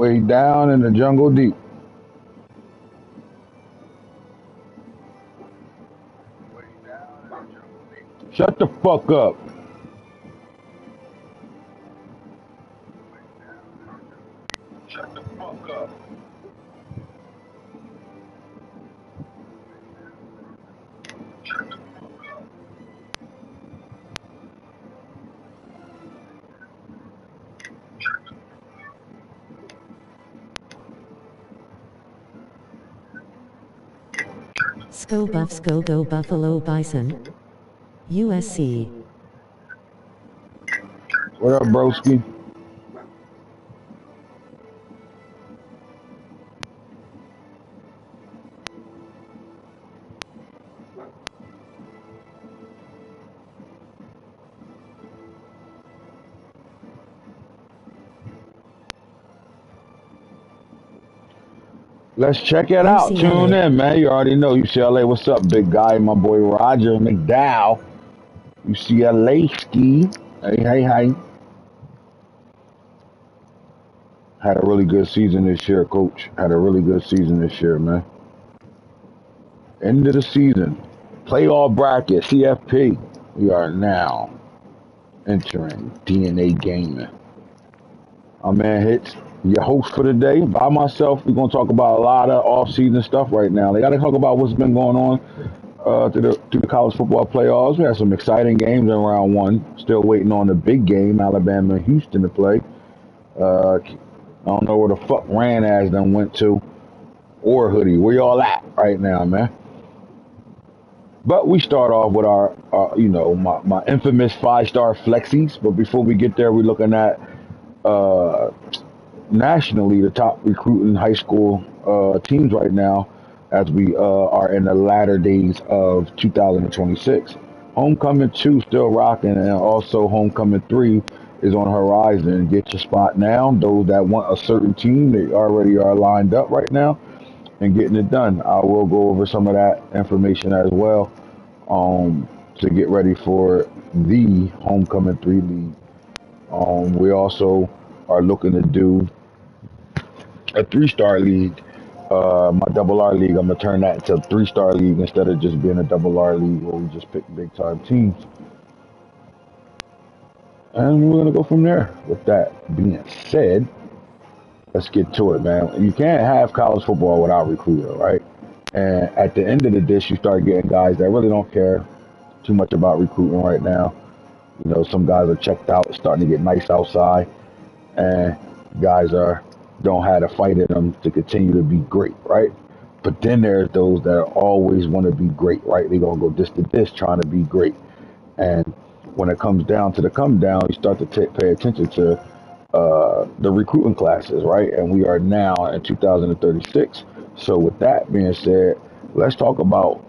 Way down in the jungle deep. Shut the fuck up. Skull Go Buffalo Bison. USC. What up, broski? Let's check it out. Tune UCLA. in, man. You already know UCLA. What's up, big guy? My boy Roger McDowell. UCLA ski. Hey. Had a really good season this year, coach. Had a really good season this year, man. End of the season. Playoff bracket, CFP. We are now entering DNA gaming. My man Hits, your host for the day. By myself, we're gonna talk about a lot of off-season stuff right now. They gotta talk about what's been going on through the college football playoffs. We had some exciting games in round one. Still waiting on the big game, Alabama and Houston to play. I don't know where the fuck Ran ass done went to, or Hoodie. Where y'all at right now, man? But we start off with our my infamous 5-star flexies. But before we get there, we're looking at nationally the top recruiting high school teams right now, as we are in the latter days of 2026. Homecoming 2 still rocking, and also Homecoming 3 is on the horizon. Get your spot now. Those that want a certain team, they already are lined up right now and getting it done. I will go over some of that information as well to get ready for the Homecoming 3 league. We also are looking to do a 3-star league. My double R league, I'm gonna turn that into a 3-star league instead of just being a double R league where we just pick big time teams. And we're gonna go from there. With that being said, let's get to it, man. You can't have college football without recruiting, right? And at the end of the dish, you start getting guys that really don't care too much about recruiting right now. You know, some guys are checked out, it's starting to get nice outside, and guys don't have the fight in them to continue to be great, right? But then there's those that always want to be great, right? They're gonna go this to this trying to be great, and when it comes down to the come down, you start to pay attention to the recruiting classes, right? And we are now in 2036. So with that being said, let's talk about,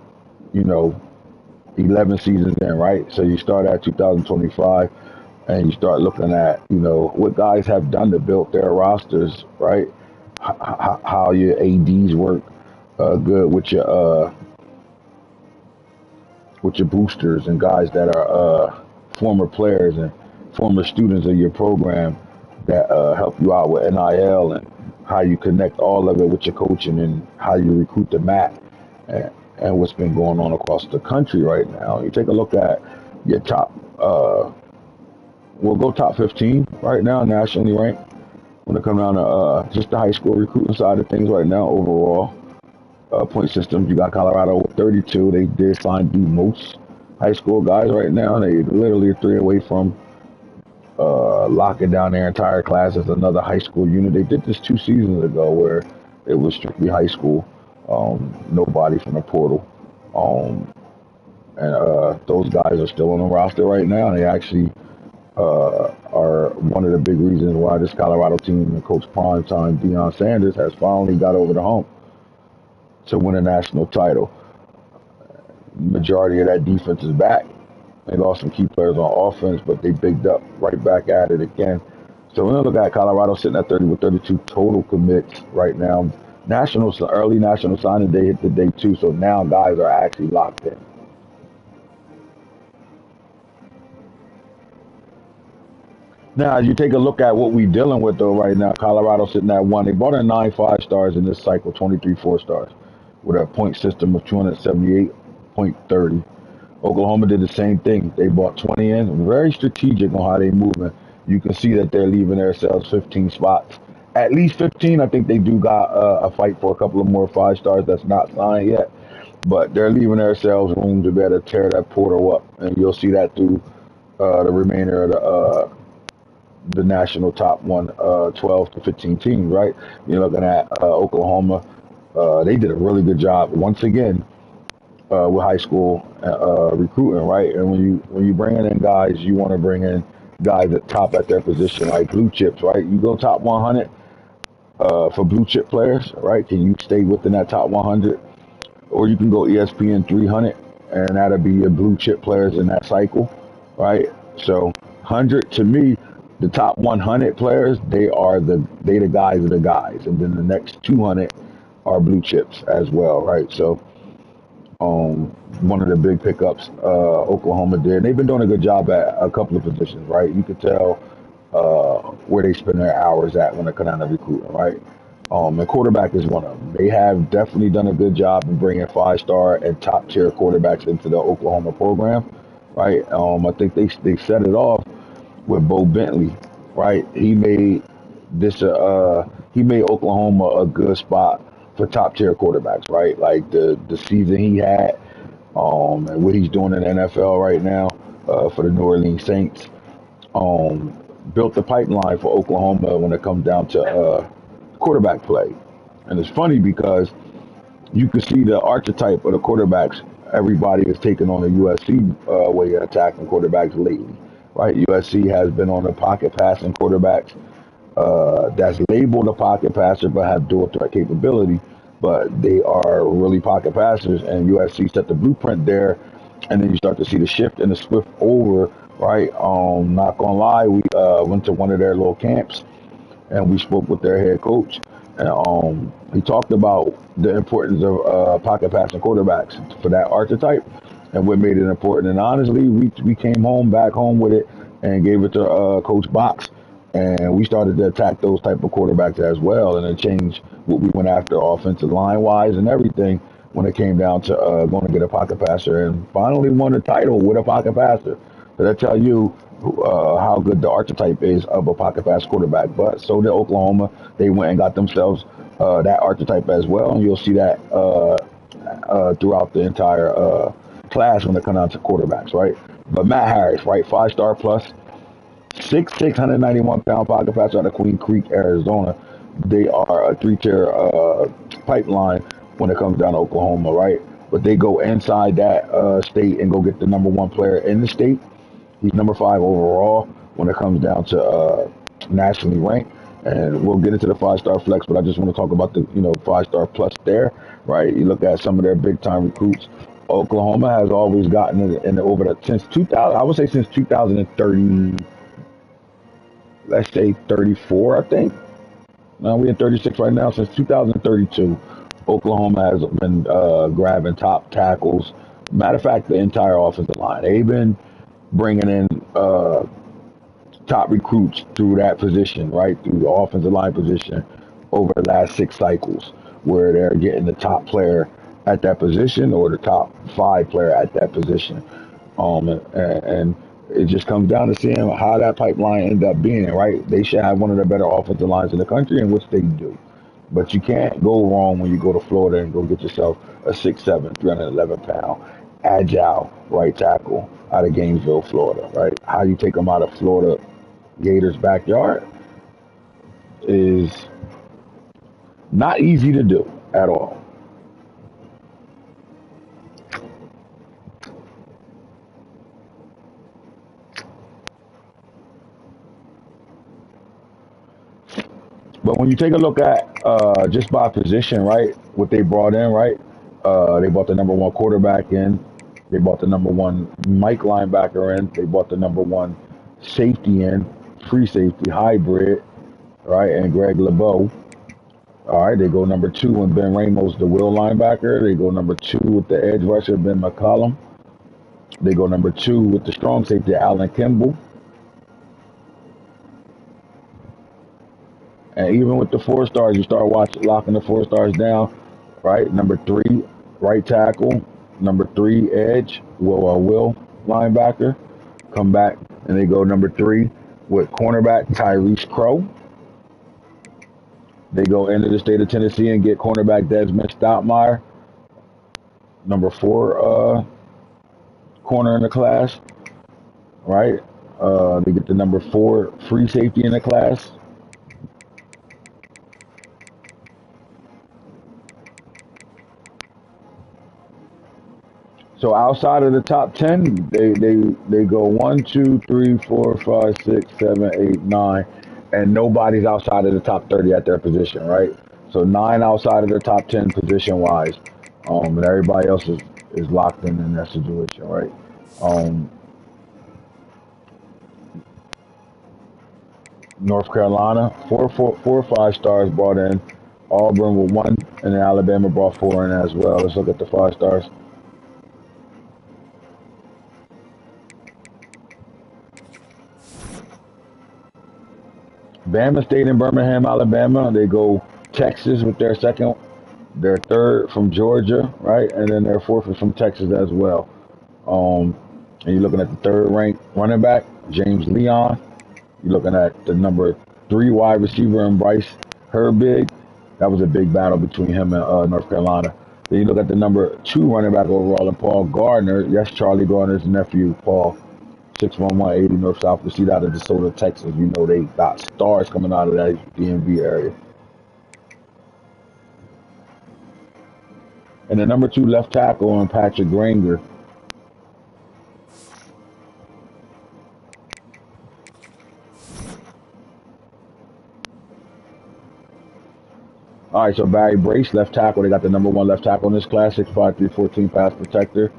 11 seasons in, right? So you start at 2025 and you start looking at, what guys have done to build their rosters, right? How your ADs work good with your boosters and guys that are former players and former students of your program that help you out with NIL, and how you connect all of it with your coaching and how you recruit the MAC, and what's been going on across the country right now. You take a look at your top, we'll go top 15 right now, nationally ranked, when it comes down to just the high school recruiting side of things right now overall. Point systems, you got Colorado with 32. They did sign the most high school guys right now. They literally are 3 away from locking down their entire class as another high school unit. They did this 2 seasons ago where it was strictly high school, nobody from the portal. And those guys are still on the roster right now. They actually are one of the big reasons why this Colorado team and Coach Primetime Deion Sanders has finally got over the hump to win a national title. Majority of that defense is back. They lost some key players on offense, but they bigged up right back at it again. So we're gonna look at Colorado sitting at 30 with 32 total commits right now. Early national signing day hit the day too, so now guys are actually locked in. Now, you take a look at what we dealing with though right now. Colorado sitting at one. They brought in 9 5 stars in this cycle, 23 4 stars, with a point system of 278.30. Oklahoma did the same thing. They bought 20 in. Very strategic on how they moving. You can see that they're leaving themselves 15 spots. At least 15. I think they do got a fight for a couple of more 5 stars that's not signed yet. But they're leaving themselves room to better tear that portal up. And you'll see that through the remainder of the national top 12 to 15 teams, right? You're looking at Oklahoma. They did a really good job once again with high school recruiting, right? And when you bring in guys, you want to bring in guys at top at their position, like blue chips, right? You go top 100 for blue chip players, right? Can you stay within that top 100? Or you can go ESPN 300, and that'll be your blue chip players in that cycle, right? So 100 to me, the top 100 players, the guys of the guys, and then the next 200 are blue chips as well, right? So one of the big pickups Oklahoma did. They've been doing a good job at a couple of positions, right? You could tell where they spend their hours at when it comes down to recruiting, right? And quarterback is one of them. They have definitely done a good job in bringing 5 star and top tier quarterbacks into the Oklahoma program, right? I think they set it off with Bo Bentley, right? He made Oklahoma a good spot for top tier quarterbacks, right? Like the season he had, and what he's doing in the NFL right now for the New Orleans Saints, built the pipeline for Oklahoma when it comes down to quarterback play. And it's funny because you can see the archetype of the quarterbacks everybody is taking on the USC way of attacking quarterbacks lately, right? USC has been on the pocket passing quarterbacks that's labeled a pocket passer but have dual threat capability, but they are really pocket passers. And USC set the blueprint there, and then you start to see the shift and the swift over. Right, not gonna lie, we went to one of their little camps and we spoke with their head coach. And he talked about the importance of pocket passing quarterbacks for that archetype and what made it important. And honestly, we came back home with it and gave it to Coach Box. And we started to attack those type of quarterbacks as well. And it changed what we went after offensive line wise and everything when it came down to going to get a pocket passer, and finally won a title with a pocket passer. So that tell you how good the archetype is of a pocket pass quarterback. But so did Oklahoma. They went and got themselves that archetype as well, and you'll see that throughout the entire class when it comes down to quarterbacks, right? But Matt Harris, right, 5 star plus, 6'6", 191-pound pocket passer out of Queen Creek, Arizona. They are a 3-tier pipeline when it comes down to Oklahoma, right? But they go inside that state and go get the #1 player in the state. He's #5 overall when it comes down to nationally ranked. And we'll get into the 5 star flex, but I just want to talk about the 5 star plus there, right? You look at some of their big time recruits. Oklahoma has always gotten in the over the since 2000. I would say since 2030. Let's say 34. I think. Now we're in 36 right now. Since 2032, Oklahoma has been grabbing top tackles. Matter of fact, the entire offensive line. They've been bringing in top recruits through that position, right? Through the offensive line position over the last 6 cycles, where they're getting the top player at that position or the top 5 player at that position. And it just comes down to seeing how that pipeline ended up being, right? They should have one of the better offensive lines in the country, and which they do. But you can't go wrong when you go to Florida and go get yourself a 6'7", 311-pound, agile right tackle out of Gainesville, Florida, right? How you take them out of Florida Gators' backyard is not easy to do at all. But when you take a look at just by position, right, what they brought in, right, they brought the #1 quarterback in. They brought the #1 Mike linebacker in. They brought the #1 safety in, free safety, hybrid, right, and Greg LeBeau. All right, they go #2 and Ben Ramos, the will linebacker. They go #2 with the edge rusher, Ben McCollum. They go #2 with the strong safety, Alan Kimball. And even with the 4 stars, you start locking the 4 stars down, right? Number 3, right tackle. Number 3, edge. Will linebacker. Come back and they go number 3 with cornerback Tyrese Crow. They go into the state of Tennessee and get cornerback Desmond Stoutmeyer. Number 4 corner in the class, right? They get the number 4 free safety in the class. So outside of the top 10, they go 1, 2, 3, 4, 5, 6, 7, 8, 9, and nobody's outside of the top 30 at their position, right? So 9 outside of the top 10 position wise, and everybody else is locked in that situation, right? Um, North Carolina, 5 stars brought in. Auburn with 1, and then Alabama brought 4 in as well. Let's look at the 5 stars. Bama stayed in Birmingham, Alabama. They go Texas with their 2nd, their 3rd from Georgia, right? And then their 4th is from Texas as well. And you're looking at the 3rd ranked running back, James Leon. You're looking at the number 3 wide receiver in Bryce Herbig. That was a big battle between him and North Carolina. Then you look at the number 2 running back overall, and Paul Gardner. Yes, Charlie Gardner's nephew, Paul. 61180 North South. You see that in DeSoto, Texas. You know they got stars coming out of that DMV area. And the number 2 left tackle on Patrick Granger. All right, so Barry Brace, left tackle. They got the number 1 left tackle in this class, 6'5", 314 pass protector.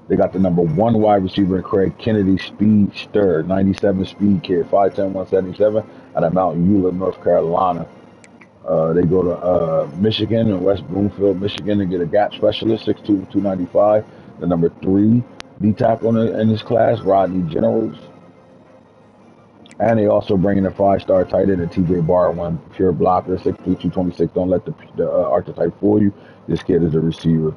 They got the number 1 wide receiver in Craig Kennedy, speedster, 97 speed kid, 5'10", 177, out of Mount Eula, North Carolina. They go to Michigan and West Bloomfield, Michigan, and get a gap specialist, 6'2", 295. The number 3 D tackle in this class, Rodney Generals. And they also bring in a 5-star tight end, T.J. Barr, 1 pure blocker, 6'2", 226. Don't let the archetype fool you. This kid is a receiver.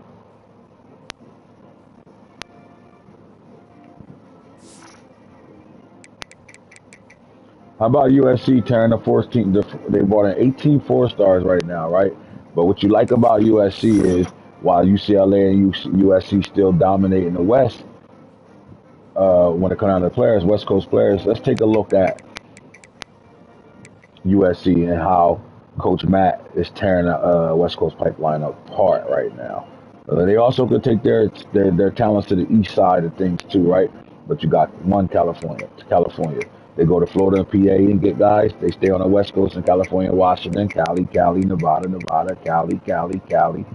How about USC tearing the 14? They brought in 18 4-stars right now, right? But what you like about USC is while UCLA and USC still dominating the West, when it comes down to players, West Coast players, let's take a look at USC and how Coach Matt is tearing the West Coast pipeline apart right now. They also could take their talents to the east side of things too, right? But you got one California. They go to Florida and PA and get guys. They stay on the West Coast in California, Washington, Cali, Nevada, Cali,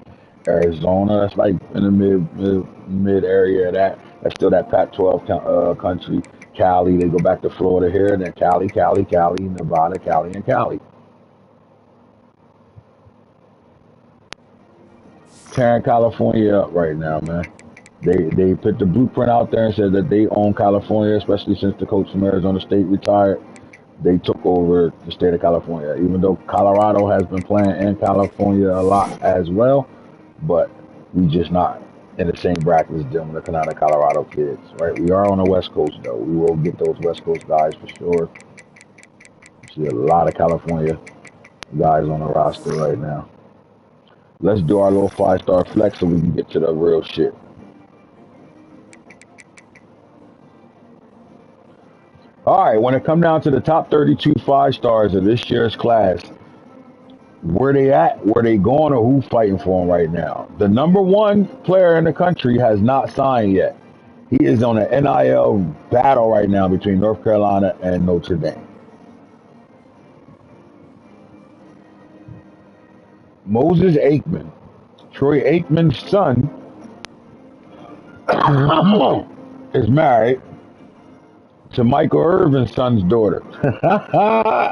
Arizona. That's like in the mid area of that. That's still that Pac-12 country. Cali, they go back to Florida here, and then Cali, Nevada, Cali, and Cali. Tearing California up right now, man. They put the blueprint out there and said that they own California, especially since the coach from Arizona State retired. They took over the state of California, even though Colorado has been playing in California a lot as well, but we just not in the same bracket as them when they come out of Colorado kids, right? We are on the West Coast, though. We will get those West Coast guys for sure. See a lot of California guys on the roster right now. Let's do our little 5-star flex so we can get to the real shit. All right, when it come down to the top 32 5-stars of this year's class, where they at, where they going, or who fighting for them right now? The number 1 player in the country has not signed yet. He is on an NIL battle right now between North Carolina and Notre Dame. Moses Aikman, Troy Aikman's son, is married to Michael Irvin's son's daughter.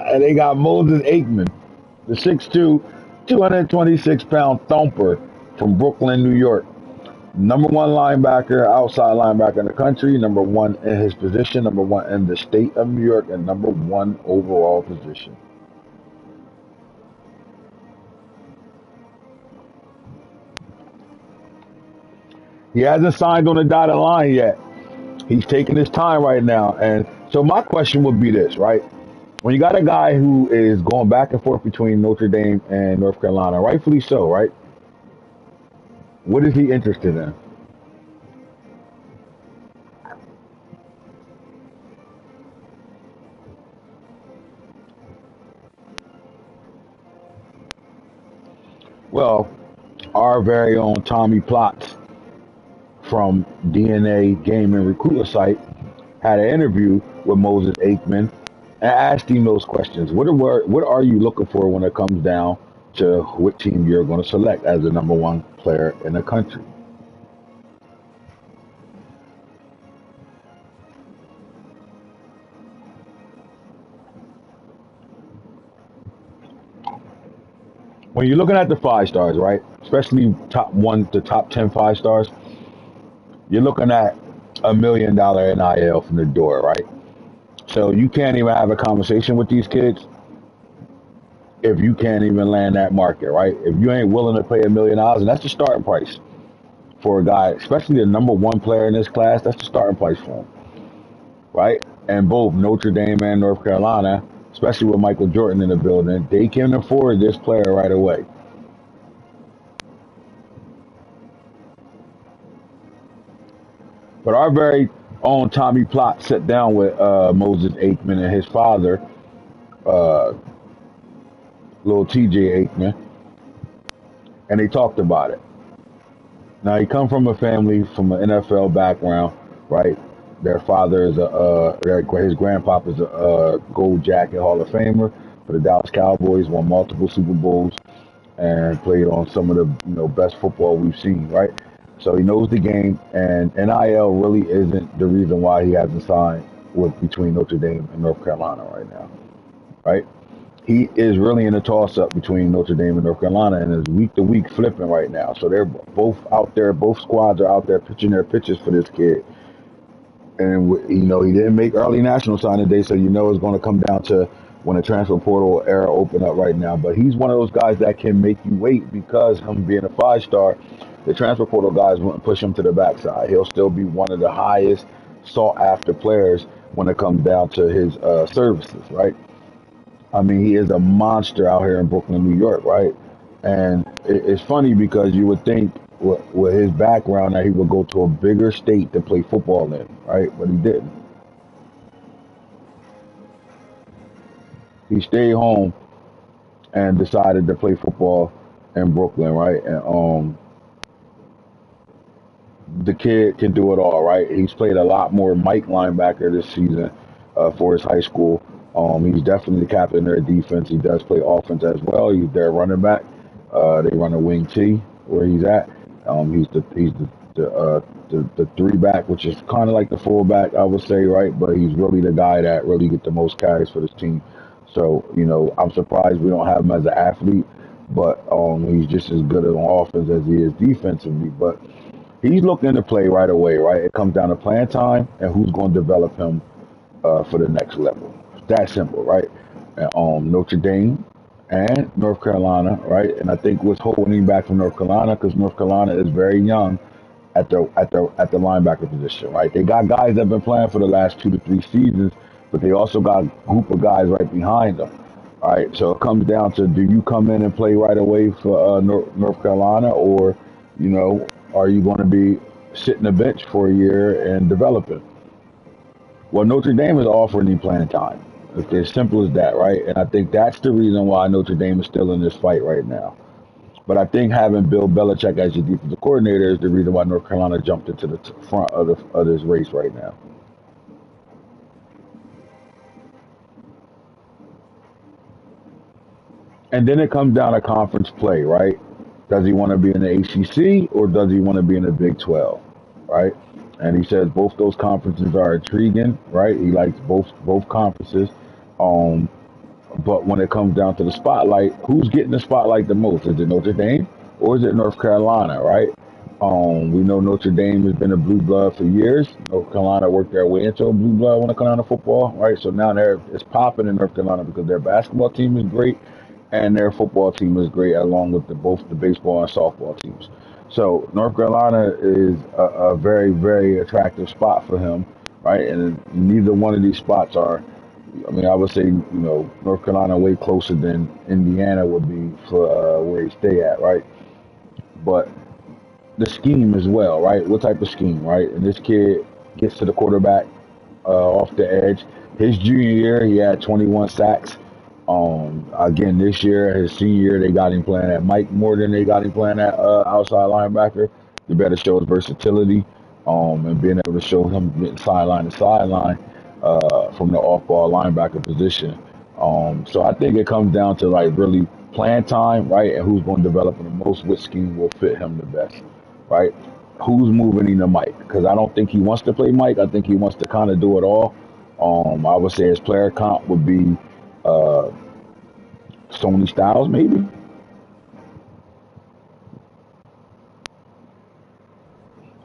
And they got Moses Aikman, the 6'2", 226-pound thumper from Brooklyn, New York. Number 1 linebacker, outside linebacker in the country, number 1 in his position, number 1 in the state of New York, and number 1 overall position. He hasn't signed on the dotted line yet. He's taking his time right now. And so my question would be this, right? When you got a guy who is going back and forth between Notre Dame and North Carolina, rightfully so, right? What is he interested in? Well, our very own Tommy Plotz from DNA Game and Recruiter site had an interview with Moses Aikman and asked him those questions. What are you looking for when it comes down to what team you're going to select as the number one player in the country? When you're looking at the 5 stars, right? Especially top one to top 10 5 stars, you're looking at $1 million NIL from the door, right? So you can't even have a conversation with these kids if you can't even land that market, right? If you ain't willing to pay $1 million, and that's the starting price for a guy, especially the number one player in this class, that's the starting price for him, right? And both Notre Dame and North Carolina, especially with Michael Jordan in the building, they can afford this player right away. But our very own Tommy Plott sat down with Moses Aikman and his father, uh, little TJ Aikman, and they talked about it. Now he come from a family from an NFL background, right? Their father is his grandpapa is a Gold Jacket Hall of Famer for the Dallas Cowboys, won multiple Super Bowls, and played on some of the best football we've seen, right? So he knows the game, and NIL really isn't the reason why he hasn't signed with between Notre Dame and North Carolina right now, right? He is really in a toss up between Notre Dame and North Carolina, and is week to week flipping right now. So they're both out there. Both squads are out there pitching their pitches for this kid. And he didn't make early national signing day, so it's going to come down to when the transfer portal era open up right now. But he's one of those guys that can make you wait because him being a 5 star, the transfer portal guys wouldn't push him to the backside. He'll still be one of the highest sought after players when it comes down to his services, right? I mean, he is a monster out here in Brooklyn, New York, right? And it's funny because you would think with his background that he would go to a bigger state to play football in, right? But he didn't. He stayed home and decided to play football in Brooklyn, right? And the kid can do it all, right? He's played a lot more Mike linebacker this season for his high school. He's definitely the captain of their defense. He does play offense as well. He's their running back. They run a wing T where he's at. He's the 3 back, which is kind of like the fullback, I would say, right? But he's really the guy that really get the most carries for this team. So I'm surprised we don't have him as an athlete, but he's just as good on offense as he is defensively. But he's looking to play right away, right? It comes down to playing time and who's going to develop him for the next level. That simple, right? And, Notre Dame and North Carolina, right? And I think what's holding him back from North Carolina because North Carolina is very young at the linebacker position, right? They got guys that have been playing for the last 2 to 3 seasons, but they also got a group of guys right behind them. All right, so it comes down to do you come in and play right away for North Carolina, or are you going to be sitting the bench for a year and developing? Well, Notre Dame is offering him playing time. It's as simple as that, right? And I think that's the reason why Notre Dame is still in this fight right now. But I think having Bill Belichick as your defensive coordinator is the reason why North Carolina jumped into the front of this race right now. And then it comes down to conference play, right? Does he want to be in the ACC or does he want to be in the Big 12, right? And he says both those conferences are intriguing, right? He likes both conferences. Um, but when it comes down to the spotlight, who's getting the spotlight the most? Is it Notre Dame or is it North Carolina, right? We know Notre Dame has been a blue blood for years. North Carolina worked their way into a blue blood when it comes down to football, right? So now it's popping in North Carolina because their basketball team is great and their football team is great, along with both the baseball and softball teams. So North Carolina is a very, very attractive spot for him, right? And neither one of these spots are. I mean, I would say North Carolina way closer than Indiana would be for where he stay at, right? But the scheme as well, right? What type of scheme, right? And this kid gets to the quarterback off the edge. His junior year, he had 21 sacks. Again, this year, his senior year, they got him playing at Mike more than they got him playing at outside linebacker. The better show his versatility, and being able to show him getting sideline to sideline from the off-ball linebacker position. So I think it comes down to like really playing time, right, and who's going to develop the most, which scheme will fit him the best, right? Who's moving him to Mike? Because I don't think he wants to play Mike. I think he wants to kind of do it all. I would say his player comp would be uh, Sony Styles, maybe.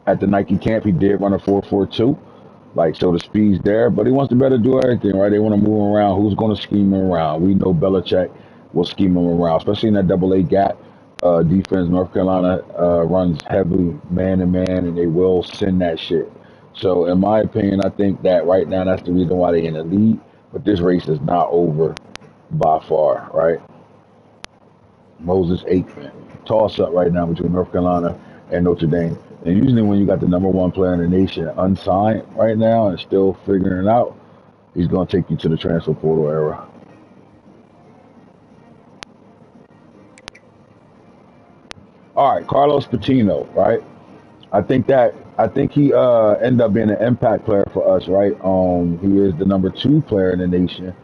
At the Nike camp, he did run a 4.42, like so the speed's there, but he wants to better do everything, right? They want to move him around. Who's going to scheme him around? We know Belichick will scheme him around, especially in that double A gap defense. North Carolina runs heavily man to man, and they will send that shit. So, in my opinion, I think that right now that's the reason why they're in the lead. But this race is not over by far, right? Moses Aikman. Toss up right now between North Carolina and Notre Dame. And usually when you got the number one player in the nation unsigned right now and still figuring it out, he's going to take you to the transfer portal era. All right, Carlos Patino, right? I think he ended up being an impact player for us, right? He is the number two player in the nation.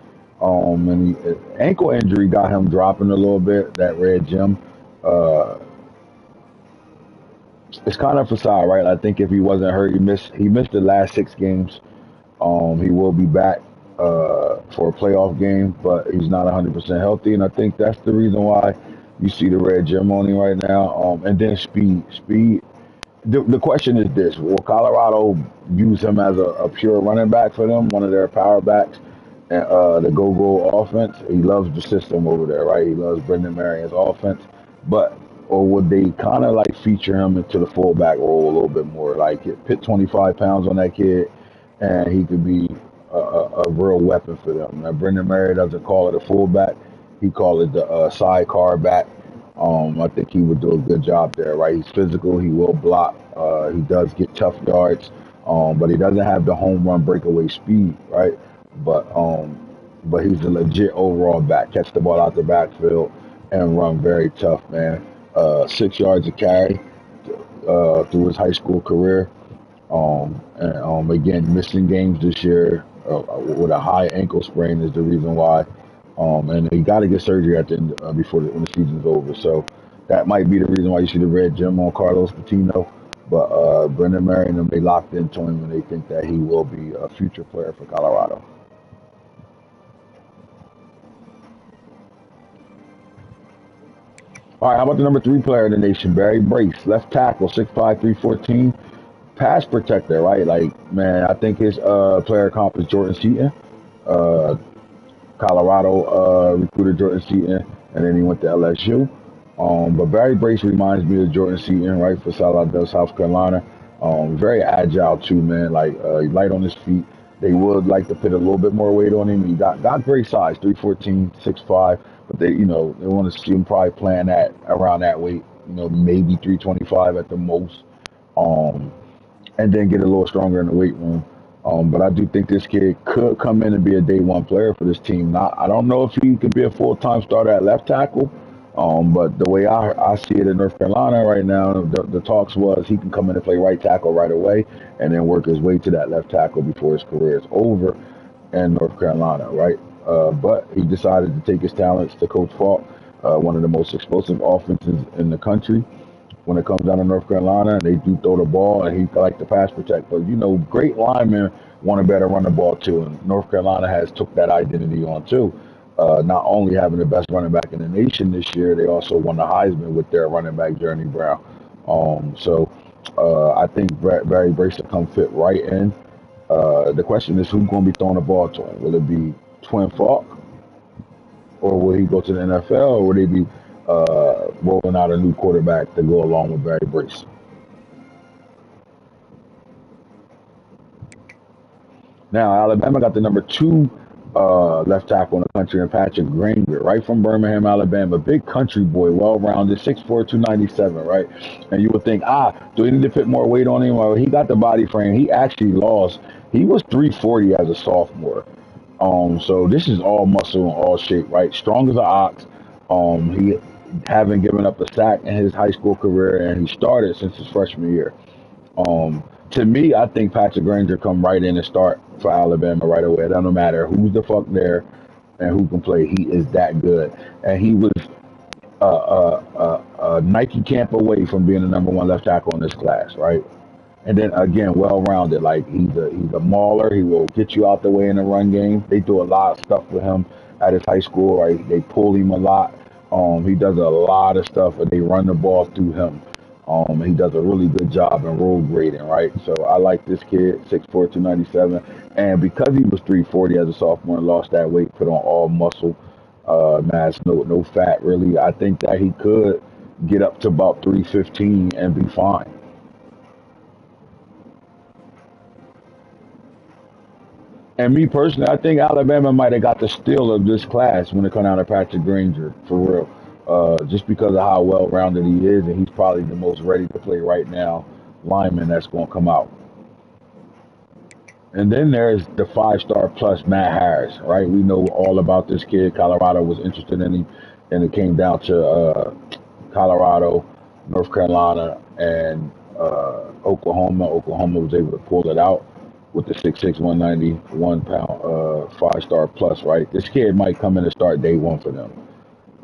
And ankle injury got him dropping a little bit. That red gem. Uh, it's kind of facade, right? I think if he wasn't hurt, he missed the last 6 games. He will be back for a playoff game, but he's not 100% healthy, and I think that's the reason why you see the red gem on him right now. And then speed. The question is this: will Colorado use him as a pure running back for them, one of their power backs, and the go offense? He loves the system over there, right? He loves Brendan Marion's offense, but or would they kind of like feature him into the fullback role a little bit more, like put 25 pounds on that kid, and he could be a real weapon for them. Now, Brendan Marion doesn't call it a fullback; he call it the sidecar back. I think he would do a good job there, right? He's physical. He will block. He does get tough yards, but he doesn't have the home run breakaway speed, right? But he's a legit overall back. Catch the ball out the backfield and run very tough, man. 6 yards a carry through his high school career. And again, missing games this year with a high ankle sprain is the reason why. And he got to get surgery at the end when the season's over. So that might be the reason why you see the red gem on Carlos Patino. But Brendan Marion, they locked into him, and they think that he will be a future player for Colorado. All right, how about the number 3 player in the nation, Barry Brace, left tackle, 6'5", 314, pass protector, right? Like, man, I think his player comp is Jordan Seaton. Uh, Colorado recruited Jordan Seaton, and then he went to LSU. But Barry Brace reminds me of Jordan Seaton, right, for South Carolina. Very agile too, man. Like light on his feet. They would like to put a little bit more weight on him. He got great size, 314, 6'5", but they want to see him probably playing at around that weight. Maybe 325 at the most. Um, and then get a little stronger in the weight room. But I do think this kid could come in and be a day one player for this team. Not, I don't know if he could be a full time starter at left tackle, but the way I see it in North Carolina right now, the talks was he can come in and play right tackle right away, and then work his way to that left tackle before his career is over in North Carolina, right? But he decided to take his talents to Coach Falk, one of the most explosive offenses in the country when it comes down to North Carolina, and they do throw the ball, and he like to pass protect. But great linemen want to better run the ball too, and North Carolina has took that identity on too. Not only having the best running back in the nation this year, they also won the Heisman with their running back Jeremy Brown. So I think Barry Brace will come fit right in. The question is who's going to be throwing the ball to him? Will it be Twin Falk, or will he go to the NFL, or will they be rolling out a new quarterback to go along with Barry Brace. Now, Alabama got the number 2 left tackle in the country in Patrick Granger, right from Birmingham, Alabama. Big country boy, well-rounded, 6'4", 297, right? And you would think, do we need to put more weight on him? Well, he got the body frame. He actually lost. He was 340 as a sophomore. So this is all muscle and all shape, right? Strong as an ox. He haven't given up a sack in his high school career, and he started since his freshman year. To me, I think Patrick Granger come right in and start for Alabama right away. It doesn't matter who's the fuck there and who can play. He is that good, and he was a Nike camp away from being the number 1 left tackle in this class, right? And then again, well-rounded. Like he's a mauler. He will get you out the way in the run game. They do a lot of stuff with him at his high school. Right? They pull him a lot. He does a lot of stuff, and they run the ball through him. He does a really good job in road grading, right? So I like this kid, 6'4", 297. And because he was 340 as a sophomore and lost that weight, put on all muscle mass, no fat, really, I think that he could get up to about 315 and be fine. And me personally, I think Alabama might have got the steal of this class when it comes down to Patrick Granger, for real. Just because of how well-rounded he is, and he's probably the most ready to play right now lineman that's going to come out. And then there's the 5-star plus Matt Harris, right? We know all about this kid. Colorado was interested in him, and it came down to Colorado, North Carolina, and Oklahoma. Oklahoma was able to pull it out with the 6'6", 191-pound 5-star plus, right? This kid might come in and start day 1 for them.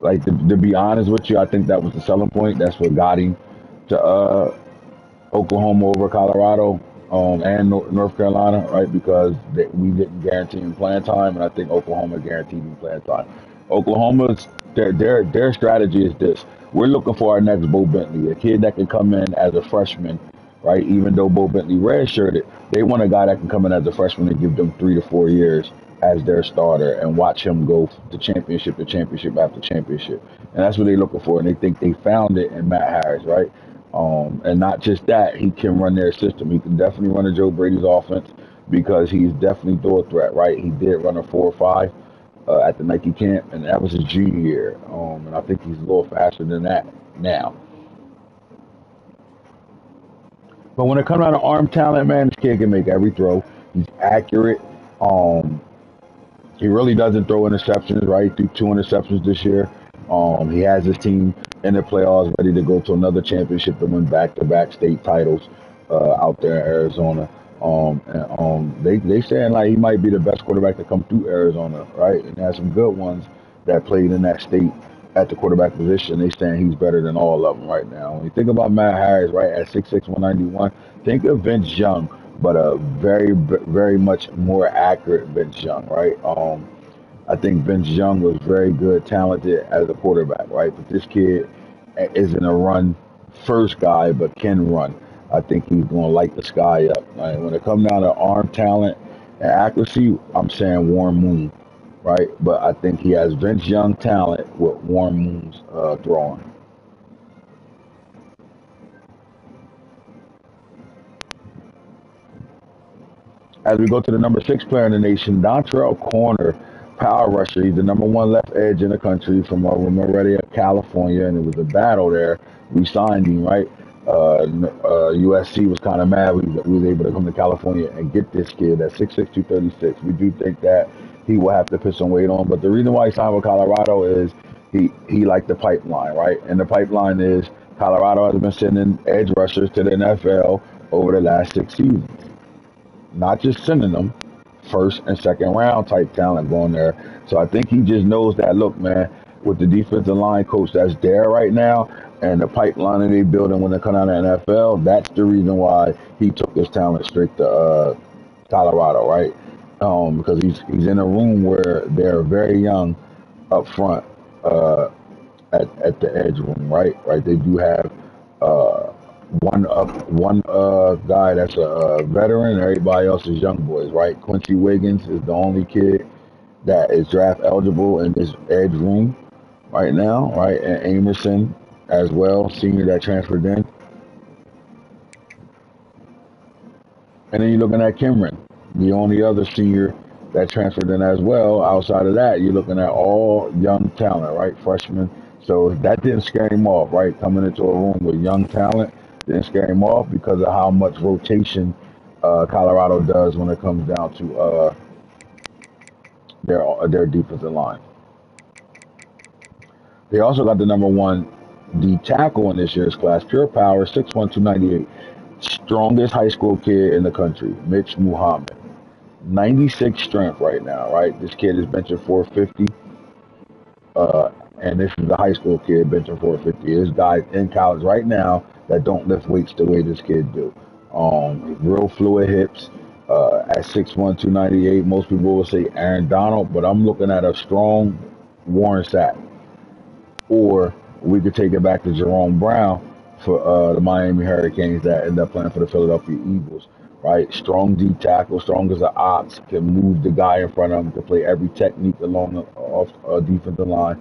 Like, to be honest with you, I think that was the selling point. That's what got him to Oklahoma over Colorado and North Carolina, right? Because we didn't guarantee him playing time, and I think Oklahoma guaranteed him playing time. Oklahoma's their strategy is this: we're looking for our next Bo Bentley, a kid that can come in as a freshman, right? Even though Bo Bentley redshirted, they want a guy that can come in as a freshman and give them 3 to 4 years as their starter and watch him go to championship to championship after championship. And that's what they're looking for. And they think they found it in Matt Harris, right? And not just that, he can run their system. He can definitely run a Joe Brady's offense because he's definitely throw a threat, right? He did run a 4.5 at the Nike camp, and that was his junior year. And I think he's a little faster than that now. But when it comes down to arm talent, man, this kid can make every throw. He's accurate. He really doesn't throw interceptions, right? He threw 2 interceptions this year. He has his team in the playoffs, ready to go to another championship and win back-to-back state titles out there in Arizona. They saying like he might be the best quarterback to come through Arizona, right? And has some good ones that played in that state at the quarterback position. They saying he's better than all of them right now. When you think about Matt Harris, right, at 6'6", 191, think of Vince Young, but a very, very much more accurate Vince Young, right? I think Vince Young was very good, talented as a quarterback, right? But this kid isn't a run first guy, but can run. I think he's going to light the sky up. Right? When it comes down to arm talent and accuracy, I'm saying Warren Moon, right? But I think he has Vince Young talent with Warren Moon's throwing. As we go to the number 6 player in the nation, Dontrell Corner, power rusher. He's the number 1 left edge in the country from Morelia, California, and it was a battle there. We signed him, right? USC was kind of mad we was able to come to California and get this kid at 6'6", 236. We do think that he will have to put some weight on, but the reason why he signed with Colorado is he liked the pipeline, right? And the pipeline is Colorado has been sending edge rushers to the NFL over the last 6 seasons. Not just sending them, first and second round type talent going there. So I think he just knows that, look, man, with the defensive line coach that's there right now and the pipeline that they building when they come out of the NFL, that's the reason why he took his talent straight to Colorado, right? Because he's in a room where they're very young up front at the edge room, right? Right. They do have one guy that's a veteran, and everybody else is young boys, right? Quincy Wiggins is the only kid that is draft eligible in this edge room. right now, right? And Amerson as well, senior that transferred in. And then you're looking at Cameron, the only other senior that transferred in as well. Outside of that, you're looking at all young talent, right? Freshmen. So that didn't scare him off, right? Coming into a room with young talent didn't scare him off because of how much rotation Colorado does when it comes down to their defensive line. They also got the number one D tackle in this year's class, pure power, 6'1", 298. Strongest high school kid in the country, Mitch Muhammad. 96 strength right now, right? This kid is benching 450. And this is the high school kid benching 450. There's guys in college right now that don't lift weights the way this kid do. Real fluid hips. At 6'1", 298, most people will say Aaron Donald, but I'm looking at a strong Warren Sapp. Or we could take it back to Jerome Brown for the Miami Hurricanes that end up playing for the Philadelphia Eagles, right? Strong D tackle, strong as an ox, can move the guy in front of him, can play every technique along the defensive line,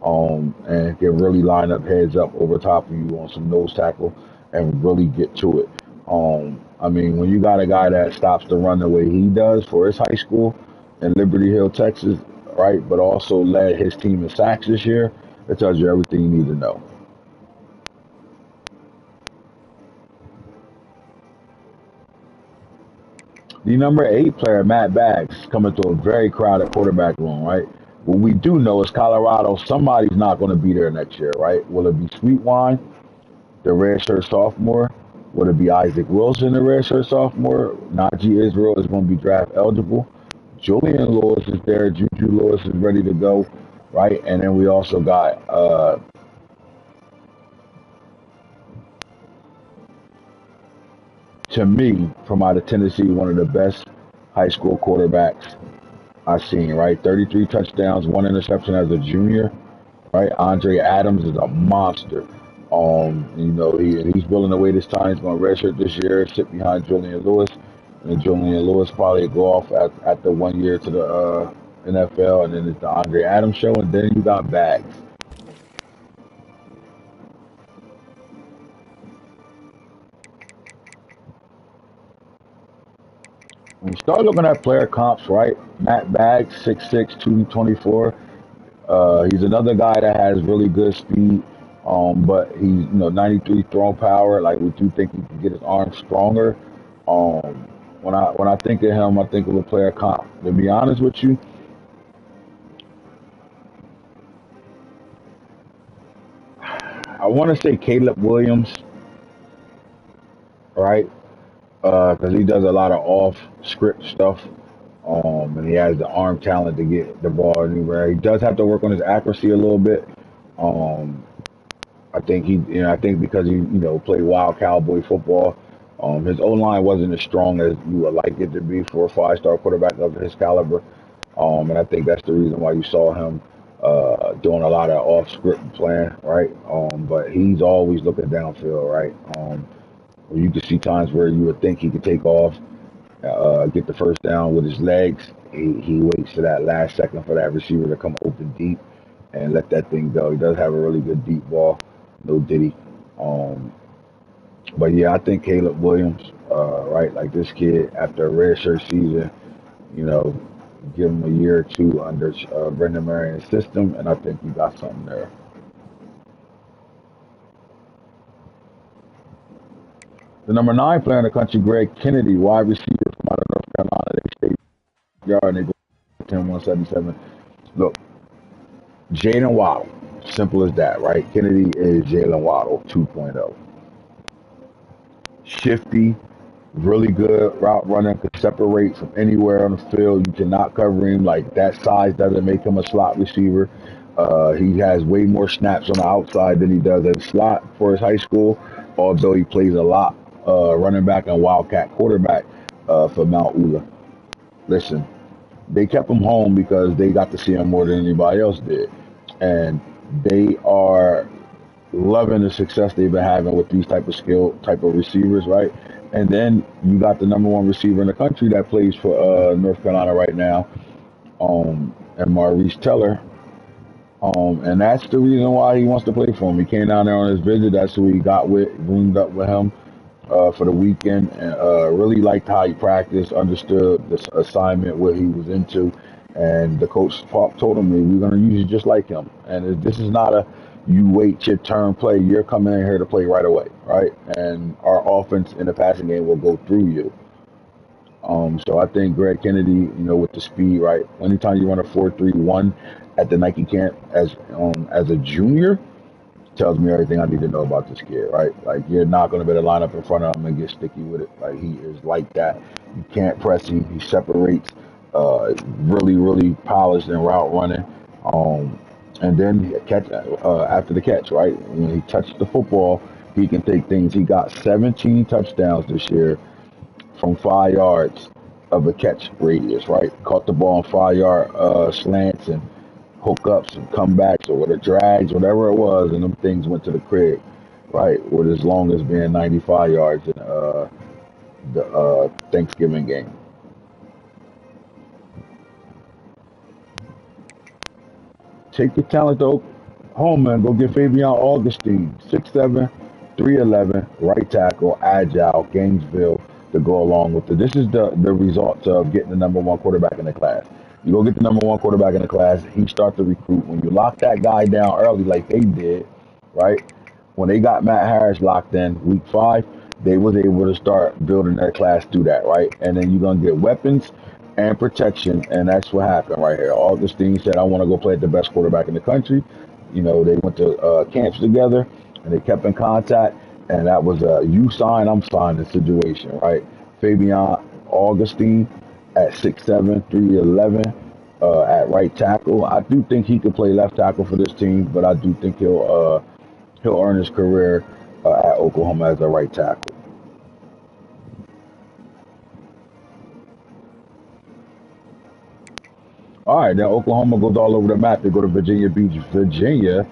and can really line up heads up over top of you on some nose tackle and really get to it. I mean, when you got a guy that stops the run the way he does for his high school in Liberty Hill, Texas, right, but also led his team in sacks this year, it tells you everything you need to know. The number 8 player, Matt Baggs, coming to a very crowded quarterback room, right? What we do know is Colorado, somebody's not going to be there next year, right? Will it be Sweetwine, the redshirt sophomore? Will it be Isaac Wilson, the redshirt sophomore? Najee Israel is going to be draft eligible. Julian Lewis is there. Juju Lewis is ready to go, right? And then we also got to me, from out of Tennessee, one of the best high school quarterbacks I've seen, right? 33 touchdowns, 1 interception as a junior, right? Andre Adams is a monster. He's willing to wait his time. He's going to redshirt this year, sit behind Julian Lewis. And Julian Lewis probably go off at the 1 year to the NFL, and then it's the Andre Adams show, and then you got Bags. When you start looking at player comps, right? Matt Baggs, 6'6", 224. He's another guy that has really good speed, but he's 93 throw power. Like, we do think he can get his arms stronger. When I think of him, I think of a player comp. To be honest with you, I want to say Caleb Williams, right? Because he does a lot of off-script stuff, and he has the arm talent to get the ball anywhere. He does have to work on his accuracy a little bit. Um, I think because he, played wild cowboy football, his O line wasn't as strong as you would like it to be for a 5-star quarterback of his caliber. And I think that's the reason why you saw him doing a lot of off-script playing, right? But he's always looking downfield, right? You can see times where you would think he could take off, get the first down with his legs. He waits to that last second for that receiver to come open deep and let that thing go. He does have a really good deep ball, no diddy. But yeah, I think Caleb Williams, right, like this kid after a redshirt season, you know, give him a year or two under Brendan Marion's system, and I think you got something there. The number 9 player in the country, Greg Kennedy, wide receiver from out of North Carolina. They stay yard and they go 10-177. Look, Jalen Waddle, simple as that, right? Kennedy is Jalen Waddle 2.0. Shifty, really good route runner, could separate from anywhere on the field. You cannot cover him. Like, that size doesn't make him a slot receiver. He has way more snaps on the outside than he does at slot for his high school, although he plays a lot running back and wildcat quarterback for Mount Ula. Listen, they kept him home because they got to see him more than anybody else did. And they are loving the success they've been having with these type of receivers, right? And then you got the number 1 receiver in the country that plays for North Carolina right now, and Maurice Teller, And that's the reason why he wants to play for him. He came down there on his visit. That's who he got with, roomed up with him for the weekend, and really liked how he practiced, understood the assignment, what he was into, and the coach told him, we're going to use you just like him. And this is not a you wait your turn play. You're coming in here to play right away, right? And our offense in the passing game will go through you. So I think Greg Kennedy, with the speed, right? Anytime you run a 4.31 at the Nike camp as a junior, tells me everything I need to know about this kid, right? Like, you're not going to be able to line up in front of him and get sticky with it. Like, he is like that. You can't press him. He separates, really, really polished in route running. And then catch after the catch, right? When he touched the football, he can take things. He got 17 touchdowns this year from 5 yards of a catch radius, right? Caught the ball on 5 yard slants and hookups and comebacks or whatever, drags, whatever it was, and them things went to the crib, right? With as long as being 95 yards in the Thanksgiving game. Take your talent though home, man. Go get Fabian Augustine, 6'7", 311, right tackle, agile, Gainesville, to go along with it. This is the results of getting the number one quarterback in the class. You go get the number one quarterback in the class, he starts to recruit. When you lock that guy down early like they did, right? When they got Matt Harris locked in week 5, they was able to start building their class through that, right? And then you're going to get weapons and protection, and that's what happened right here. Augustine said, I want to go play at the best quarterback in the country. They went to camps together, and they kept in contact, and that was a you sign, I'm signing situation, right? Fabian Augustine at 6'7", 311 at right tackle. I do think he could play left tackle for this team, but I do think he'll earn his career at Oklahoma as a right tackle. All right, then Oklahoma goes all over the map. They go to Virginia Beach, Virginia,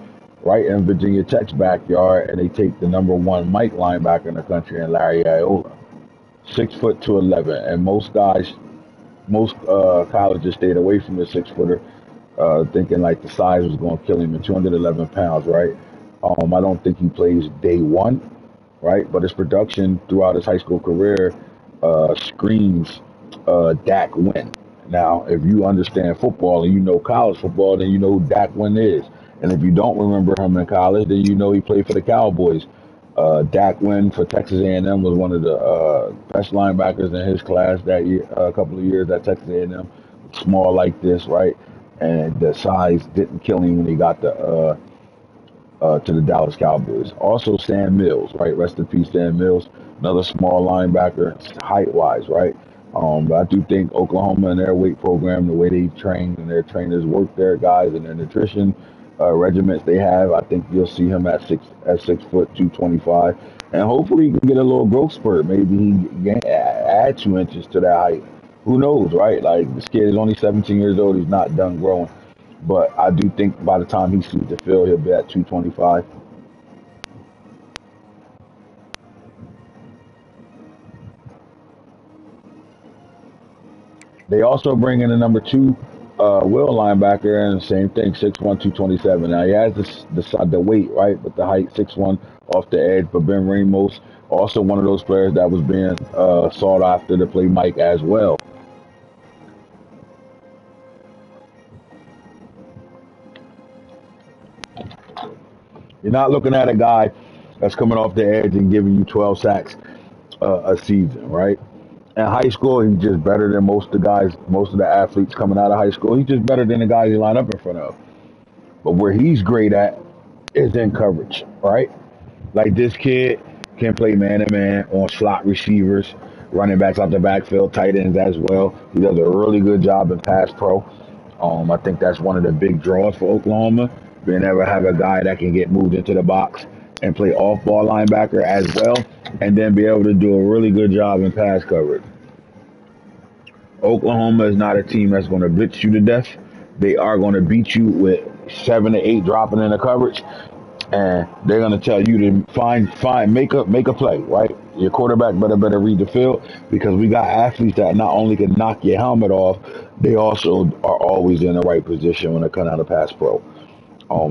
right in Virginia Tech's backyard, and they take the number 1 Mike linebacker in the country, and Larry Iola, 6'2", 11. And most colleges stayed away from the 6-footer, thinking like the size was going to kill him. At 211 pounds, right? I don't think he plays day one, right? But his production throughout his high school career screams Dak Win. Now, if you understand football and you know college football, then you know who Dak Win is. And if you don't remember him in college, then you know he played for the Cowboys. Dak Win for Texas A&M was one of the best linebackers in his class that year, a couple of years at Texas A&M. Small like this, right? And the size didn't kill him when he got to the Dallas Cowboys. Also, Sam Mills, right? Rest in peace, Sam Mills. Another small linebacker, height-wise, right? But I do think Oklahoma and their weight program, the way they train and their trainers work their guys and their nutrition regiments they have, I think you'll see him at 6 foot 225, and hopefully he can get a little growth spurt. Maybe he can add 2 inches to that height. Who knows, right? Like, this kid is only 17 years old. He's not done growing. But I do think by the time he sees the field, he'll be at 225. They also bring in the number 2 Will linebacker, and the same thing, 6'1", 227. Now, he has the weight, right, but the height, 6'1", off the edge. But Ben Ramos, also one of those players that was being sought after to play Mike as well. You're not looking at a guy that's coming off the edge and giving you 12 sacks a season, right? In high school, he's just better than most of the athletes coming out of high school. He's just better than the guys you line up in front of. But where he's great at is in coverage, right? Like, this kid can play man-to-man on slot receivers, running backs out the backfield, tight ends as well. He does a really good job in pass pro. I think that's one of the big draws for Oklahoma, being able to have a guy that can get moved into the box and play off-ball linebacker as well, and then be able to do a really good job in pass coverage. Oklahoma is not a team that's going to blitz you to death. They are going to beat you with 7 to 8 dropping in the coverage, and they're going to tell you to make a play, right? Your quarterback better read the field, because we got athletes that not only can knock your helmet off, they also are always in the right position when they come out of pass pro.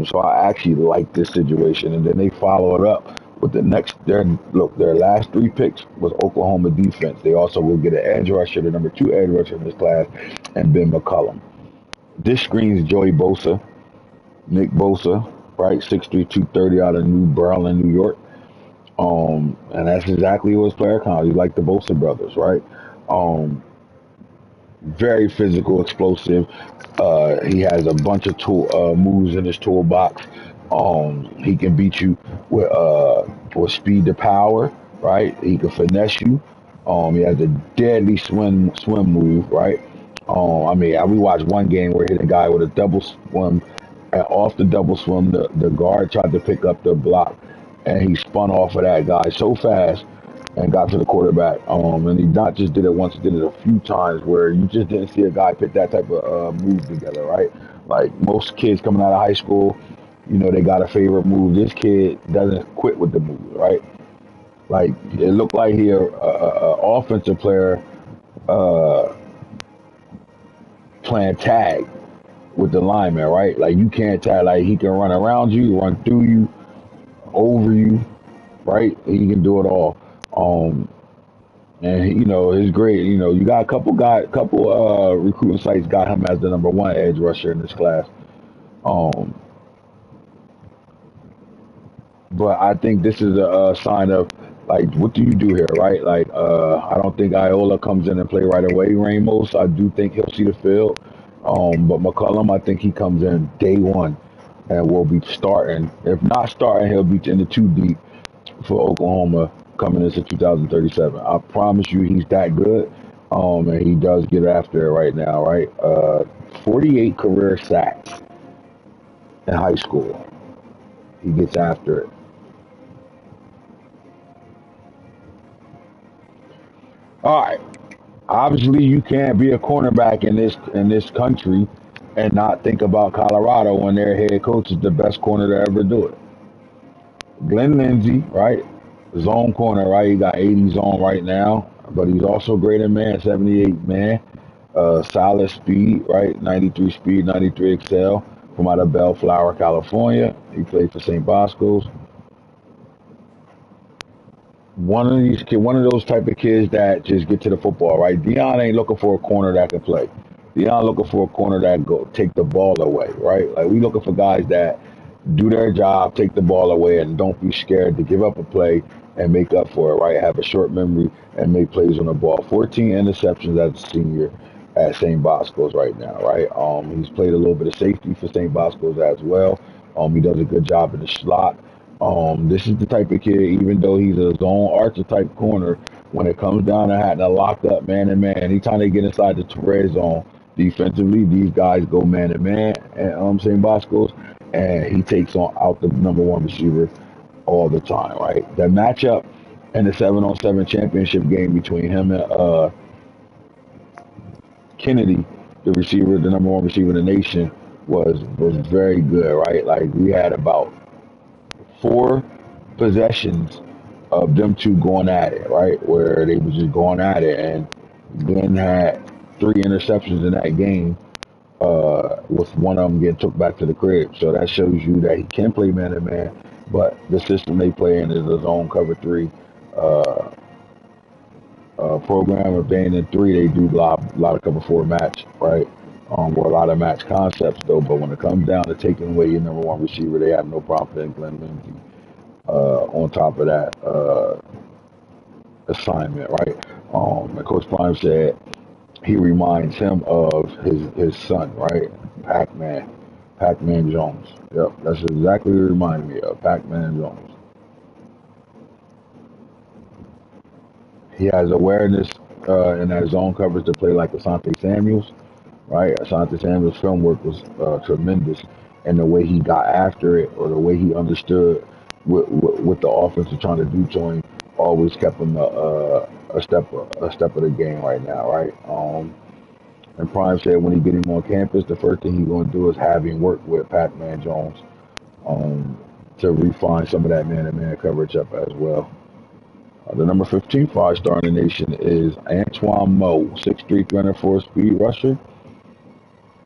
So I actually like this situation. And then they follow it up with the next. Their last 3 picks was Oklahoma defense. They also will get an edge rusher, the number 2 edge rusher in this class, and Ben McCullum. This screens Joey Bosa, Nick Bosa, right, 6'3", 230 out of New Berlin, New York. And that's exactly what his player count. He's like the Bosa brothers, right? Um, Very physical, explosive. He has a bunch of moves in his toolbox. He can beat you with speed to power, right? He can finesse you. He has a deadly swim move, right? We watched one game where he hit a guy with a double swim, and off the double swim, the guard tried to pick up the block, and he spun off of that guy so fast and got to the quarterback. And he not just did it once, he did it a few times where you just didn't see a guy put that type of move together, right? Like most kids coming out of high school, they got a favorite move. This kid doesn't quit with the move, right? Like it looked like he a offensive player playing tag with the lineman, right? Like you can't tag. Like he can run around you, run through you, over you, right? He can do it all. Um, And his grade. You got a couple recruiting sites got him as the number 1 edge rusher in this class. Um, but I think this is a sign of like, what do you do here, right? Like, I don't think Iola comes in and play right away. Ramos, I do think he'll see the field. But McCullum, I think he comes in day one and will be starting. If not starting, he'll be in the 2 deep for Oklahoma coming into 2037. I promise you, he's that good. And he does get after it right now, right? 48 career sacks in high school. He gets after it. All right. Obviously, you can't be a cornerback in this country and not think about Colorado when their head coach is the best corner to ever do it. Glenn Lindsey, right? Zone corner, right? He got 80 zone right now, but he's also great in man, 78 man. Solid speed, right? 93 speed, 93 excel from out of Bellflower, California. He played for St. Bosco's. One of those type of kids that just get to the football, right? Dion ain't looking for a corner that can play. Dion looking for a corner that go take the ball away, right? Like we looking for guys that do their job, take the ball away, and don't be scared to give up a play and make up for it, right? Have a short memory and make plays on the ball. 14 interceptions as a senior at St. Bosco's right now, right? He's played a little bit of safety for St. Bosco's as well. He does a good job in the slot. This is the type of kid, even though he's a zone archer type corner, when it comes down to having to lock up man to man, anytime they get inside the red zone defensively, these guys go man to man at St. Bosco's, and he takes on out the number 1 receiver all the time, right? The matchup in the 7-on-7 championship game between him and Kennedy, the receiver, the number 1 receiver in the nation, was very good, right? Like we had about 4 possessions of them two going at it, right? Where they was just going at it, and Glenn had 3 interceptions in that game, with one of them getting took back to the crib. So that shows you that he can play man to man, but the system they play in is a zone cover 3 uh, program. If they ain't in 3, they do a lot of cover 4 match, right? Or a lot of match concepts though. But when it comes down to taking away your number 1 receiver, they have no problem playing Glenn Lindsey on top of that assignment, right? And Coach Prime said he reminds him of his son, right? Pac-Man, Pac-Man Jones. Yep, that's exactly what he reminded me of, Pac-Man Jones. He has awareness in that zone coverage to play like Asante Samuels, right? Asante Samuel's film work was tremendous, and the way he got after it, or the way he understood what the offense was trying to do to him, always kept him a step of the game right now, right? And Prime said when he get him on campus, the first thing he's going to do is have him work with Pac-Man Jones um, to refine some of that man-to-man coverage up as well. The number 15 5-star in the nation is Antoine Moe, 6'3", 304 speed rusher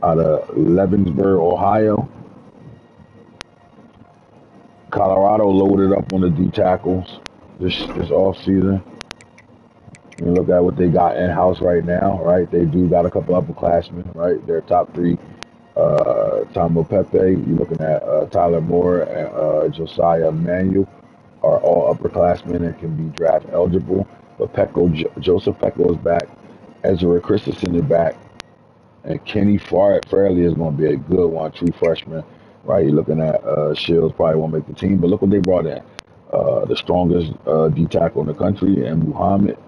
out of Leavensburg, Ohio. Colorado loaded up on the D tackles this off season. You look at what they got in house right now, right? They do got a couple upperclassmen, right? Their top three, Tomo Pepe. You're looking at Tyler Moore and Josiah Manuel are all upperclassmen and can be draft eligible. But Joseph Pecco is back. Ezra Christensen is back. And Kenny Fairley is going to be a good one, true freshman, right? You're looking at Shields probably won't make the team, but look what they brought in. The strongest D tackle in the country, and Muhammad.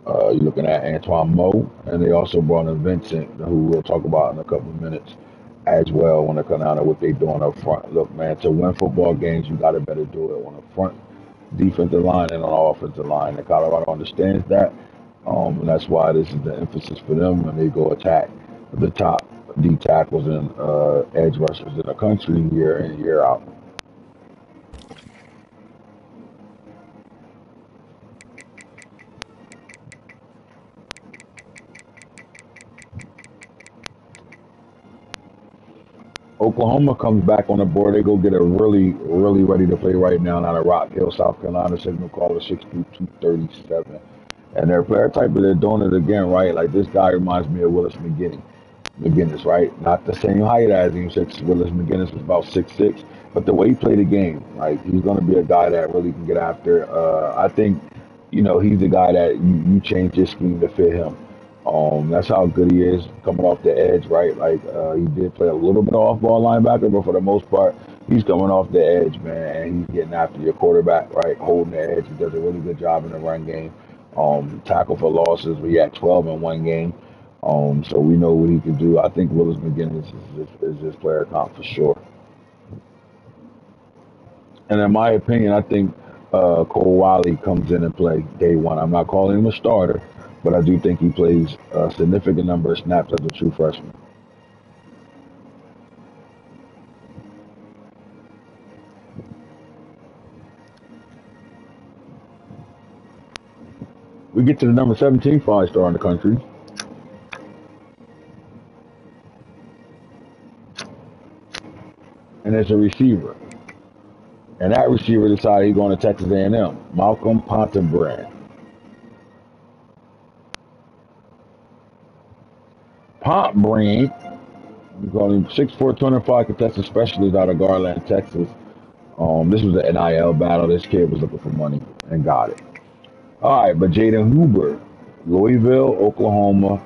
You're looking at Antoine Moe, and they also brought in Vincent, who we'll talk about in a couple of minutes as well when it comes down to what they're doing up front. Look, man, to win football games, you got to better do it on the front defensive line and on the offensive line. And Colorado understands that, and that's why this is the emphasis for them when they go attack the top D tackles and edge rushers in the country year in, year out. Oklahoma comes back on the board. They go get a really ready to play right now out of Rock Hill, South Carolina. Signal caller 6'2", 237. And their player type, but they're doing it again, right? Like this guy reminds me of Willis McGinnis, right? Not the same height as him. Willis McGinnis is about 6'6", but the way he played the game, like he's going to be a guy that really can get after. I think, he's the guy that you change his scheme to fit him. That's how good he is coming off the edge, right? Like he did play a little bit off-ball linebacker, but for the most part, he's coming off the edge, man, and he's getting after your quarterback, right? Holding the edge. He does a really good job in the run game. Tackle for losses, we had 12 in one game. So we know what he can do. I think Willis McGinnis is his player comp for sure. And in my opinion, I think Cole Wiley comes in and play day one. I'm not calling him a starter, but I do think he plays a significant number of snaps as a true freshman. We get to the number 17 five-star in the country. And it's a receiver. And that receiver decided he's going to Texas A&M, Malcolm Pontenbrand. Pontenbrand, we call him 6'4", 205 contested specialist out of Garland, Texas. This was an NIL battle. This kid was looking for money and got it. All right, but Jaden Huber, Louisville, Oklahoma,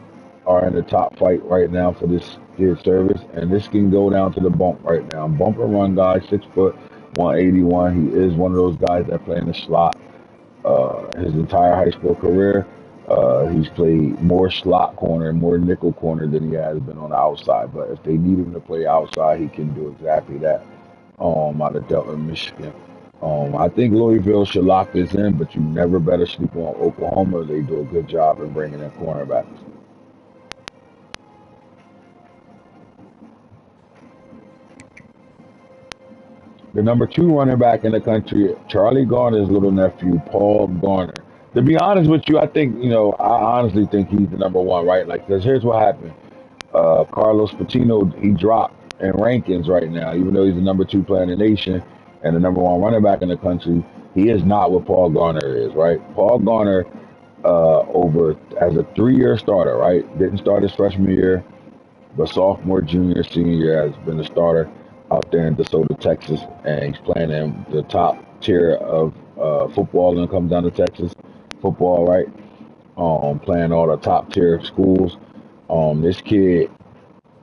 are in the top fight right now for this kid's service, and this can go down to the bump right now. Bump and run guy, 6 foot, 181. He is one of those guys that play in the slot his entire high school career. He's played more slot corner, more nickel corner than he has been on the outside. But if they need him to play outside, he can do exactly that. Out of Delta, Michigan. I think Louisville should lock this in, but you never better sleep on Oklahoma. They do a good job in bringing in cornerbacks. The number 2 running back in the country, Charlie Garner's little nephew, Paul Garner. To be honest with you, I think, I honestly think he's the number 1, right? Like, because here's what happened. Carlos Patino, he dropped in rankings right now, even though he's the number 2 player in the nation and the number 1 running back in the country. He is not what Paul Garner is, right? Paul Garner, as a 3-year starter, right? Didn't start his freshman year, but sophomore, junior, senior year has been a starter out there in DeSoto, Texas, and he's playing in the top tier of football and comes down to Texas football, right? Playing all the top tier schools. This kid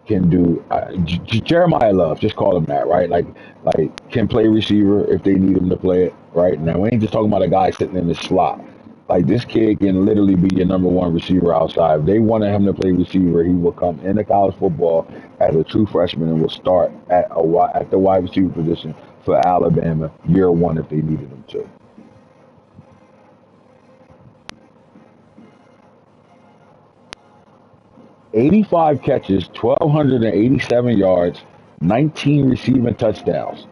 can do Jeremiah Love, just call him that, right? Like can play receiver if they need him to play it, right? Now we ain't just talking about a guy sitting in the slot. Like this kid can literally be your number 1 receiver outside. If they wanted him to play receiver, he will come into college football as a true freshman and will start at the wide receiver position for Alabama year 1 if they needed him to. "85 catches, 1,287 yards, 19 receiving touchdowns."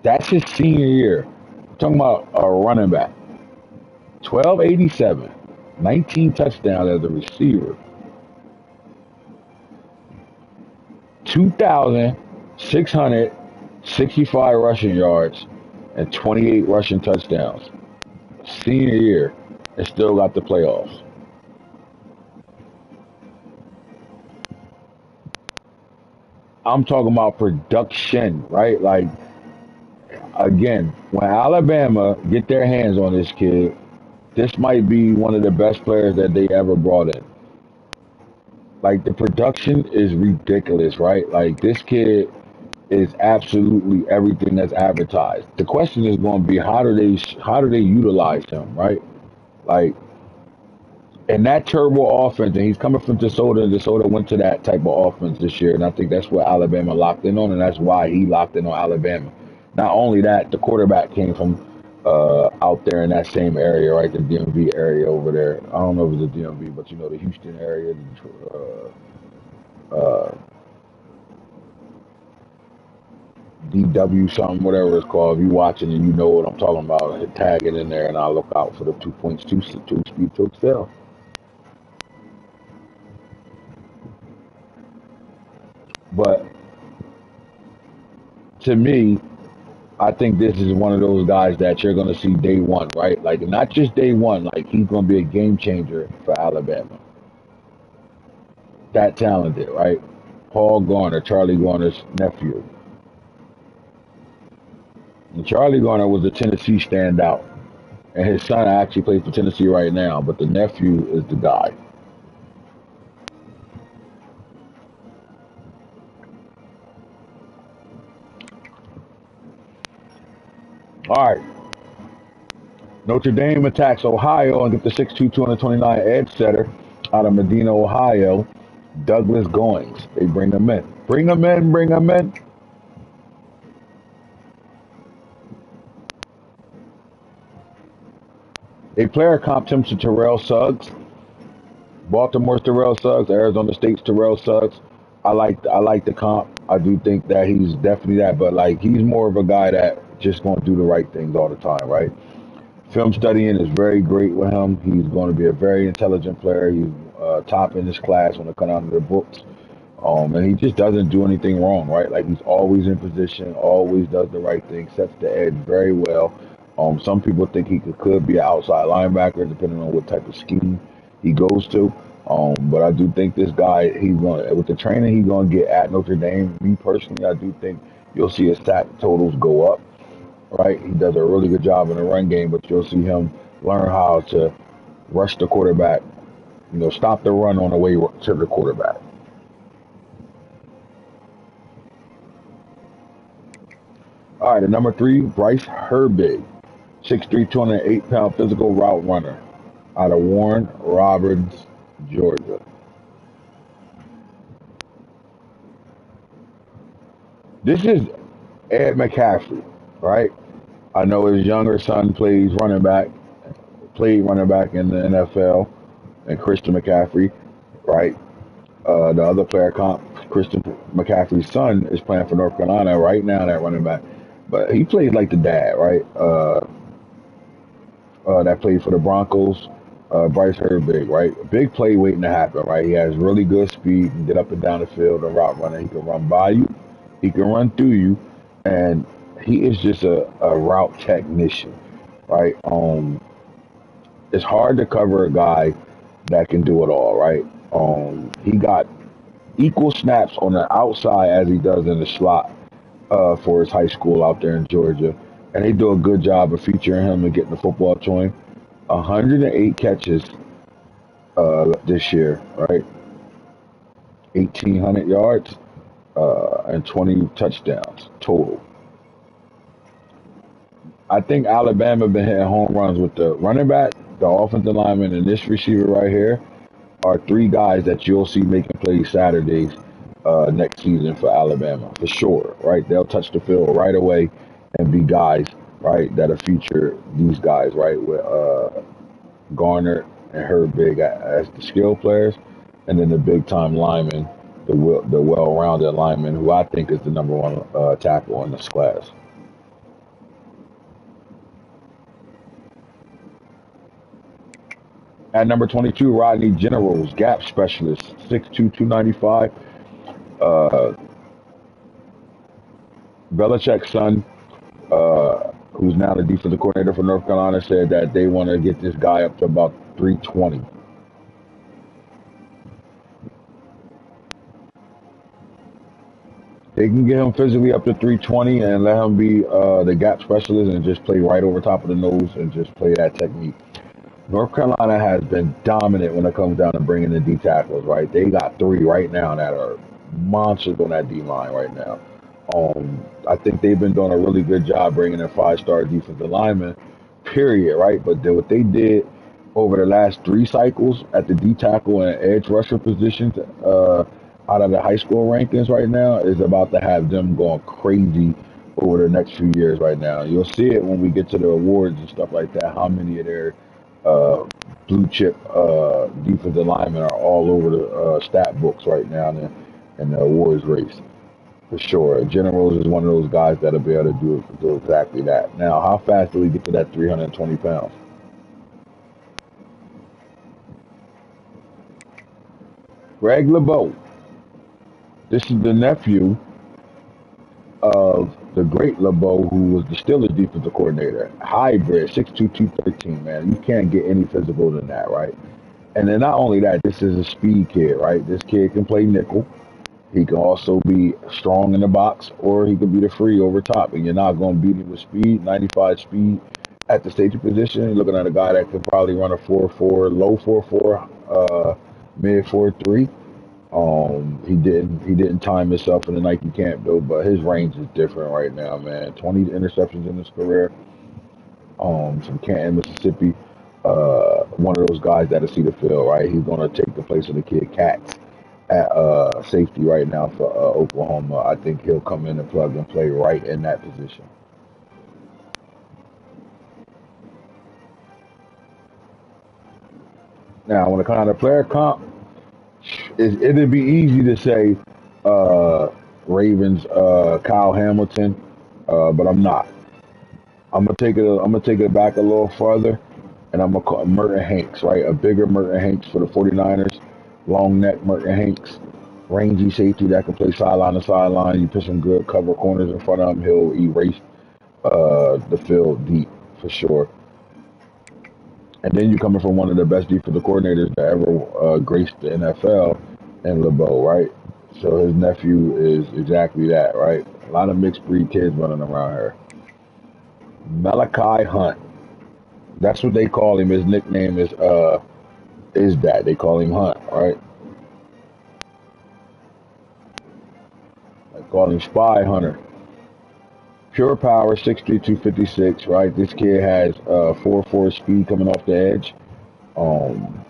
That's his senior year. I'm talking about a running back. 1,287, 19 touchdowns as a receiver. 2,600 65 rushing yards, and 28 rushing touchdowns. Senior year, and still got the playoffs. I'm talking about production, right? Like, again, when Alabama get their hands on this kid, this might be one of the best players that they ever brought in. Like, the production is ridiculous, right? Like, this kid is absolutely everything that's advertised. The question is going to be how do they utilize him, right? Like, and that turbo offense, and he's coming from DeSoto, and DeSoto went to that type of offense this year, and I think that's what Alabama locked in on, and that's why he locked in on Alabama. Not only that, the quarterback came from out there in that same area, right, the DMV area over there. I don't know if it's the DMV, but you know, the Houston area, uh, DW something, whatever it's called. If you watching and you know what I'm talking about, tag it in there, and I'll look out for the 2 points, two speed to excel. But to me, I think this is one of those guys that you're going to see day one, right? Like, not just day one, like, he's going to be a game changer for Alabama. That talented, right? Paul Garner, Charlie Garner's nephew. And Charlie Garner was a Tennessee standout. And his son actually plays for Tennessee right now, but the nephew is the guy. All right. Notre Dame attacks Ohio and get the 6'2", 229 edge setter out of Medina, Ohio, Douglas Goings. They bring him in. Bring him in, bring him in. A player comped him to Terrell Suggs. Baltimore's Terrell Suggs, Arizona State's Terrell Suggs. I like the comp. I do think that he's definitely that, but like he's more of a guy that just gonna do the right things all the time, right? Film studying is very great with him. He's going to be a very intelligent player. He's top in his class when it comes out of the books. And he just doesn't do anything wrong, right? Like he's always in position, always does the right thing, sets the edge very well. Some people think he could be an outside linebacker, depending on what type of scheme he goes to. But I do think this guy, he's going to, with the training he's going to get at Notre Dame. Me personally, I do think you'll see his sack totals go up, right? He does a really good job in the run game, but you'll see him learn how to rush the quarterback, stop the run on the way to the quarterback. All right, at number 3, Bryce Herbig, 6'3", 208-pound physical route runner out of Warren Robins, Georgia. This is Ed McCaffrey, right? I know his younger son played running back in the NFL, and Christian McCaffrey, right? The other player comp, Christian McCaffrey's son, is playing for North Carolina right now, that running back. But he played like the dad, right? That played for the Broncos, Bryce Herbig, right? Big play waiting to happen, right? He has really good speed, can get up and down the field, a route runner. He can run by you, he can run through you, and he is just a route technician, right? It's hard to cover a guy that can do it all, right? He got equal snaps on the outside as he does in the slot for his high school out there in Georgia, and they do a good job of featuring him and getting the football to him. 108 catches this year, right? 1,800 yards and 20 touchdowns total. I think Alabama been hitting home runs with the running back, the offensive lineman, and this receiver right here are 3 guys that you'll see making plays Saturdays next season for Alabama for sure, right? They'll touch the field right away and be guys, right, that'll feature these guys, right, with Garner and Herbig as the skill players, and then the big time lineman, the well-rounded lineman, who I think is the number 1 tackle in this class. At number 22, Rodney Generals, gap specialist, 6'2", 295. Belichick's son, who's now the defensive coordinator for North Carolina, said that they want to get this guy up to about 320. They can get him physically up to 320 and let him be the gap specialist and just play right over top of the nose and just play that technique. North Carolina has been dominant when it comes down to bringing in D tackles, right? They got three right now that are monsters on that D line right now. I think they've been doing a really good job bringing in five-star defensive linemen, period, right? But what they did over the last three cycles at the D tackle and edge rusher positions out of the high school rankings right now is about to have them going crazy over the next few years right now. You'll see it when we get to the awards and stuff like that, how many of their uh, blue chip defensive linemen are all over the stat books right now in the awards race for sure. Generals is one of those guys that'll be able to do exactly that. Now, how fast do we get to that 320 pounds? Greg LeBeau. This is the nephew of the great LeBeau, who was the Steelers defensive coordinator. Hybrid, 6'2", 213, man. You can't get any physical than that, right? And then not only that, this is a speed kid, right? This kid can play nickel. He can also be strong in the box, or he could be the free over top. And you're not going to beat him with speed, 95 speed at the safety position. You're looking at a guy that could probably run a 4.4, low 4.4, mid 4.3. He didn't time himself in the Nike camp though, but his range is different right now, man. 20 interceptions in his career. From Canton, Mississippi. One of those guys that'll see the field, right? He's gonna take the place of the kid Katz at safety right now for Oklahoma. I think he'll come in and plug and play right in that position. Now, when it comes to player comp, it'd be easy to say Ravens, Kyle Hamilton, but I'm not. I'm gonna take it back a little farther, and I'm gonna call Merton Hanks, right? A bigger Merton Hanks for the 49ers, long neck Merton Hanks, rangy safety that can play sideline to sideline. You put some good cover corners in front of him, he'll erase the field deep for sure. And then you're coming from one of the best defensive coordinators that ever graced the NFL in LeBeau, right? So his nephew is exactly that, right? A lot of mixed breed kids running around here. Malachi Hunt. That's what they call him. His nickname is that. They call him Hunt, right? They call him Spy Hunter. Pure power, 6'3", 256, right? This kid has 4.4 speed coming off the edge. Um,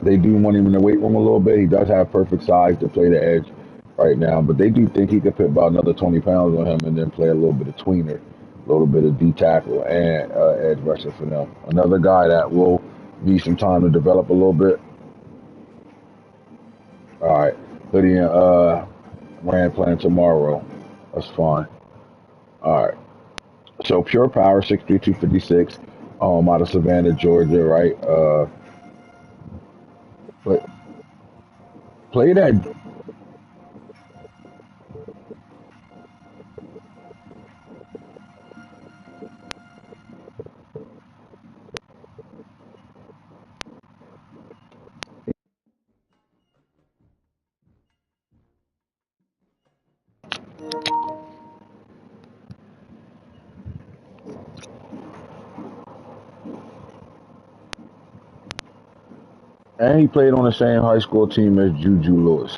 they do want him in the weight room a little bit. He does have perfect size to play the edge right now, but they do think he could put about another 20 pounds on him and then play a little bit of tweener, a little bit of D tackle and edge rusher for them. Another guy that will need some time to develop a little bit. All right, Hoodie and Rand playing tomorrow. That's fine. All right. So pure power, 6'3", 256, out of Savannah, Georgia, right? But play that. And he played on the same high school team as Juju Lewis.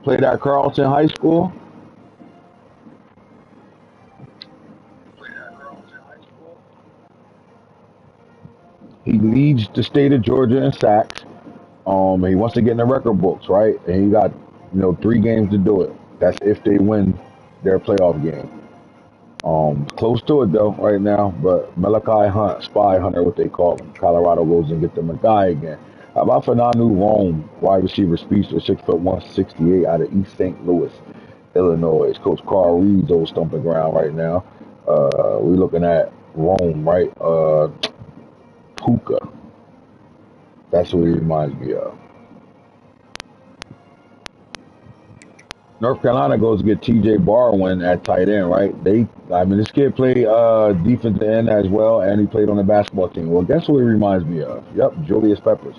Played at Carlton High School. He leads the state of Georgia in sacks. He wants to get in the record books, right? And he got 3 games to do it. That's if they win their playoff game. Close to it though right now, but Malachi Hunt, Spy Hunter, what they call him. Colorado goes and get them a guy again. How about Fernando Rome, wide receiver speedster, 6'1", 168 out of East St. Louis, Illinois. Coach Carl Reed's old stomping ground right now. We looking at Rome, right? Puka. That's what he reminds me of. North Carolina goes to get T.J. Barwin at tight end, right? This kid played defensive end as well, and he played on the basketball team. Well, guess what he reminds me of? Yep, Julius Peppers.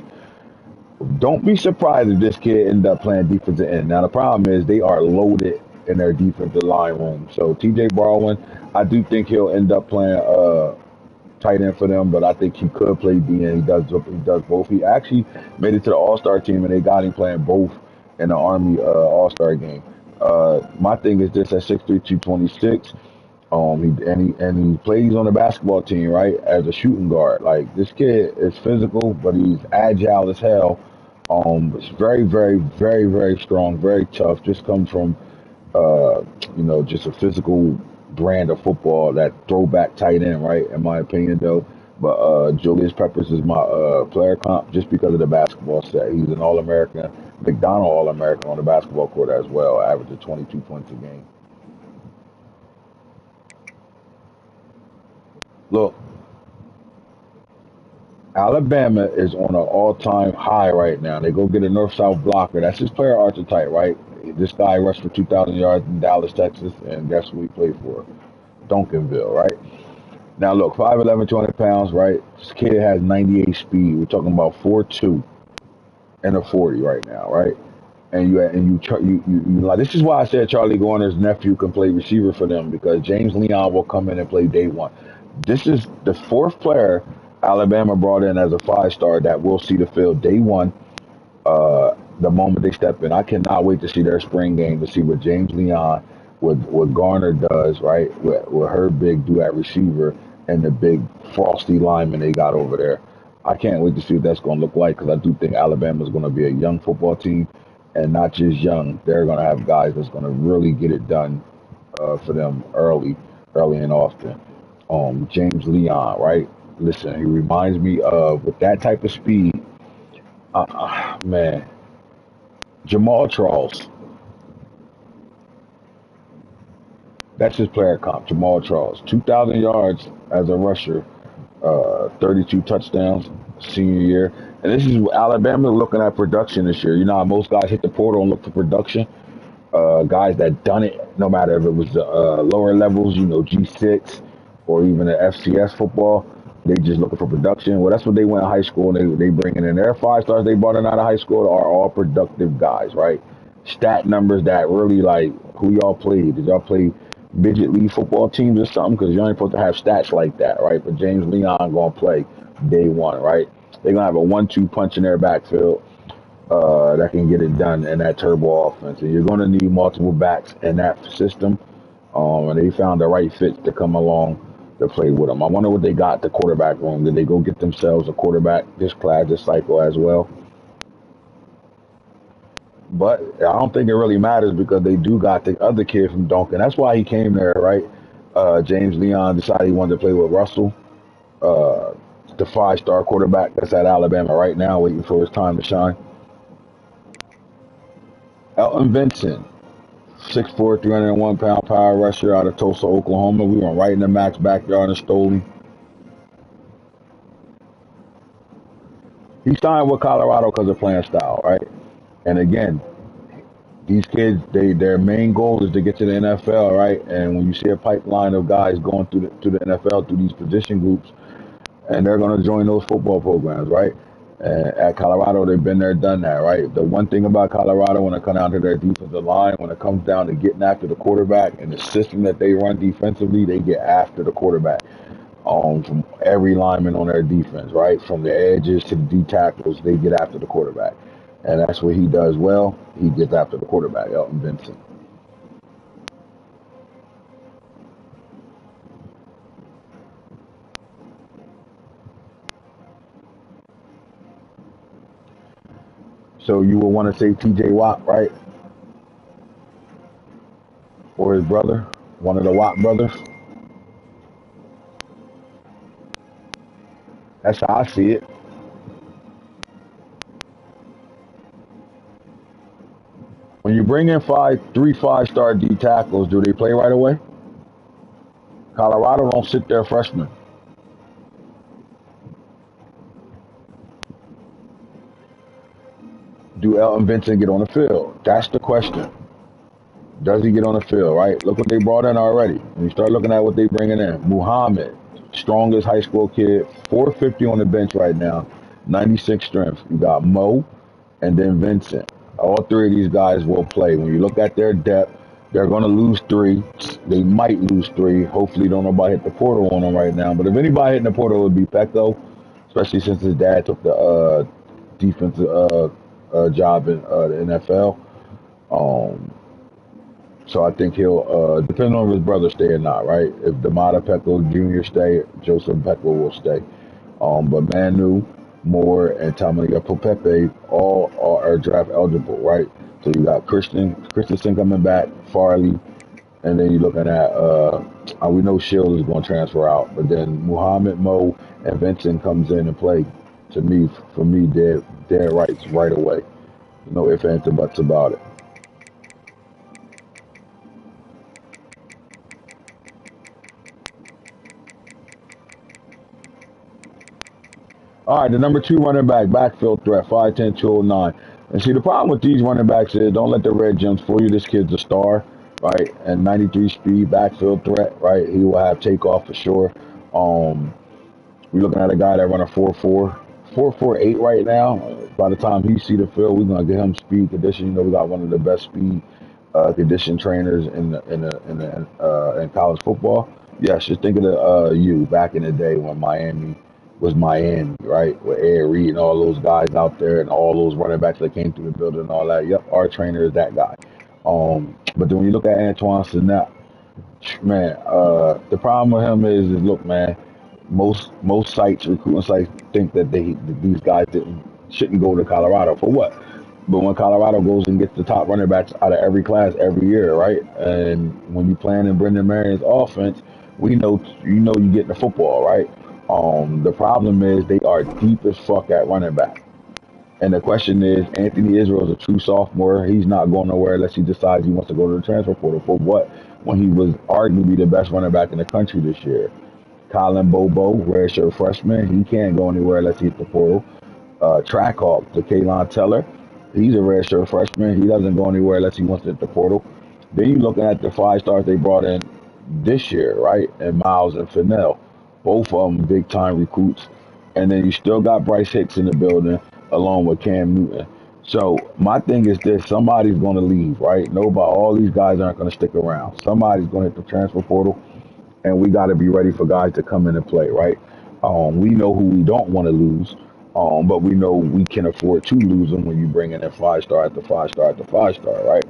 Don't be surprised if this kid end up playing defensive end. Now the problem is they are loaded in their defensive line room. So T.J. Barwin, I do think he'll end up playing tight end for them, but I think he could play D, and he does both. He actually made it to the All-Star team, and they got him playing both in the Army All-Star game. My thing is this: at 6'3", 226, he plays on the basketball team, right, as a shooting guard. Like, this kid is physical, but he's agile as hell. It's very, very, very, very strong, very tough. Just comes from just a physical brand of football, that throwback tight end, right? In my opinion, though. But Julius Peppers is my player comp just because of the basketball set. He's an All-American, McDonald All-American on the basketball court as well, averaging 22 points a game. Look, Alabama is on an all-time high right now. They go get a north-south blocker. That's his player archetype, right? This guy rushed for 2,000 yards in Dallas, Texas, and guess who he played for? Duncanville, right? Now look, 5'11", 200 pounds, right? This kid has 98 speed. We're talking about 4'2" and a 40 right now, right? And you like, this is why I said Charlie Garner's nephew can play receiver for them, because James Leon will come in and play day one. This is the fourth player Alabama brought in as a 5-star that will see the field day one. The moment they step in, I cannot wait to see their spring game, to see what James Leon, what Garner does, right? What her big do at receiver, and the big frosty lineman they got over there. I can't wait to see what that's going to look like, because I do think Alabama is going to be a young football team, and not just young. They're going to have guys that's going to really get it done for them early and often. James Leon, right? Listen, he reminds me of, with that type of speed, man, Jamal Charles. That's his player comp, Jamal Charles. 2,000 yards as a rusher, 32 touchdowns senior year. And this is Alabama looking at production this year. You know how most guys hit the portal and look for production? Guys that done it, no matter if it was lower levels, G6 or even the FCS football, they just looking for production. Well, that's what they went in high school. They bringing in their 5-stars they brought in out of high school are all productive guys, right? Stat numbers that really, like, who y'all played? Did y'all play midget league football teams or something? Because you ain't supposed to have stats like that, right? But James Leon gonna play day one, right? They're gonna have a 1-2 punch in their backfield that can get it done in that turbo offense. And you're gonna need multiple backs in that system. And they found the right fit to come along to play with them. I wonder what they got the quarterback room. Did they go get themselves a quarterback this class, this cycle as well? But I don't think it really matters, because they do got the other kid from Duncan. That's why he came there, right? James Leon decided he wanted to play with Russell, the 5-star quarterback that's at Alabama right now, waiting for his time to shine. Elton Vincent, 6'4", 301-pound power rusher out of Tulsa, Oklahoma. We went right in the Max backyard and stole him. He signed with Colorado because of playing style, right? And again, these kids, their main goal is to get to the NFL, right? And when you see a pipeline of guys going to the NFL through these position groups, and they're going to join those football programs, right? And at Colorado, they've been there, done that, right? The one thing about Colorado, when it comes down to their defensive line, when it comes down to getting after the quarterback and the system that they run defensively, they get after the quarterback. From every lineman on their defense, right? From the edges to the D tackles, they get after the quarterback. And that's what he does well. He gets after the quarterback, Elton Vincent. So you would want to say TJ Watt, right? Or his brother, one of the Watt brothers. That's how I see it. When you bring in three 5-star D tackles, do they play right away? Colorado don't sit their freshmen. Do Elton Vincent get on the field? That's the question. Does he get on the field, right? Look what they brought in already. When you start looking at what they bringing in, Muhammad, strongest high school kid, 450 on the bench right now, 96 strength. You got Mo and then Vincent. All three of these guys will play. When you look at their depth, they're going to lose three. They might lose three. Hopefully, don't nobody hit the portal on them right now. But if anybody hitting the portal, it would be Pecco, especially since his dad took the defensive job in the NFL. So I think he'll, depend on if his brother stay or not, right? If Damata Pecco Jr. stay, Joseph Pecco will stay. But Manu, Moore, and Tamaliapo Pepe all are draft eligible, right? So you got Christensen coming back, Farley, and then you're looking at, we know Shield is going to transfer out, but then Muhammad, Mo, and Vincent comes in and play. To me, for me, dead rights right away. No ifs, ands, or buts about it. All right, the number 2 running back, backfield threat, 5'10", 209. And see, the problem with these running backs is don't let the red gems fool you. This kid's a star, right? And 93 speed, backfield threat, right? He will have takeoff for sure. We're looking at a guy that run a 4.4, 4.48 right now. By the time he see the field, we're gonna get him speed condition. You know, we got one of the best speed condition trainers in college football. Yes, just think of the you back in the day when Miami was Miami, right? With Ed Reed and all those guys out there and all those running backs that came through the building and all that. Yep, our trainer is that guy. But then when you look at Antoine Sinnett, man, the problem with him is look, man, most sites, recruiting sites, think that these guys shouldn't go to Colorado for what? But when Colorado goes and gets the top running backs out of every class every year, right? And when you playing in Brendan Marion's offense, we know you getting the football, right? The problem is they are deep as fuck at running back. And the question is, Anthony Israel is a true sophomore. He's not going nowhere unless he decides he wants to go to the transfer portal. For what? When he was arguably the best running back in the country this year. Colin Bobo, redshirt freshman, he can't go anywhere unless he hits the portal. Trackhawk, the Kalon Teller, he's a redshirt freshman. He doesn't go anywhere unless he wants to hit the portal. Then you're looking at the 5 stars they brought in this year, right? And Miles and Fennell, both of them big time recruits. And then you still got Bryce Hicks in the building along with Cam Newton. So my thing is this: somebody's going to leave, right? All these guys aren't going to stick around. Somebody's going to hit the transfer portal. And we got to be ready for guys to come in and play, right? We know who we don't want to lose, but we know we can afford to lose them when you bring in a 5-star after 5-star after 5-star, right?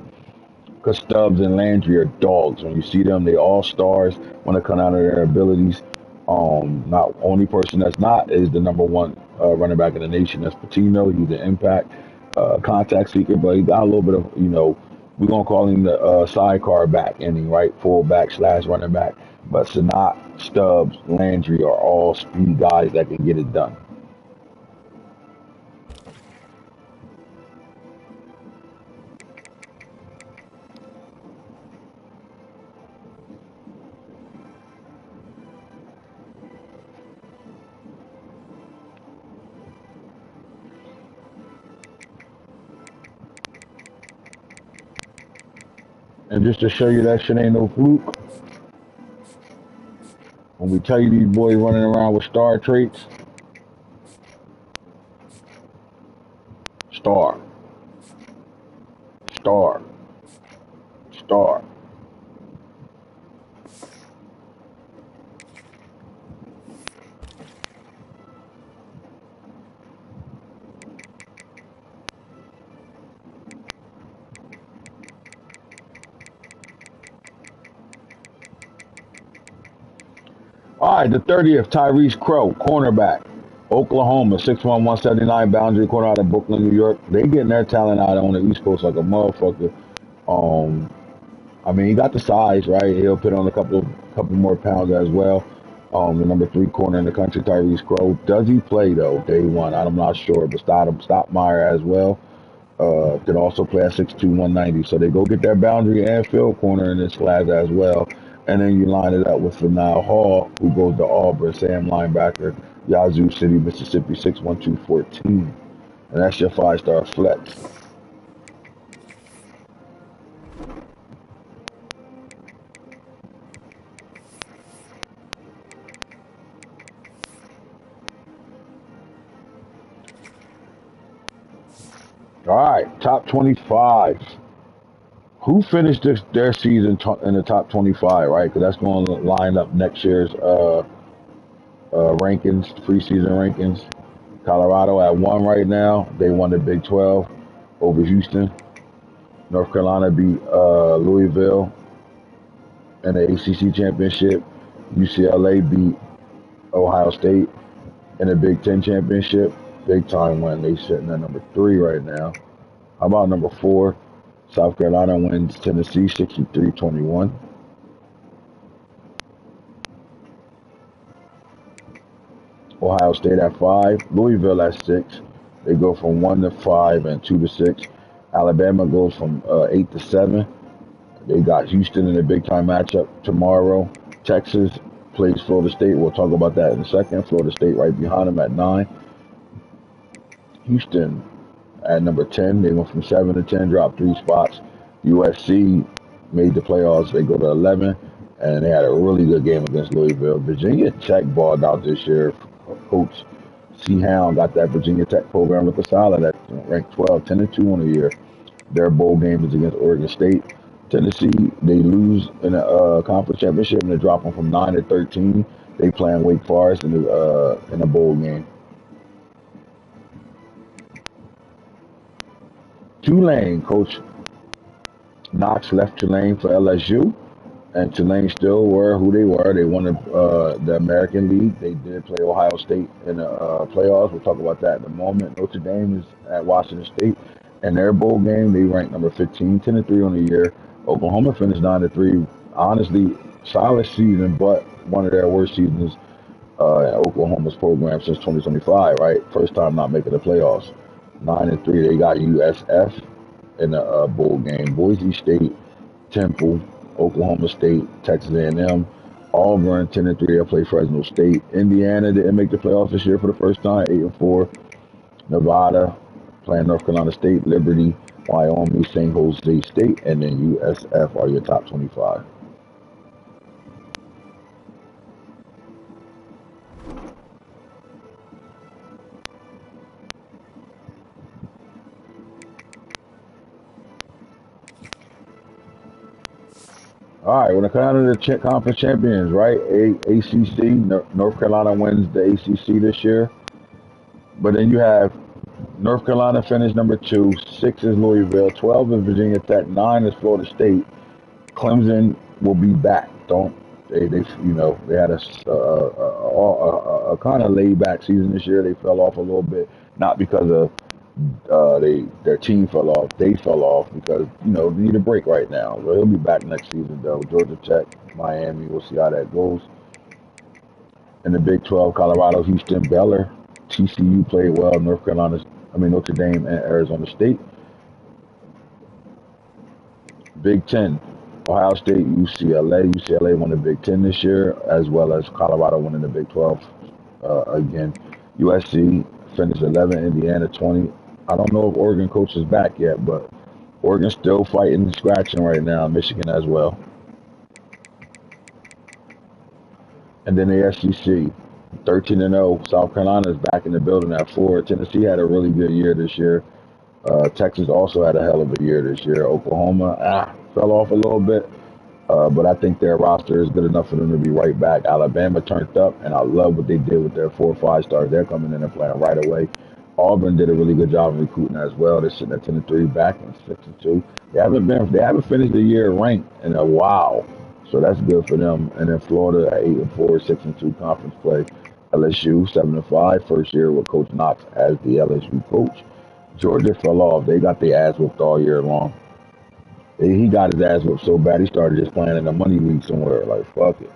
Because Stubbs and Landry are dogs. When you see them, they all stars when it comes out of their abilities. Not only person that's not is the number 1 running back in the nation. That's Patino. He's an impact contact seeker, but he got a little bit of, we're going to call him the sidecar back ending, right? Fullback / running back. But Sanat, Stubbs, Landry are all speed guys that can get it done. And just to show you that shit ain't no fluke, when we tell you these boys running around with star traits, star, star, star. All right, the 30th, Tyrese Crow, cornerback, Oklahoma, 6'1", 179, boundary corner out of Brooklyn, New York. They getting their talent out on the East Coast like a motherfucker. He got the size, right? He'll put on a couple more pounds as well. The number 3 corner in the country, Tyrese Crow. Does he play though? Day one, I'm not sure. But Stoudemire as well. Could also play at 6'2", 190. So they go get their boundary and field corner in this class as well. And then you line it up with Fanal Hall, who goes to Auburn, Sam linebacker, Yazoo City, Mississippi, 61214. And that's your 5-star flex. All right, top 25. Who finished their season in the top 25, right? Because that's going to line up next year's rankings, preseason rankings. Colorado at 1 right now. They won the Big 12 over Houston. North Carolina beat Louisville in the ACC championship. UCLA beat Ohio State in the Big 10 championship. Big time win. They sitting at number 3 right now. How about number 4? South Carolina wins Tennessee 63-21. Ohio State at 5. Louisville at 6. They go from 1 to 5 and 2 to 6. Alabama goes from 8 to 7. They got Houston in a big time matchup tomorrow. Texas plays Florida State. We'll talk about that in a second. Florida State right behind them at 9. Houston at number 10. They went from 7 to 10, dropped 3 spots. USC made the playoffs. They go to 11, and they had a really good game against Louisville. Virginia Tech balled out this year. Coach C. Hound got that Virginia Tech program with a solid at ranked 12, 10-2 on the year. Their bowl game is against Oregon State. Tennessee, they lose in a conference championship, and they drop them from 9 to 13. They playing Wake Forest in a bowl game. Tulane, Coach Knox left Tulane for LSU, and Tulane still were who they were. They won the American League. They did play Ohio State in the playoffs. We'll talk about that in a moment. Notre Dame is at Washington State. In their bowl game, they ranked number 15, 10-3 on the year. Oklahoma finished 9-3. Honestly, solid season, but one of their worst seasons in Oklahoma's program since 2025, right? First time not making the playoffs. 9-3. They got USF in the bowl game. Boise State, Temple, Oklahoma State, Texas A&M, Auburn 10-3. They play Fresno State. Indiana didn't make the playoffs this year for the first time, 8-4. Nevada playing North Carolina State, Liberty, Wyoming, San Jose State, and then USF are your top 25. All right, when it comes to the conference champions, right? ACC, North Carolina wins the ACC this year. But then you have North Carolina finished number 2, 6 is Louisville, 12 is Virginia Tech, 9 is Florida State. Clemson will be back. They had a kind of laid back season this year. They fell off a little bit, not because of their team fell off. They fell off because they need a break right now. So he'll be back next season though. Georgia Tech, Miami. We'll see how that goes. In the Big 12, Colorado, Houston, Baylor, TCU played well. Notre Dame, and Arizona State. Big 10, Ohio State, UCLA. UCLA won the Big 10 this year, as well as Colorado winning the Big 12 again. USC finished 11, Indiana 20. I don't know if Oregon coach is back yet, but Oregon's still fighting and scratching right now. Michigan as well. And then the SEC, 13-0. South Carolina is back in the building at 4. Tennessee had a really good year this year. Texas also had a hell of a year this year. Oklahoma fell off a little bit, but I think their roster is good enough for them to be right back. Alabama turned up, and I love what they did with their 4 or 5 stars. They're coming in and playing right away. Auburn did a really good job of recruiting as well. They're sitting at 10-3, back in 6-2. They haven't finished the year ranked in a while, so that's good for them. And then Florida at 8-4, 6-2 conference play. LSU 7-5, first year with Coach Knox as the LSU coach. Georgia fell off. They got their ass whooped all year long. He got his ass whooped so bad he started just playing in the money league somewhere. Like, fuck it.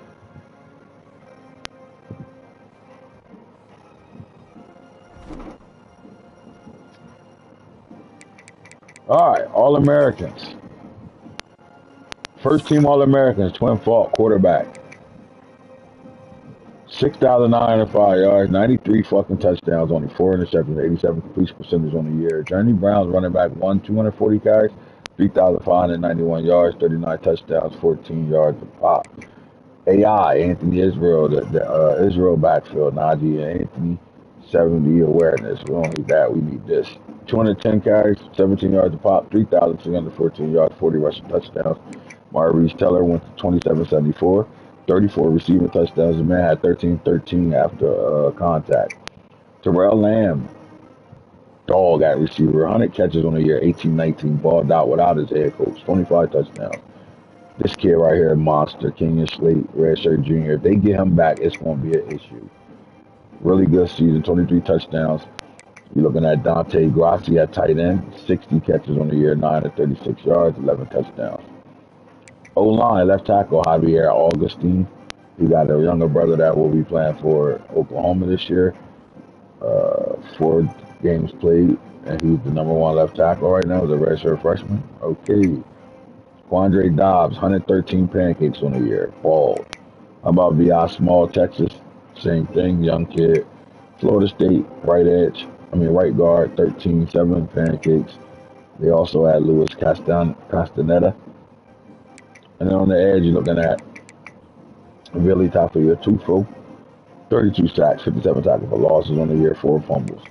All right, All-Americans. First team All-Americans, Twin Falk, quarterback. 6,905 yards, 93 fucking touchdowns, only 4 interceptions, 87 completion percentage on the year. Journey Brown's running back, 240 carries, 3,591 yards, 39 touchdowns, 14 yards a pop. AI, Anthony Israel, the Israel backfield, Najee and Anthony, 70 awareness. We don't need that. We need this. 210 carries, 17 yards a pop, 3,314 yards, 40 rushing touchdowns. Maurice Teller went to 2774, 34 receiving touchdowns. The man had 13-13 after contact. Terrell Lamb, dog at receiver, 100 catches on the year, 18-19, balled out without his head coach, 25 touchdowns. This kid right here, monster, Kenyon Slate, Redshirt Jr. If they get him back, it's going to be an issue. Really good season, 23 touchdowns. You're looking at Dante Grassi at tight end, 60 catches on the year, 936 yards, 11 touchdowns. O-line, left tackle, Javier Augustine. He got a younger brother that will be playing for Oklahoma this year. 4 games played, and he's the #1 left tackle right now. He's a redshirt freshman. Okay. Quandre Dobbs, 113 pancakes on the year. Bald. How about VI Small, Texas? Same thing, young kid. Florida State, right guard, 13-7 pancakes. They also had Louis Castaneda. And then on the edge, you're looking at Billy Tufo, 32 sacks, 57 tackles for losses on the year, 4 fumbles.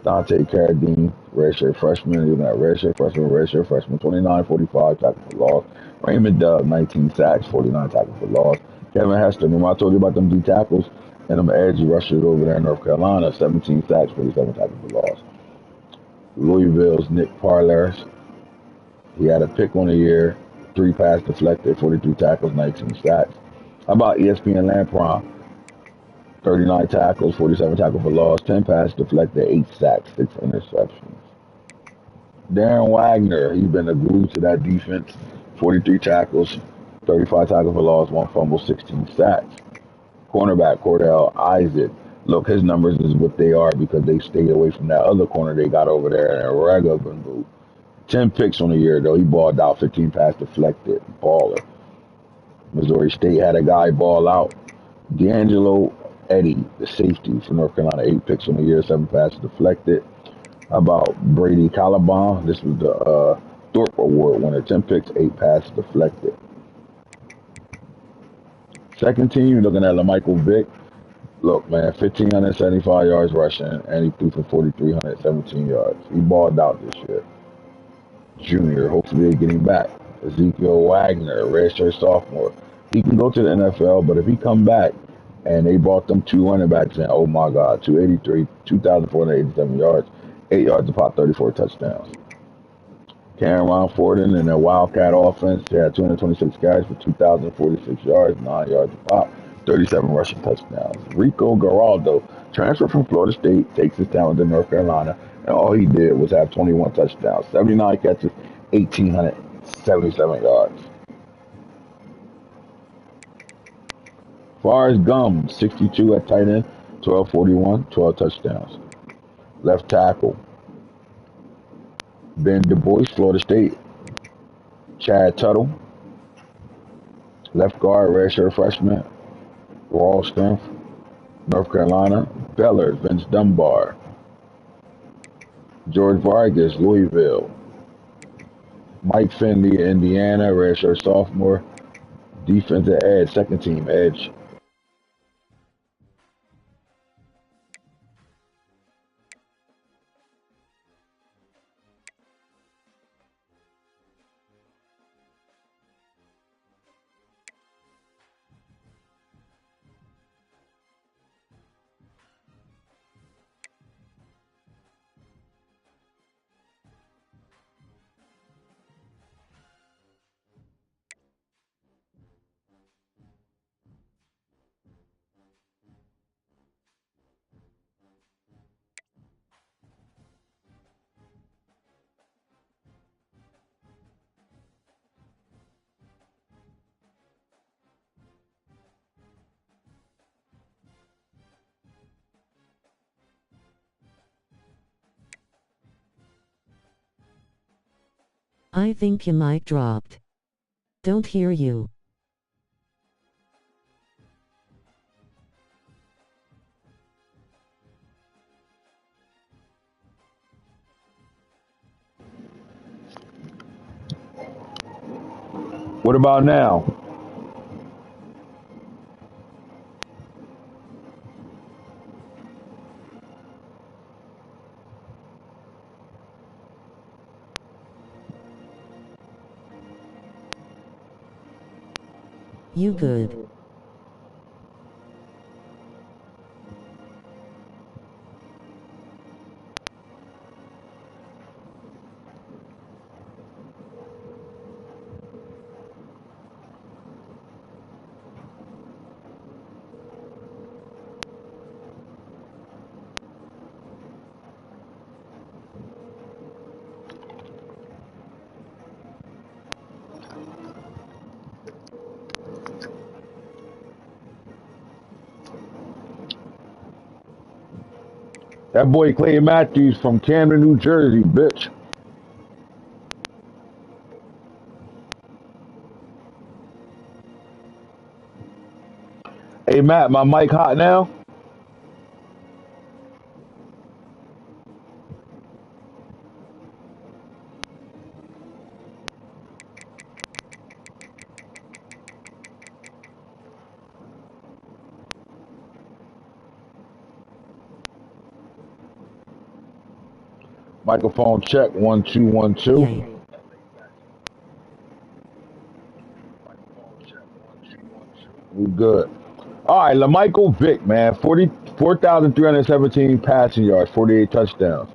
Dante Carradine, redshirt freshman. You're looking at redshirt freshman, 29, 45 tackles for loss. Raymond Dub, 19 sacks, 49 tackles for loss. Kevin Hester, remember I told you about them D tackles and them edge rushers over there in North Carolina, 17 sacks, 47 tackles for loss. Louisville's Nick Parlers, he had a pick on the year, 3 pass deflected, 43 tackles, 19 sacks. How about ESPN Lampron? 39 tackles, 47 tackles for loss, 10 passes deflected, 8 sacks, 6 interceptions. Darren Wagner, he's been a glue to that defense. 43 tackles, 35 tackles for loss, 1 fumble, 16 sacks. Cornerback Cordell Isaac. Look, his numbers is what they are because they stayed away from that other corner they got over there in a regular boot. 10 picks on the year, though. He balled out, 15 passes deflected. Baller. Missouri State had a guy ball out. D'Angelo Eddie, the safety for North Carolina, 8 picks on the year, 7 passes deflected. How about Brady Caliban? This was the Thorpe Award winner, 10 picks, 8 passes deflected. Second team, you're looking at LaMichael Vick. Look, man, 1,575 yards rushing, and he threw for 4,317 yards. He balled out this year. Junior, hopefully they get him back. Ezekiel Wagner, redshirt sophomore. He can go to the NFL, but if he come back and they brought them 2 running backs in, oh my God, 283, 2,487 yards, 8 yards a pop, 34 touchdowns. Cameron Forden in their Wildcat offense, they had 226 carries for 2,046 yards, 9 yards a pop, 37 rushing touchdowns. Rico Geraldo, transfer from Florida State, takes his talent to North Carolina, and all he did was have 21 touchdowns, 79 catches, 1,877 yards. Forrest Gum, 62 at tight end, 1,241, 12 touchdowns. Left tackle, Ben Du Bois, Florida State. Chad Tuttle, left guard, redshirt freshman, raw strength, North Carolina. Bellers, Vince Dunbar. George Vargas, Louisville. Mike Finley, Indiana, redshirt sophomore. Defensive edge, second team edge. I think your mic dropped. Don't hear you. What about now? You good. That boy Clay Matthews from Camden, New Jersey, bitch. Hey Matt, my mic hot now? Microphone check 1 2 1 2. Yay. We good. All right, LaMichael Vick, man, 44,317 passing yards, 48 touchdowns,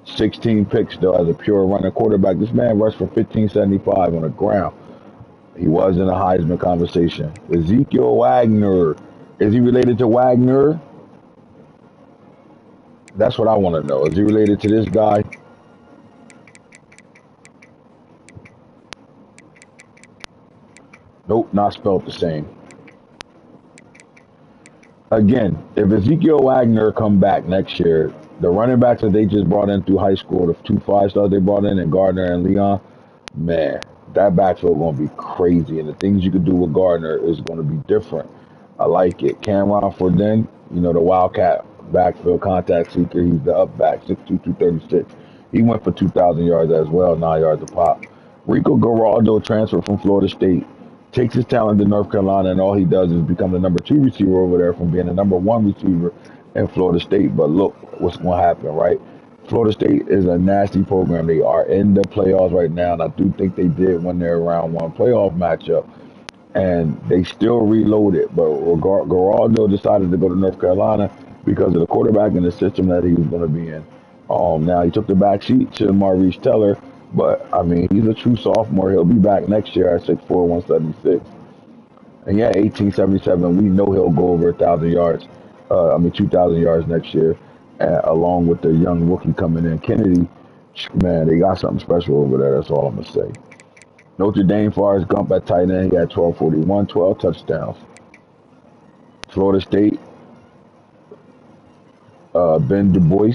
16 picks though as a pure running quarterback. This man rushed for 1575 on the ground. He was in a Heisman conversation. Ezekiel Wagner, is he related to Wagner? That's what I want to know. Is he related to this guy? Nope, not spelled the same. Again, if Ezekiel Wagner come back next year, the running backs that they just brought in through high school, the 2 5 stars they brought in, and Gardner and Leon, man, that backfield going to be crazy. And the things you could do with Gardner is going to be different. I like it. Cameron Forden, the Wildcat backfield contact seeker, he's the up back, 6'2", 236. He went for 2,000 yards as well, 9 yards a pop. Rico Geraldo transferred from Florida State, takes his talent to North Carolina, and all he does is become the number 2 receiver over there from being the number 1 receiver in Florida State. But look what's going to happen, right? Florida State is a nasty program. They are in the playoffs right now, and I do think they did win their round 1 playoff matchup. And they still reloaded, but Geraldo decided to go to North Carolina because of the quarterback and the system that he was going to be in. Now he took the back seat to Maurice Teller, but I mean he's a true sophomore. He'll be back next year at 6'4", 176. And yeah, 1877. We know he'll go over 1,000 yards. 2,000 yards next year, along with the young rookie coming in, Kennedy. Man, they got something special over there. That's all I'm gonna say. Notre Dame, Forrest Gump at tight end. He had 1241, 12 touchdowns. Florida State, Ben Du Bois,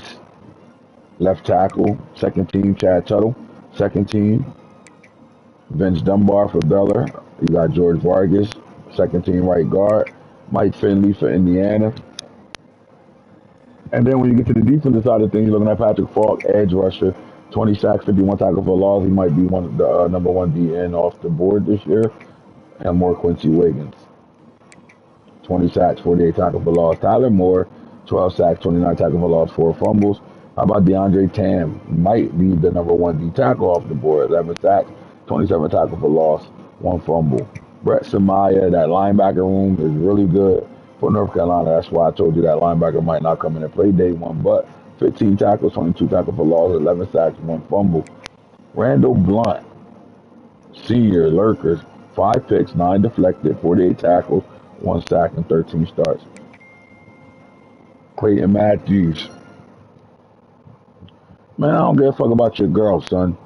left tackle. Second team, Chad Tuttle. Second team, Vince Dunbar for Baylor. You got George Vargas, second team right guard. Mike Finley for Indiana. And then when you get to the defensive side of things, you're looking at Patrick Falk, edge rusher, 20 sacks, 51 tackles for loss. He might be one of the number 1 DN off the board this year. And more Quincy Wiggins, 20 sacks, 48 tackles for loss. Tyler Moore, 12 sacks, 29 tackles for loss, 4 fumbles. How about DeAndre Tam? Might be the number 1 D tackle off the board, 11 sacks, 27 tackles for loss, 1 fumble. Brett Samaya, that linebacker room is really good for North Carolina. That's why I told you that linebacker might not come in and play day 1, but 15 tackles, 22 tackles for loss, 11 sacks, 1 fumble. Randall Blunt, senior, Lurkers, 5 picks, 9 deflected, 48 tackles, 1 sack, and 13 starts. Clayton Matthews. Man, I don't give a fuck about your girl, son.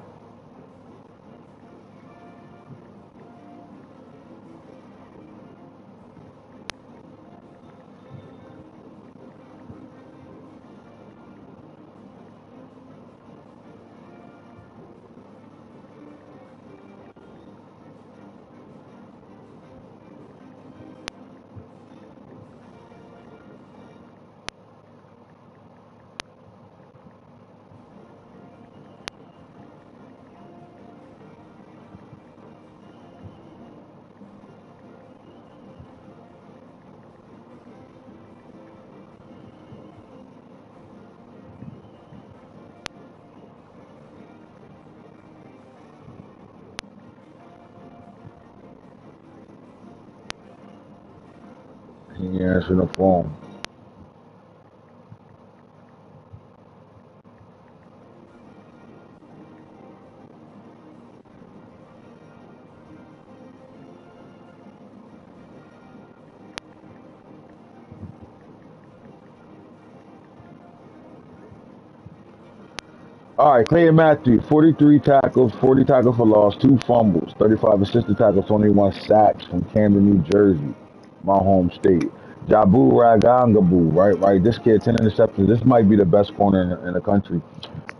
answering the phone. All right, Clayton Matthews, 43 tackles, 40 tackles for loss, 2 fumbles, 35 assisted tackles, 21 sacks from Camden, New Jersey, my home state. Jabu Ragangabu, right. This kid, 10 interceptions. This might be the best corner in the country.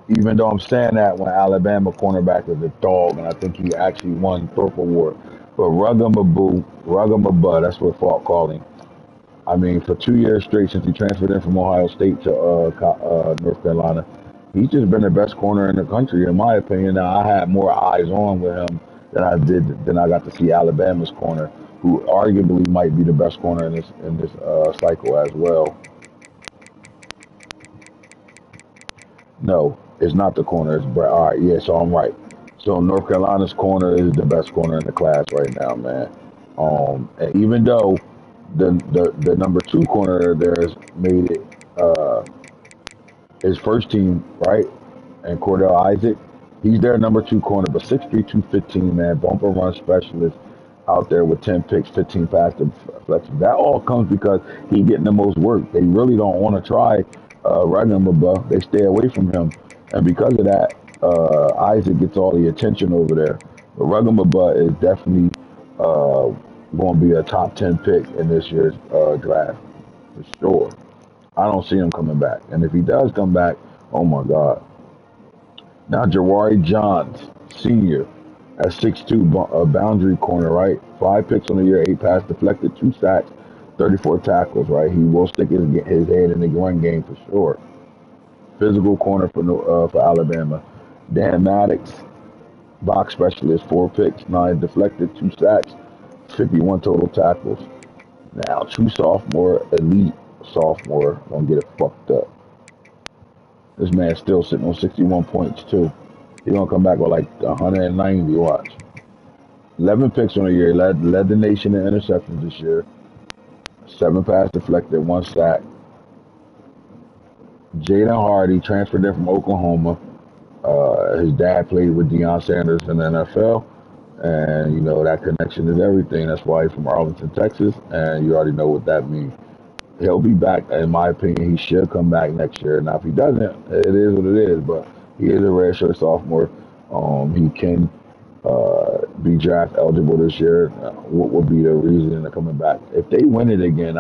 Even though I'm saying that when Alabama cornerback is a dog, and I think he actually won Thorpe Award. But Rugamabu, that's what Falk called him. I mean, for 2 years straight since he transferred in from Ohio State to North Carolina, he's just been the best corner in the country, in my opinion. Now, I had more eyes on with him than I got to see Alabama's corner, who arguably might be the best corner in this cycle as well. No, it's not the corner. It's Brett. All right, yeah, so I'm right. So North Carolina's corner is the best corner in the class right now, man. And even though the number 2 corner there has made it his first team, right? And Cordell Isaac, he's their number 2 corner, but 6'3", 215, man, bumper run specialist out there with 10 picks, 15 pass deflections. That all comes because he's getting the most work. They really don't want to try Ragamaba. They stay away from him. And because of that, Isaac gets all the attention over there. But Ragamaba is definitely going to be a top 10 pick in this year's draft, for sure. I don't see him coming back. And if he does come back, oh my God. Now, Jawari Johns, senior, at 6'2", boundary corner, right? 5 picks on the year, 8 pass deflected, 2 sacks, 34 tackles, right? He will stick his head in the run game for sure. Physical corner for Alabama. Dan Maddox, box specialist, 4 picks, 9 deflected, 2 sacks, 51 total tackles. Now, true sophomore, elite sophomore, gonna get it fucked up. This man's still sitting on 61 points too. He's gonna come back with like 190. Watch. 11 picks on the year. Led the nation in interceptions this year. 7 pass deflected, 1 sack. Jaden Hardy transferred in from Oklahoma. His dad played with Deion Sanders in the NFL. And, you know, that connection is everything. That's why he's from Arlington, Texas. And you already know what that means. He'll be back, in my opinion. He should come back next year. Now, if he doesn't, it is what it is. But he is a redshirt sophomore. He can be draft eligible this year. What would be the reason of coming back? If they win it again,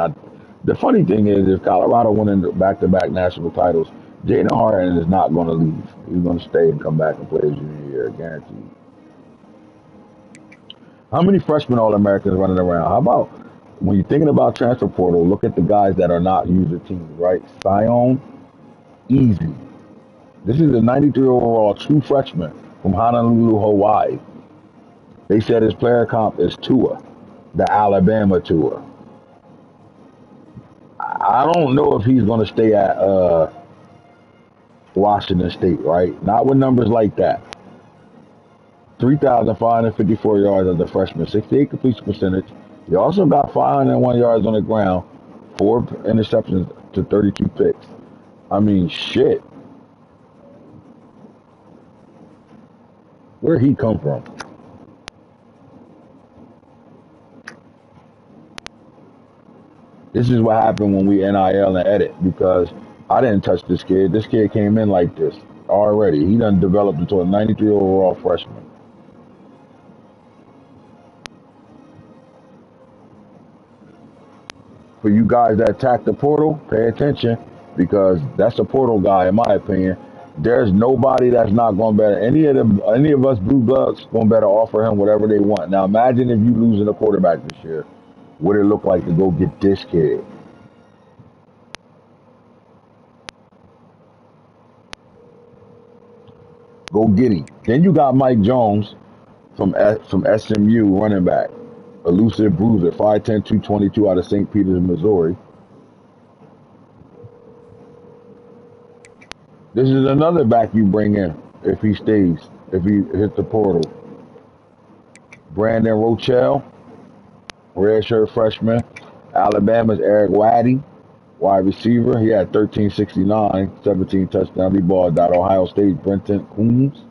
the funny thing is, if Colorado winning back-to-back national titles, Jaden Harden is not going to leave. He's going to stay and come back and play his junior year, guaranteed. How many freshmen All-Americans running around? How about when you're thinking about transfer portal, look at the guys that are not user teams, right? Sion, easy. This is a 93 overall true freshman from Honolulu, Hawaii. They said his player comp is Tua, the Alabama Tua. I don't know if he's going to stay at Washington State, right? Not with numbers like that. 3,554 yards as a freshman, 68 completion percentage. He also got 501 yards on the ground, 4 interceptions to 32 picks. I mean, shit. Where'd he come from? This is what happened when we NIL and edit, because I didn't touch this kid. This kid came in like this already. He done developed into a 93 overall freshman. For you guys that attack the portal, pay attention, because that's a portal guy, in my opinion. There's nobody that's not going to better. Any of us blue bloods going to better offer him whatever they want. Now imagine if you losing a quarterback this year. What it look like to go get this kid? Go get him. Then you got Mike Jones from SMU, running back, elusive bruiser, 5'10", 222 out of St. Peters, Missouri. This is another back you bring in if he stays, if he hits the portal. Brandon Rochelle, redshirt freshman. Alabama's Eric Waddy, wide receiver. He had 1369, 17 touchdowns. He balled out. Ohio State's Brenton Coombs.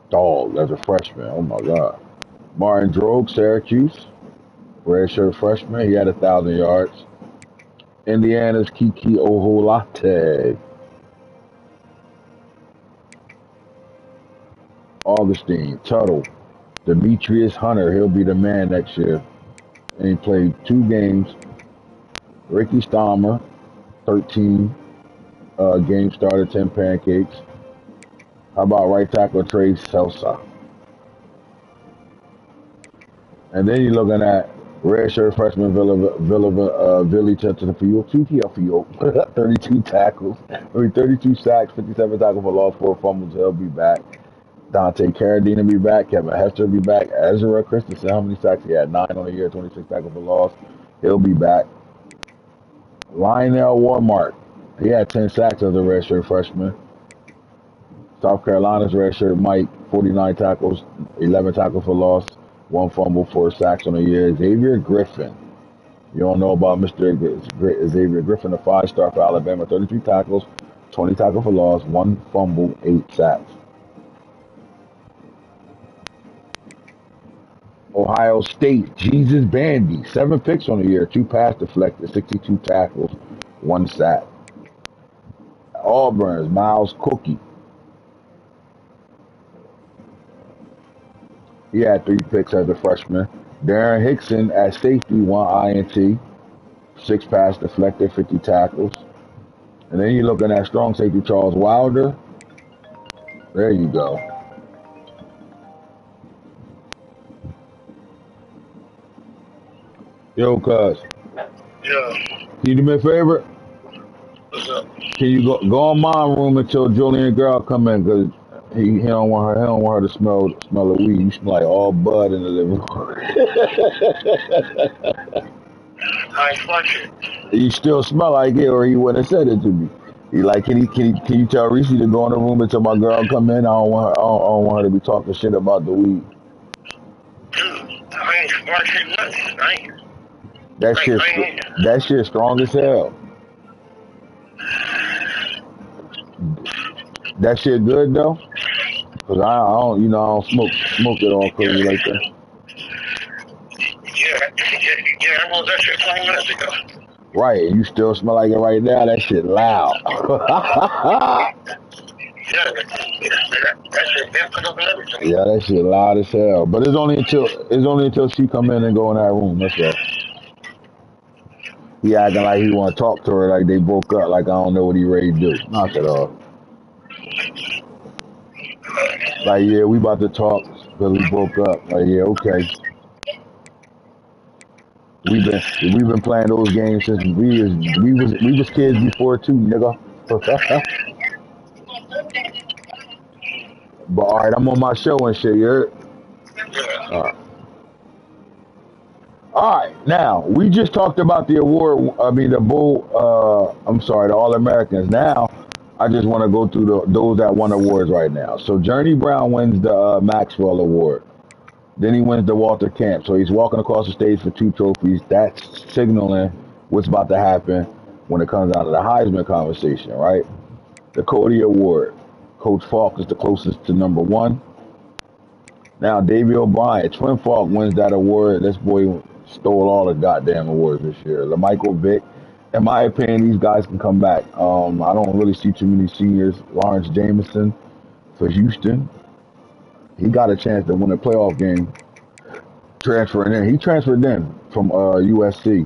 Dog, as a freshman. Oh my God. Martin Drogue, Syracuse, redshirt freshman. He had 1,000 yards. Indiana's Kiki Oholate. Augustine, Tuttle, Demetrius Hunter. He'll be the man next year. And he played 2 games. Ricky Stammer, 13 games started, 10 pancakes. How about right tackle Trey Selsa? And then you're looking at redshirt freshman Billy Chesterfield, 32 tackles, 32 sacks, 57 tackles for loss, 4 fumbles. He'll be back. Dante Carradine will be back. Kevin Hester will be back. Ezra Christensen, how many sacks he had? 9 on the year, 26 tackles for loss. He'll be back. Lionel Warmark, he had 10 sacks as a redshirt freshman. South Carolina's redshirt Mike, 49 tackles, 11 tackles for loss, 1 fumble, 4 sacks on the year. Xavier Griffin. You don't know about Mr. Xavier Griffin, a 5-star for Alabama, 33 tackles, 20 tackles for loss, 1 fumble, 8 sacks. Ohio State, Jesus Bandy, 7 picks on the year, 2 pass deflected, 62 tackles, 1 sack. Auburn's Miles Cookie. He had 3 picks as a freshman. Darren Hickson at safety, 1 INT, 6 pass deflected, 50 tackles. And then you're looking at strong safety Charles Wilder. There you go. Yo, cuz. Yeah. Can you do me a favor? What's up? Can you go on my room until Julian girl come in? Cause he don't want her to smell the weed. You smell like all bud in the living room. I ain't flush it. You still smell like it, or he wouldn't have said it to me. He like, can you tell Reese to go in the room until my girl come in? I don't want her to be talking shit about the weed. Dude, I ain't flushing nothing. That shit strong as hell. That shit good though? Cause I don't smoke it all crazy like that. Yeah, I rolled that shit 20 minutes ago. Right, and you still smell like it right now. That shit loud. Yeah, that shit been put up and everything. Yeah, that shit loud as hell. But it's only until she come in and go in that room. That's all. He acting like he want to talk to her like they broke up. Like I don't know what he ready to do. Knock it off. Like yeah, we about to talk because we broke up. Like yeah, okay. We've been playing those games since we was kids before too, nigga. But all right, I'm on my show and shit. You heard? Yeah. All right, now we just talked about the award. I mean, the All Americans. Now, I just want to go through those that won awards right now. So, Journey Brown wins the Maxwell Award. Then he wins the Walter Camp. So he's walking across the stage for 2 trophies. That's signaling what's about to happen when it comes down to the Heisman conversation, right? The Cody Award. Coach Falk is the closest to number 1. Now, Davey O'Brien, Twin Falk wins that award. This boy stole all the goddamn awards this year. LaMichael Vick. In my opinion, these guys can come back. I don't really see too many seniors. Lawrence Jameson for Houston. He got a chance to win a playoff game transferring in. He transferred in from UCLA.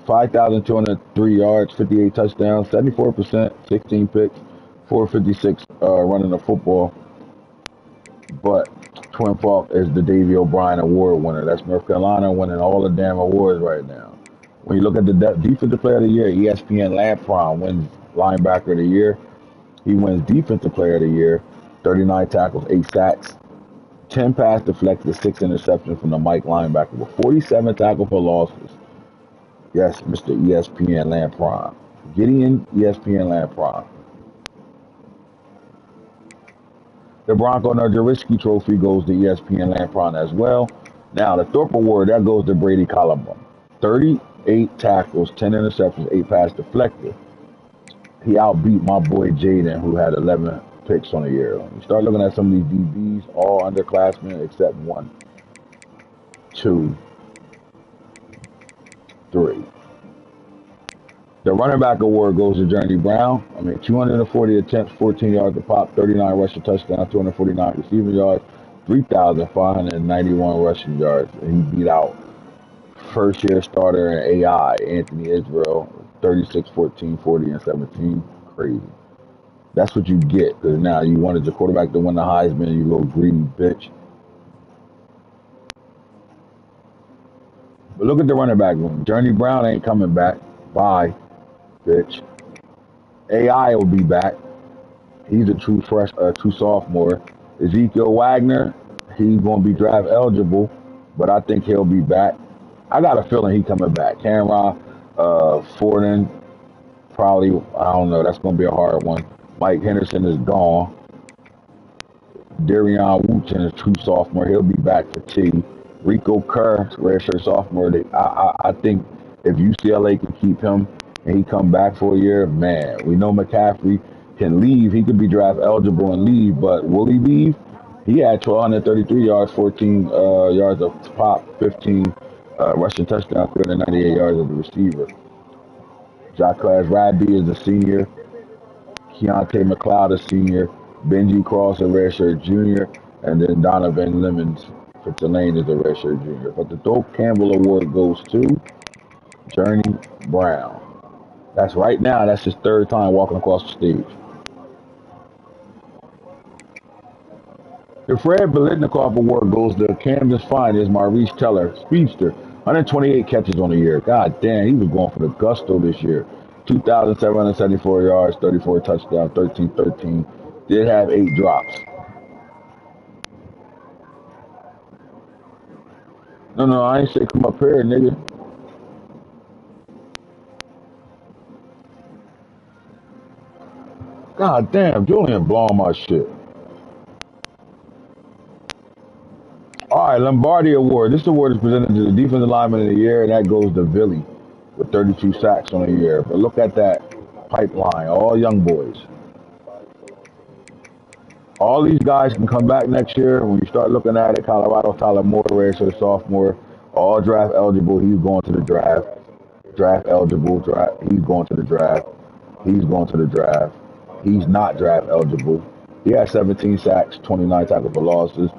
5,203 yards, 58 touchdowns, 74%, 16 picks, 456 running the football. But Twin Falk is the Davey O'Brien Award winner. That's North Carolina winning all the damn awards right now. When you look at the Defensive Player of the Year, ESPN Lampron wins Linebacker of the Year. He wins Defensive Player of the Year, 39 tackles, 8 sacks, 10 pass deflected, 6 interceptions from the Mike linebacker with 47 tackles for losses. Yes, Mr. ESPN Lampron. Gideon ESPN Lampron. The Bronco Nurjewski Trophy goes to ESPN Lampron as well. Now, the Thorpe Award, that goes to Brady Colombo. 38 tackles, 10 interceptions, 8 pass deflected. He outbeat my boy Jaden, who had 11 picks on the year. You start looking at some of these DBs, all underclassmen except 1, 2, 3. The running back award goes to Journey Brown. 240 attempts, 14 yards a pop, 39 rushing touchdowns, 249 receiving yards, 3,591 rushing yards. And he beat out first-year starter in AI, Anthony Israel, 36, 14, 40, and 17. Crazy. That's what you get, because now you wanted your quarterback to win the Heisman, you little greedy bitch. But look at the running back room. Journey Brown ain't coming back. Bye, bitch. AI will be back. He's a true sophomore. Ezekiel Wagner, he's going to be draft eligible, but I think he'll be back. I got a feeling he's coming back. Cameron Forden, probably, I don't know. That's going to be a hard one. Mike Henderson is gone. Darian Wootson is a true sophomore. He'll be back for T. Rico Kerr, redshirt sophomore. I think if UCLA can keep him and he come back for a year, man, we know McCaffrey can leave. He could be draft eligible and leave, but will he leave? He had 1,233 yards, 14 yards of pop, 15 rushing touchdowns, 398 yards as a receiver. Jacques Radby is a senior. Keontae McLeod, a senior. Benji Cross, a redshirt junior. And then Donovan Lemons for Tulane is a redshirt junior. But the Doak Campbell Award goes to Journey Brown. That's right now. That's his 3rd time walking across the stage. The Fred Biletnikoff Award goes to Camden's finest, Maurice Teller, speedster. 128 catches on the year. God damn, he was going for the gusto this year. 2,774 yards, 34 touchdowns, 13-13. Did have 8 drops. No, I ain't say come up here, nigga. God damn, Julian blowing my shit. All right, Lombardi Award. This award is presented to the defensive lineman of the year, and that goes to Billy with 32 sacks on the year. But look at that pipeline, all young boys. All these guys can come back next year. When you start looking at it, Colorado, Tyler Moore, redshirt sophomore, all draft eligible. He's going to the draft. Draft eligible. He's going to the draft. He's going to the draft. He's not draft eligible. He has 17 sacks, 29 tackles for losses.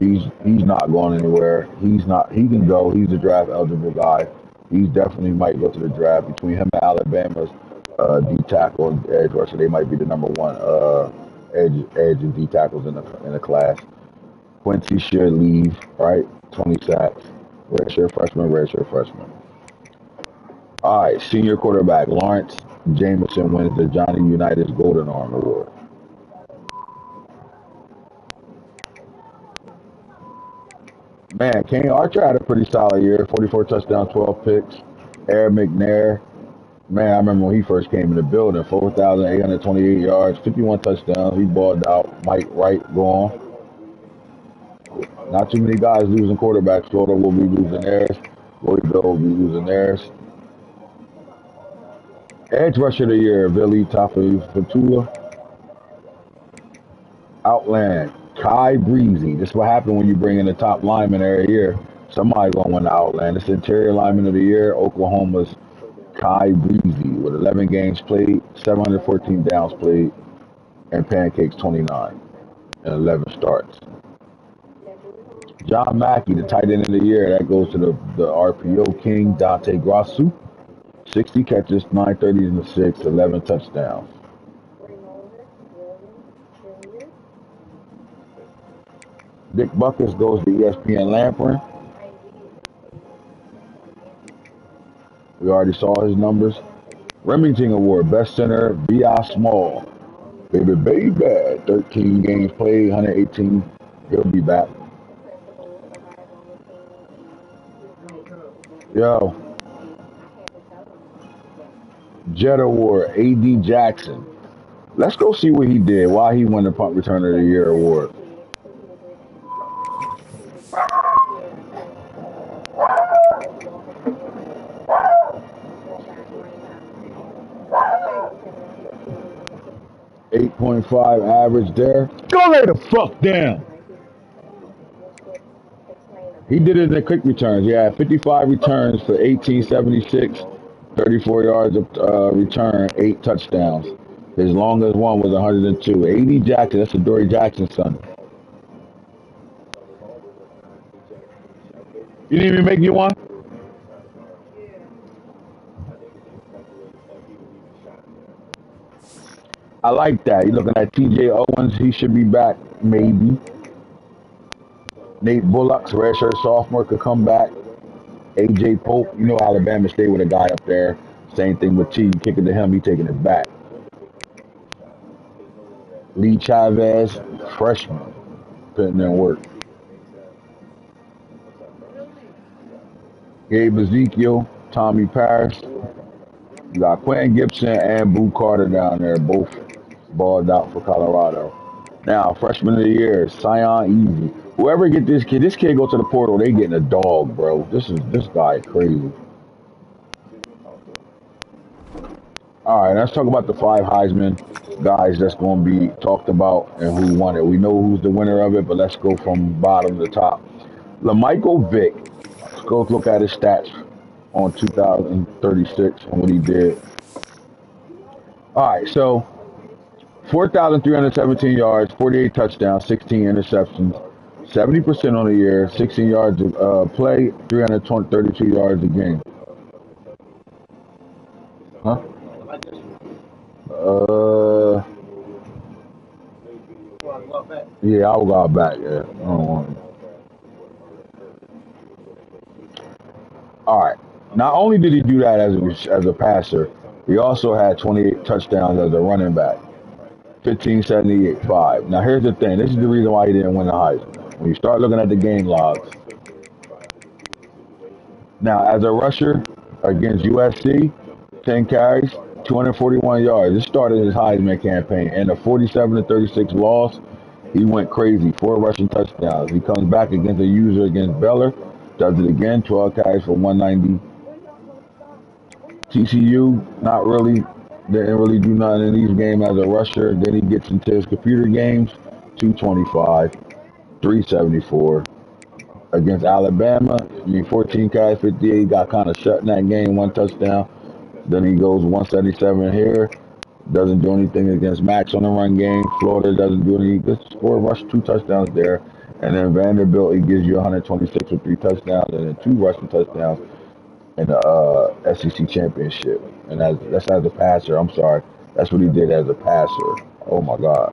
He's not going anywhere. He can go. He's a draft eligible guy. He definitely might go to the draft. Between him and Alabama's D tackle and edge rusher, they might be the number 1 edge and D tackles in the class. Quincy should leave, right? 20 sacks. Redshirt freshman. All right, senior quarterback Lawrence Jameson wins the Johnny Unitas Golden Arm Award. Man, Kane Archer had a pretty solid year. 44 touchdowns, 12 picks. Aaron McNair, man, I remember when he first came in the building. 4,828 yards, 51 touchdowns. He balled out. Mike Wright gone. Not too many guys losing quarterbacks. Florida will be losing theirs. Louisville will be losing theirs. Edge rusher of the year, Billy Tafafatula. Outland, Kai Breezy. This is what happened when you bring in the top lineman every year. Somebody gonna win the Outland. This interior lineman of the year, Oklahoma's Kai Breezy with 11 games played, 714 downs played, and Pancakes 29 and 11 starts. John Mackey, the tight end of the year, that goes to the RPO king, Dante Grassu. 60 catches, 930 in the 6, 11 touchdowns. Dick Buckets goes to ESPN Lamprin. We already saw his numbers. Remington Award, Best Center, B.I. Small. Baby, 13 games played, 118. He'll be back. Yo. Jet Award, A.D. Jackson. Let's go see what he did, why he won the Punt Returner of the Year award. 8.5 average there. Go lay the fuck down. He did it in the quick returns. He had 55 returns for 1876, 34 yards of return, 8 touchdowns. His longest one was 102. 80 Jackson, that's the Dory Jackson son. You didn't even make you one? I like that. You're looking at TJ Owens, he should be back, maybe. Nate Bullock's redshirt sophomore could come back. AJ Pope, you know Alabama stayed with a guy up there. Same thing with T. You kick it to him, he taking it back. Lee Chavez, freshman, putting in work. Gabe Ezekiel, Tommy Paris. You got Quentin Gibson and Boo Carter down there, both balled out for Colorado. Now, freshman of the year, Sion Easy. Whoever get this kid go to the portal, they getting a dog, bro. This guy crazy. All right, let's talk about the 5 Heisman guys that's going to be talked about and who won it. We know who's the winner of it, but let's go from bottom to top. LaMichael Vick. Let's go look at his stats on 2036 and what he did. All right, so 4,317 yards, 48 touchdowns, 16 interceptions, 70% on the year, 16 yards of play, 332 yards a game. Huh? Yeah, I'll go back. Yeah, I don't want it. All right. Not only did he do that as a passer, he also had 28 touchdowns as a running back. 1578-5. Now here's the thing. This is the reason why he didn't win the Heisman. When you start looking at the game logs. Now as a rusher against USC, 10 carries, 241 yards. This started his Heisman campaign. And a 47-36 loss, he went crazy. 4 rushing touchdowns. He comes back against a user against Baylor. Does it again. 12 carries for 190. TCU, not really. Didn't really do nothing in these games as a rusher. Then he gets into his computer games. 225, 374. Against Alabama, 14 carries, 58. Got kind of shut in that game, 1 touchdown. Then he goes 177 here. Doesn't do anything against Max on the run game. Florida doesn't do anything. Good score, rush 2 touchdowns there. And then Vanderbilt, he gives you 126 with 3 touchdowns and then 2 rushing touchdowns in the SEC championship. And that's as a passer. I'm sorry. That's what he did as a passer. Oh, my God.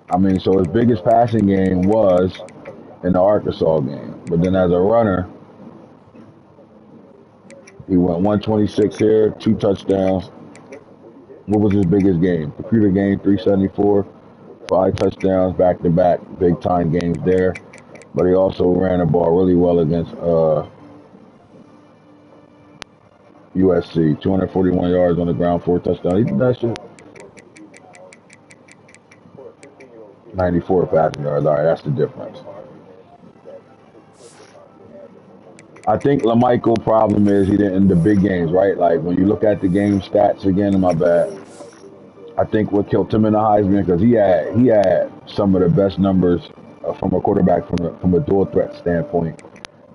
I mean, so his biggest passing game was in the Arkansas game. But then as a runner, he went 126 here, 2 touchdowns. What was his biggest game? Computer game, 374, 5 touchdowns, back-to-back, big-time games there. But he also ran the ball really well against USC. 241 yards on the ground, 4 touchdowns. He did that shit. 94 passing yards. All right, that's the difference. I think LaMichael's problem is he didn't in the big games, right? Like when you look at the game stats again, my bad. I think what killed him in the Heisman because he had some of the best numbers from a quarterback from a dual threat standpoint.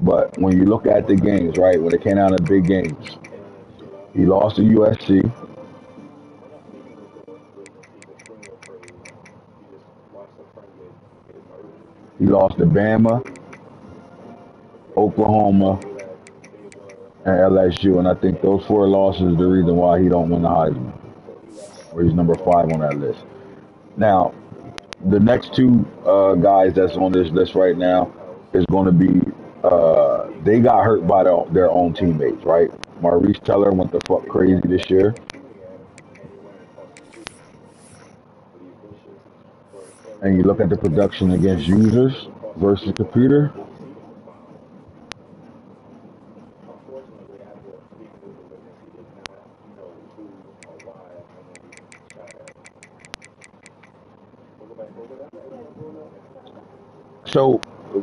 But when you look at the games, right, when it came out of big games, he lost to USC. He lost to Bama, Oklahoma, and LSU, and I think those 4 losses is the reason why he don't win the Heisman, or he's number 5 on that list. Now, the next 2 guys that's on this list right now is going to be they got hurt by their own teammates, right? Maurice Teller went the fuck crazy this year. And you look at the production against users versus computer. So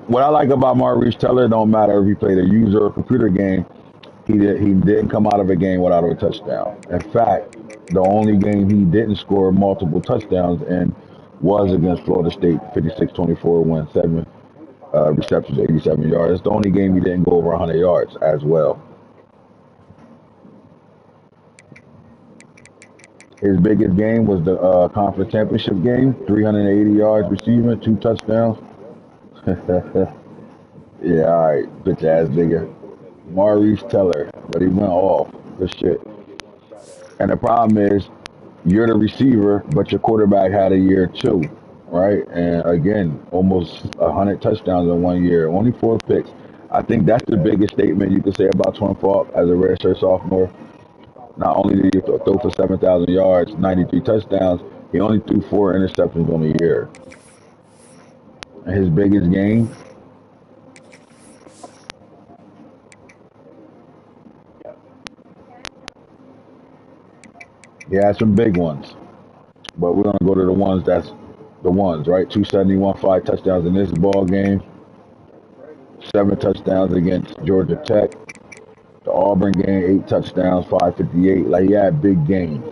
what I like about Maurice Teller, don't matter if he played a user or computer game, he didn't come out of a game without a touchdown. In fact, The only game he didn't score multiple touchdowns in was against Florida State, 56-24 win, 7 receptions, 87 yards. It's the only game he didn't go over 100 yards as well. His biggest game was the conference championship game, 380 yards receiving, 2 touchdowns. Yeah, all right, bitch ass nigga. Maurice Teller, but he went off. Good shit. And the problem is, you're the receiver, but your quarterback had a year too, right? And again, almost 100 touchdowns in 1 year, only 4 picks. I think that's the biggest statement you could say about Twin Falk as a redshirt sophomore. Not only did he throw for 7,000 yards, 93 touchdowns, he only threw 4 interceptions on the year. And his biggest game, he had some big ones, but we're gonna go to the ones that's the ones, right? 271, 5 touchdowns in this ball game, 7 touchdowns against Georgia Tech. The Auburn game, 8 touchdowns, 558. Like, he had big games.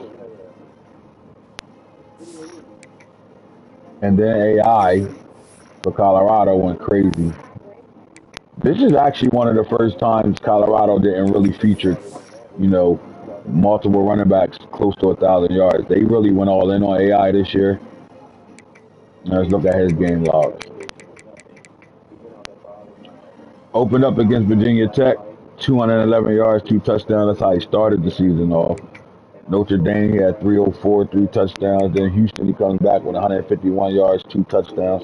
And then AI for Colorado went crazy. This is actually one of the first times Colorado didn't really feature, you know, multiple running backs close to 1,000 yards. They really went all in on AI this year. Let's look at his game logs. Opened up against Virginia Tech, 211 yards, 2 touchdowns. That's how he started the season off. Notre Dame, he had 304, 3 touchdowns. Then Houston, he comes back with 151 yards, 2 touchdowns.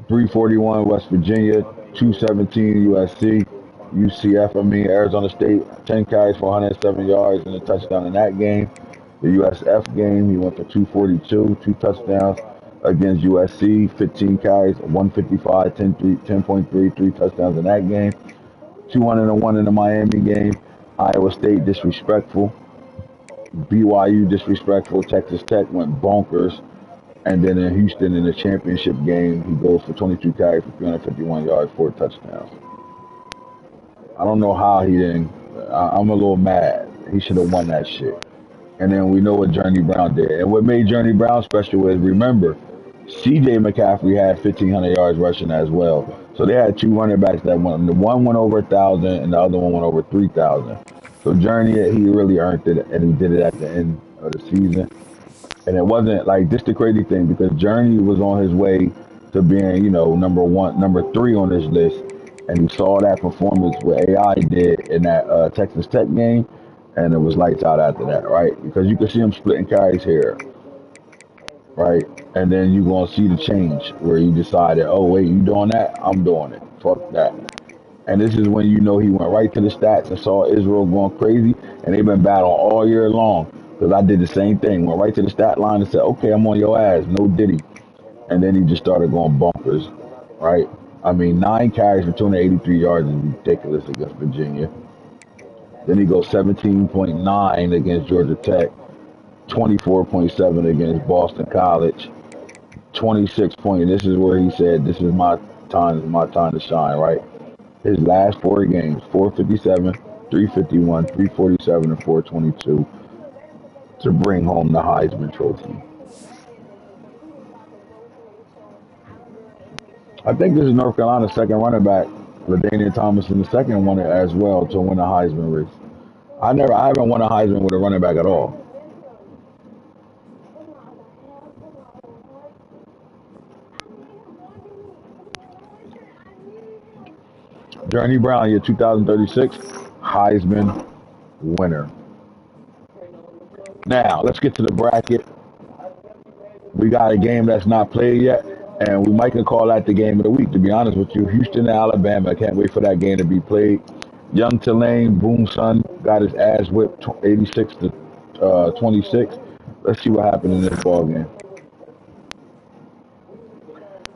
341 West Virginia, 217 USC, Arizona State, 10 carries for 107 yards and a touchdown in that game. The USF game, he went for 242, 2 touchdowns against USC, 15 carries, 155, 10.3, 3 touchdowns in that game. 201 in the Miami game. Iowa State disrespectful. BYU disrespectful. Texas Tech went bonkers. And then in Houston in the championship game, he goes for 22 carries for 351 yards, 4 touchdowns. I don't know how he didn't. I'm a little mad. He should have won that shit. And then we know what Journey Brown did. And what made Journey Brown special is, remember, C.J. McCaffrey had 1,500 yards rushing as well. So they had 2 running backs that went. The one went over 1,000 and the other one went over 3,000. So Journey, he really earned it, and he did it at the end of the season. And it wasn't like this the crazy thing, because Journey was on his way to being, you know, number 3 on this list, and he saw that performance what AI did in that Texas Tech game, and it was lights out after that, right? Because you could see him splitting carries here, right? And then you're gonna see the change where he decided, oh wait, you doing that? I'm doing it. Fuck that. And this is when you know he went right to the stats and saw Israel going crazy, and they've been battling all year long. Because I did the same thing. Went right to the stat line and said, okay, I'm on your ass. No diddy. And then he just started going bumpers, right? I mean, 9 carries for 283 yards is ridiculous against Virginia. Then he goes 17.9 against Georgia Tech, 24.7 against Boston College, 26 point. This is where he said, this is my time to shine, right? His last 4 games, 457, 351, 347, and 422. To bring home the Heisman Trophy. I think this is North Carolina's second running back. LaDainian Tomlinson the second won it as well to win the Heisman race. I haven't won a Heisman with a running back at all. Journey Brown, year 2036, Heisman winner. Now, let's get to the bracket. We got a game that's not played yet, and we might can call that the game of the week, to be honest with you. Houston, Alabama. I can't wait for that game to be played. Young Tulane, Boom Son, got his ass whipped 86 to 26. Let's see what happened in this ball game.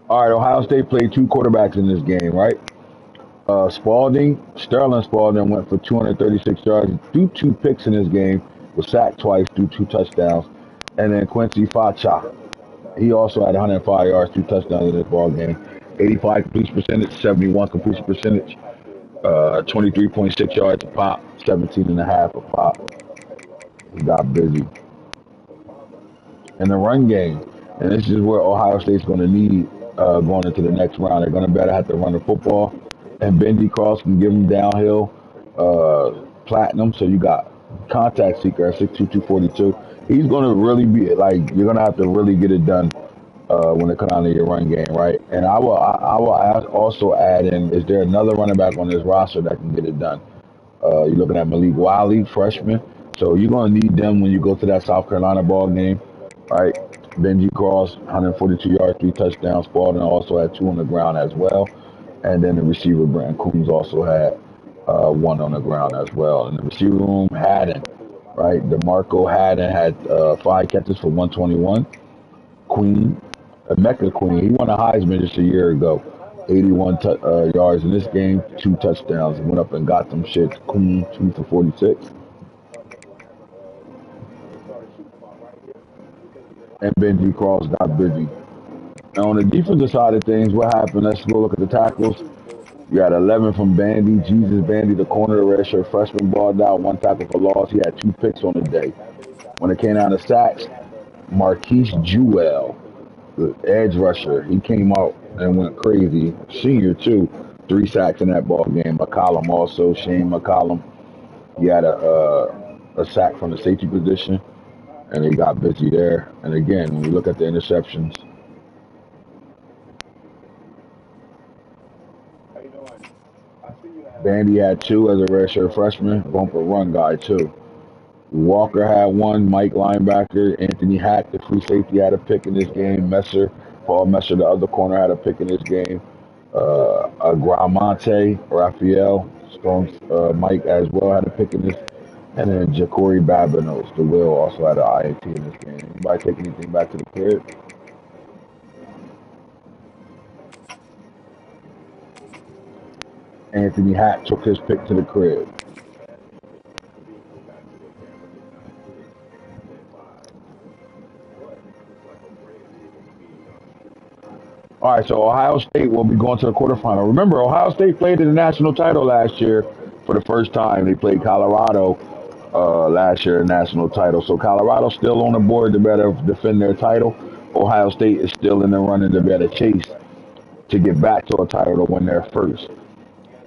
All right, Ohio State played 2 quarterbacks in this game, right? Sterling Spalding went for 236 yards, threw 2 picks in this game, was sacked twice, threw 2 touchdowns. And then Quincy Facha, he also had 105 yards, 2 touchdowns in this ball game. 85 completion percentage, 71 completion percentage. 23.6 yards a pop, 17 and a half a pop. He got busy in the run game. And this is where Ohio State's going to need going into the next round. They're going to better have to run the football. And Benji Cross can give them downhill platinum. So you got contact seeker at 6'2", 242. He's going to really be like, you're going to have to really get it done when it comes down to your run game, right? And I will also add in, is there another running back on this roster that can get it done? You're looking at Malik Wiley, freshman. So you're going to need them when you go to that South Carolina ball game, right? Benji Cross, 142 yards, 3 touchdowns. Spalding also had 2 on the ground as well. And then the receiver, Brandon Coombs, also had 1 on the ground as well. In the receiver room, Haddon, right? DeMarco Haddon had 5 catches for 121. Queen, Mecca Queen, he won a Heisman just a year ago. 81 yards in this game, 2 touchdowns. He went up and got them shits. Queen, 2 for 46. And Benji Cross got busy. Now on the defensive side of things, what happened? Let's go look at the tackles. You got 11 from Bandy. Jesus Bandy, the corner, the redshirt freshman, balled out. 1 tackle for loss. He had 2 picks on the day. When it came down to sacks, Marquise Jewell, the edge rusher, he came out and went crazy. Senior too, 3 sacks in that ball game. McCollum also, Shane McCollum, he had a sack from the safety position, and they got busy there. And again, when you look at the interceptions, Bandy had 2 as a redshirt freshman, bumper run guy too. Walker had 1, Mike linebacker, Anthony Hack, the free safety, had a pick in this game. Paul Messer, the other corner, had a pick in this game. Gramonte, Raphael, Strong, Mike as well had a pick in this. And then Ja'Cory Babinos, the Will, also had an INT in this game. Anybody take anything back to the crib? Anthony Hack took his pick to the crib. All right, so Ohio State will be going to the quarterfinal. Remember, Ohio State played in the national title last year for the first time. They played Colorado last year in the national title. So Colorado's still on the board to better defend their title. Ohio State is still in the running to better chase to get back to a title to win their first.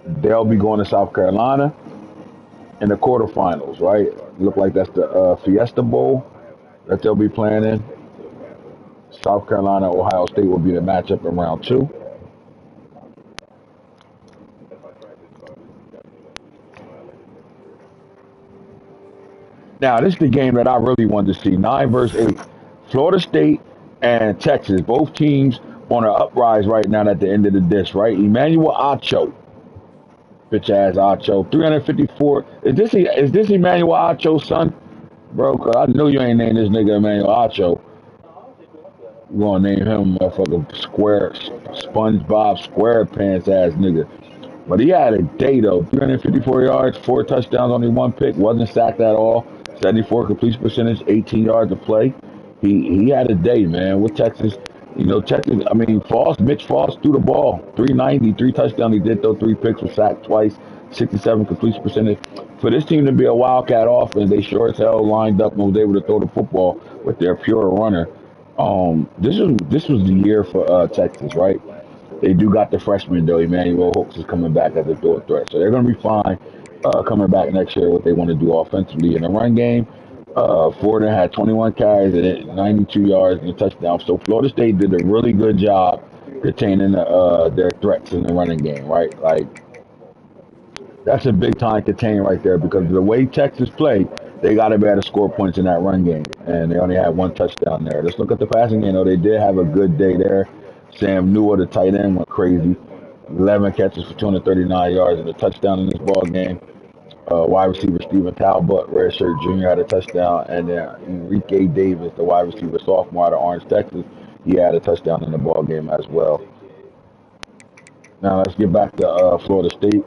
They'll be going to South Carolina in the quarterfinals, right? Look like that's the Fiesta Bowl that they'll be playing in. South Carolina, Ohio State will be the matchup in round 2. Now, this is the game that I really wanted to see. 9 versus 8. Florida State and Texas, both teams on an uprise right now at the end of the disc, right? Emmanuel Acho, bitch ass Acho, 354. Is this Emmanuel Acho's son? Bro, cause I know you ain't named this nigga Emmanuel Acho. We're gonna name him motherfucking SpongeBob SquarePants ass nigga. But he had a day though, 354 yards, 4 touchdowns, only 1 pick, wasn't sacked at all, 74 completion percentage, 18 yards to play. He had a day, man, with Texas. You know, Texas, I mean, Mitch Foss threw the ball, 390, 3 touchdowns. He did throw 3 picks, was sacked twice, 67 completion percentage. For this team to be a Wildcat offense, they sure as hell lined up and was able to throw the football with their pure runner. This was the year for Texas, right? They do got the freshman though. Emmanuel Hooks is coming back as a dual threat, so they're going to be fine coming back next year. What they want to do offensively in the run game. Florida had 21 carries and 92 yards and a touchdown. So Florida State did a really good job containing their threats in the running game, right? Like that's a big time contain right there because the way Texas played, they got to be able to score points in that run game, and they only had 1 touchdown there. Let's look at the passing game, though. They did have a good day there. Sam Newell, the tight end, went crazy. 11 catches for 239 yards and a touchdown in this ball game. Wide receiver Stephen Talbot, redshirt junior, had a touchdown, and then Enrique Davis, the wide receiver sophomore out of Orange, Texas, he had a touchdown in the ball game as well. Now let's get back to Florida State.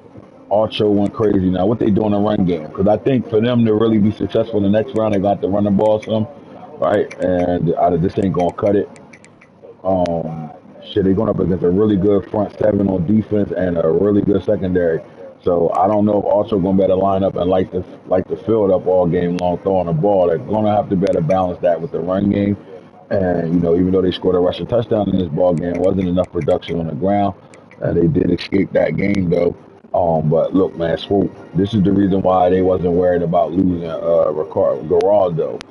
Archo went crazy. Now, what they do in the run game? Because I think for them to really be successful in the next round, they got to run the ball some, right? And this ain't going to cut it. They're going up against a really good front 7 on defense and a really good secondary. So I don't know if also going to be able to line up and light the field up all game long throwing the ball. They're going to have to be able to balance that with the run game. And even though they scored a rushing touchdown in this ball game, wasn't enough production on the ground. They did escape that game though. But look, man, Swoop. This is the reason why they wasn't worried about losing Geraldo.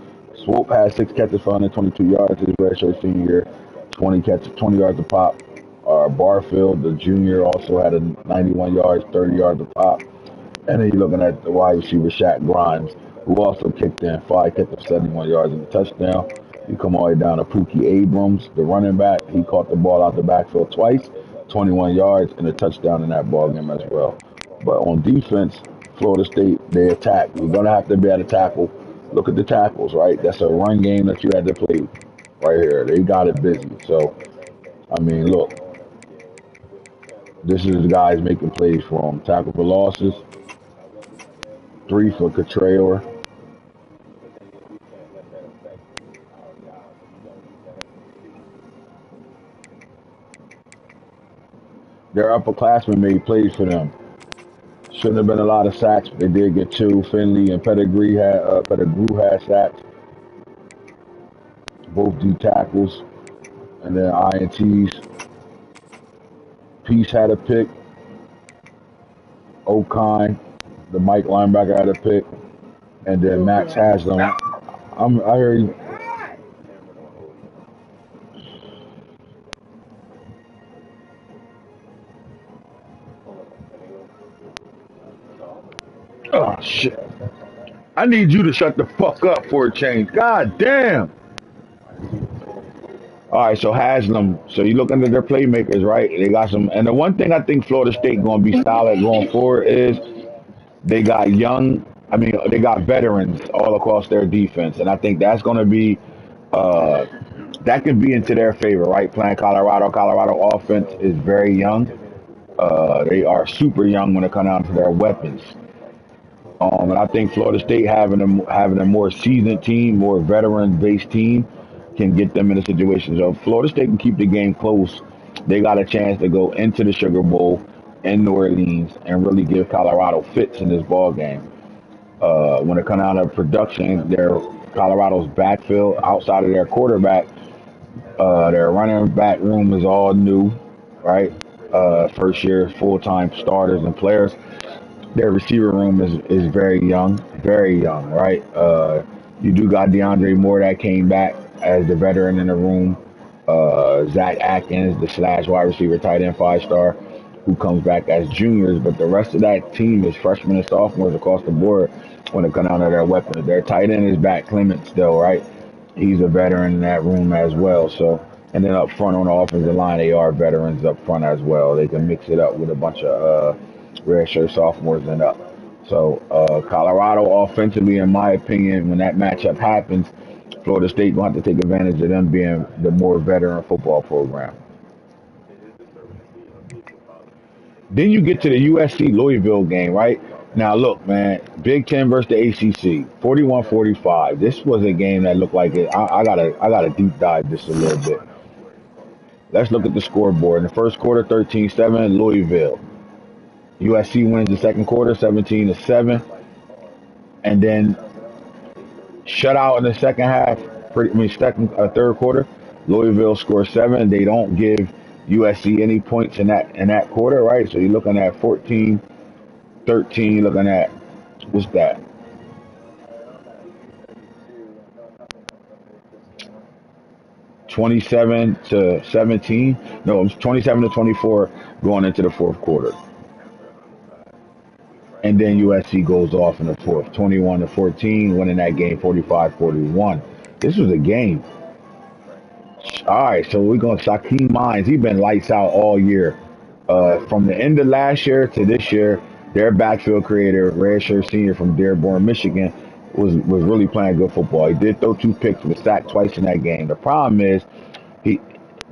Swoop had 6 catches for 122 yards his redshirt senior year, 20 catches, 20 yards a pop. Barfield, the junior, also had a 91 yards, 30 yards a pop. And then you're looking at the wide receiver Shaq Grimes, who also kicked in 5 catches, 71 yards and a touchdown. You come all the way down to Pookie Abrams, the running back. He caught the ball out the backfield twice, 21 yards and a touchdown in that ball game as well. But on defense, Florida State, they attack. You're going to have to be able to tackle. Look at the tackles, right? That's a run game that you had to play right here. They got it busy. So, I mean, look, this is the guys making plays for them. Tackle for losses, 3 for Cotrayor. Their upperclassmen made plays for them. Shouldn't have been a lot of sacks, but they did get 2. Finley and Pettigrew had sacks, both D tackles, and then INTs. Peace had a pick. O'Kine, the Mike linebacker, had a pick, and then Max Haslam. I hear you. Oh shit! I need you to shut the fuck up for a change. God damn. All right, so Haslam. So you look into their playmakers, right? They got some, and the one thing I think Florida State going to be solid going forward is they got young. I mean, they got veterans all across their defense, and I think that's going to be uh, that can be into their favor, right? Playing Colorado. Colorado offense is very young. They are super young when it comes down to their weapons. And I think Florida State having a more seasoned team, more veteran-based team, can get them in a situation. So if Florida State can keep the game close, they got a chance to go into the Sugar Bowl in New Orleans and really give Colorado fits in this ball game. When it comes down to production, Colorado's backfield outside of their quarterback, their running back room is all new, right? First year full-time starters and players. Their receiver room is very young, right? You do got DeAndre Moore that came back as the veteran in the room. Zach Atkins, the slash wide receiver, tight end 5-star, who comes back as juniors. But the rest of that team is freshmen and sophomores across the board when it comes down to their weapons. Their tight end is back Clement still, right? He's a veteran in that room as well. So, and then up front on the offensive line, they are veterans up front as well. They can mix it up with a bunch of redshirt sophomores and up. So Colorado offensively, in my opinion, when that matchup happens, Florida State going to have to take advantage of them being the more veteran football program. Then you get to the USC Louisville game, right? Now look, man, Big Ten versus the ACC, 41-45. This was a game that looked like it. I gotta deep dive this a little bit. Let's look at the scoreboard. In the first quarter, 13-7, Louisville. USC wins the second quarter, 17-7, and then shutout in the second half. Third quarter, Louisville scores 7. They don't give USC any points in that quarter, right? So you're looking at 14-13. You're looking at what's that? 27-17. No, it was 27-24 going into the fourth quarter. And then USC goes off in the fourth, 21-14, winning that game 45-41. This was a game. All right, so we're going to Shaquem Mines. He's been lights out all year. From the end of last year to this year, their backfield creator, redshirt senior from Dearborn, Michigan, was really playing good football. He did throw 2 picks, was sacked twice in that game. The problem is the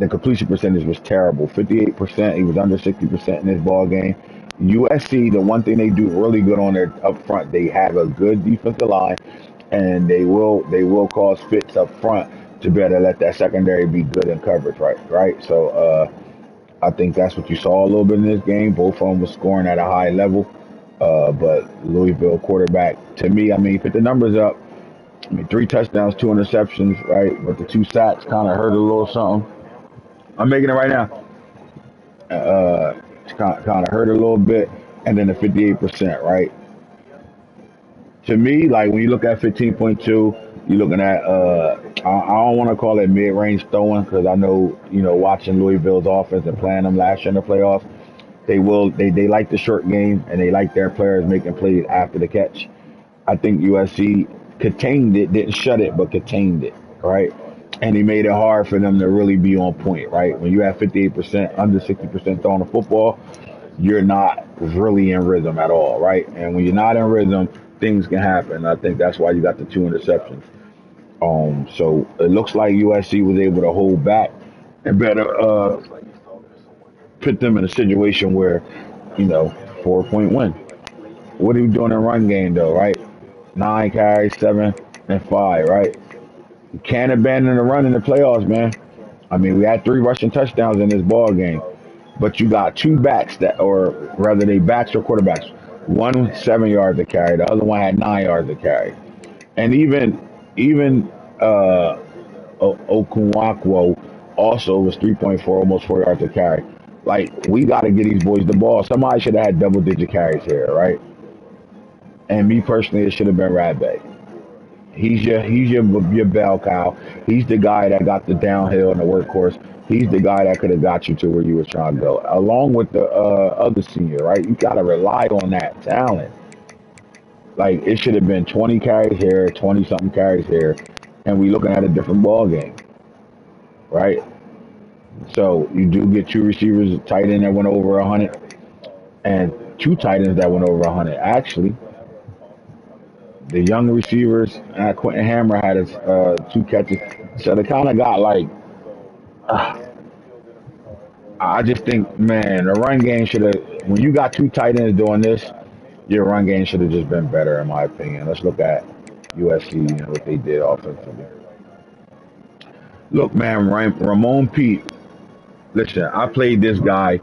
completion percentage was terrible, 58%. He was under 60% in this ball game. USC, the one thing they do really good on their up front, they have a good defensive line, and they will cause fits up front to better let that secondary be good in coverage, right? So I think that's what you saw a little bit in this game. Both of them were scoring at a high level. But Louisville quarterback, to me, I mean, put the numbers up. I mean, 3 touchdowns, 2 interceptions, right? But the 2 sacks kind of hurt a little something. I'm making it right now. It's kind of hurt a little bit. And then the 58%, right? To me, like when you look at 15.2, you're looking at, I don't want to call it mid range throwing because I know, watching Louisville's offense and playing them last year in the playoffs, they like the short game and they like their players making plays after the catch. I think USC contained it, didn't shut it, but contained it, right? And he made it hard for them to really be on point, right? When you have 58%, under 60% throwing the football, you're not really in rhythm at all, right? And when you're not in rhythm, things can happen. I think that's why you got the 2 interceptions. So it looks like USC was able to hold back and better put them in a situation where, 4-point win. What are you doing in run game though, right? 9 carries, 7 and 5, right? You can't abandon the run in the playoffs, man. I mean, we had 3 rushing touchdowns in this ball game, but you got 2 backs that, or rather, they backs or quarterbacks. One 7 yards to carry, the other one had 9 yards to carry, and even Okunwakwo also was 3.4, almost 4 yards to carry. Like we got to get these boys the ball. Somebody should have had double-digit carries here, right? And me personally, it should have been Radbe. He's your bell cow. He's the guy that got the downhill and the workhorse. He's the guy that could have got you to where you were trying to go, along with the other senior, right? You got to rely on that talent. Like it should have been 20 carries here, 20 something carries here, and we looking at a different ball game, right? So you do get 2 receivers, a tight end that went over 100, and 2 tight ends that went over 100. Actually, the young receivers, Quentin Hammer had his 2 catches, so they kind of got like. Uh, I just think, man, the run game should have. When you got 2 tight ends doing this, your run game should have just been better, in my opinion. Let's look at USC and what they did offensively. Look, man, Ramon Pete. Listen, I played this guy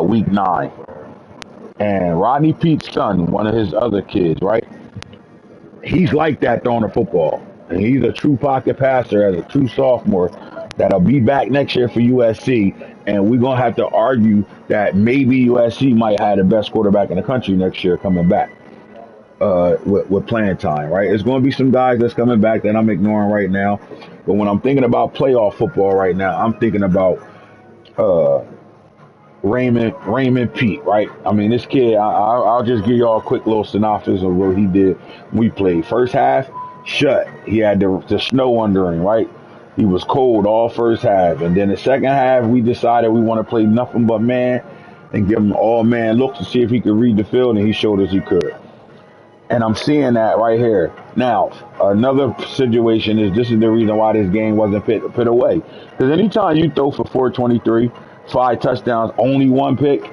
week 9, and Rodney Pete's son, one of his other kids, right? He's like that throwing the football, and he's a true pocket passer as a true sophomore that'll be back next year for USC. And we're gonna have to argue that maybe USC might have the best quarterback in the country next year coming back with playing time, right? It's going to be some guys that's coming back that I'm ignoring right now. But when I'm thinking about playoff football right now, I'm thinking about uh, Raymond Pete, right? I mean, this kid, I'll just give y'all a quick little synopsis of what he did when we played. First half, shut. He had the snow under him, right? He was cold all first half. And then the second half, we decided we want to play nothing but man and give him all man looks to see if he could read the field, and he showed us he could. And I'm seeing that right here. Now, another situation is this is the reason why this game wasn't put away. Because anytime you throw for 423, 5 touchdowns, only 1 pick,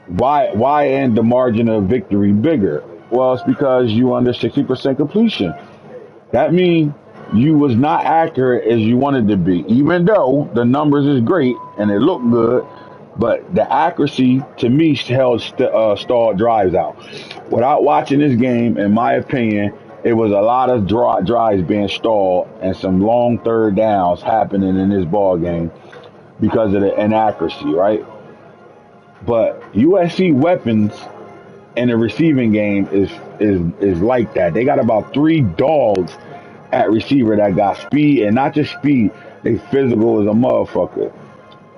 why end the margin of victory bigger? Well, it's because you under 60% completion. That means you was not accurate as you wanted to be, even though the numbers is great and it looked good. But the accuracy, to me, held stalled drives out. Without watching this game, in my opinion, it was a lot of drives being stalled and some long third downs happening in this ball game because of the inaccuracy, right? But USC weapons in the receiving game is like that. They got about 3 dogs at receiver that got speed, and not just speed, they physical as a motherfucker.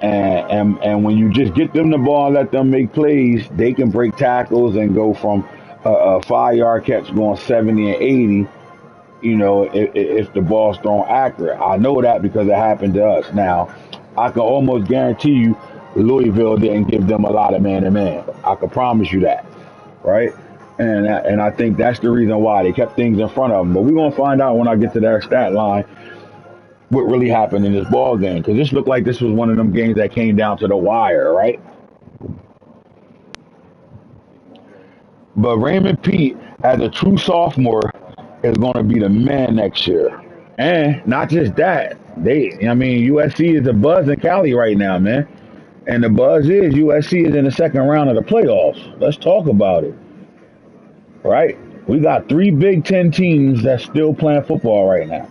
And when you just get them the ball and let them make plays, they can break tackles and go from a 5 yard catch going 70 and 80, if the ball's thrown accurate. I know that because it happened to us. Now, I can almost guarantee you Louisville didn't give them a lot of man-to-man. I can promise you that, right? And I think that's the reason why they kept things in front of them. But we're going to find out when I get to their stat line what really happened in this ball game, because this looked like this was one of them games that came down to the wire, right? But Raymond Pete, as a true sophomore, is going to be the man next year. And not just that, USC is a buzz in Cali right now, man. And the buzz is USC is in the second round of the playoffs. Let's talk about it, right? We got 3 Big Ten teams that's still playing football right now.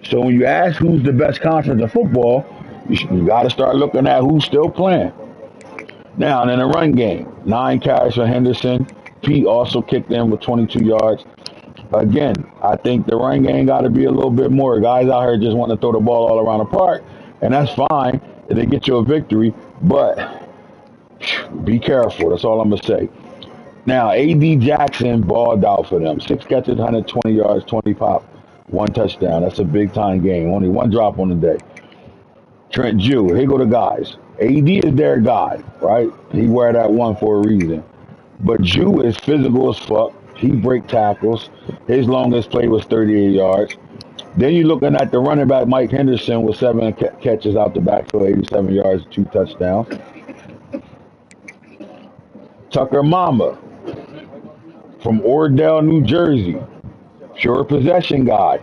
So when you ask who's the best conference of football, you got to start looking at who's still playing. Now, in the run game, 9 carries for Henderson. Pete also kicked in with 22 yards. Again, I think the run game got to be a little bit more. Guys out here just want to throw the ball all around the park, and that's fine if they get you a victory, but be careful. That's all I'm going to say. Now, A.D. Jackson balled out for them. 6 catches, 120 yards, 20 pop, 1 touchdown. That's a big-time game. Only 1 drop on the day. Trent Jew, here go the guys. A.D. is their guy, right? He wear that 1 for a reason. But Jew is physical as fuck. He break tackles. His longest play was 38 yards. Then you're looking at the running back, Mike Henderson, with 7 catches out the backfield, 87 yards, 2 touchdowns. Tucker Mama from Ordell, New Jersey. Pure possession guy.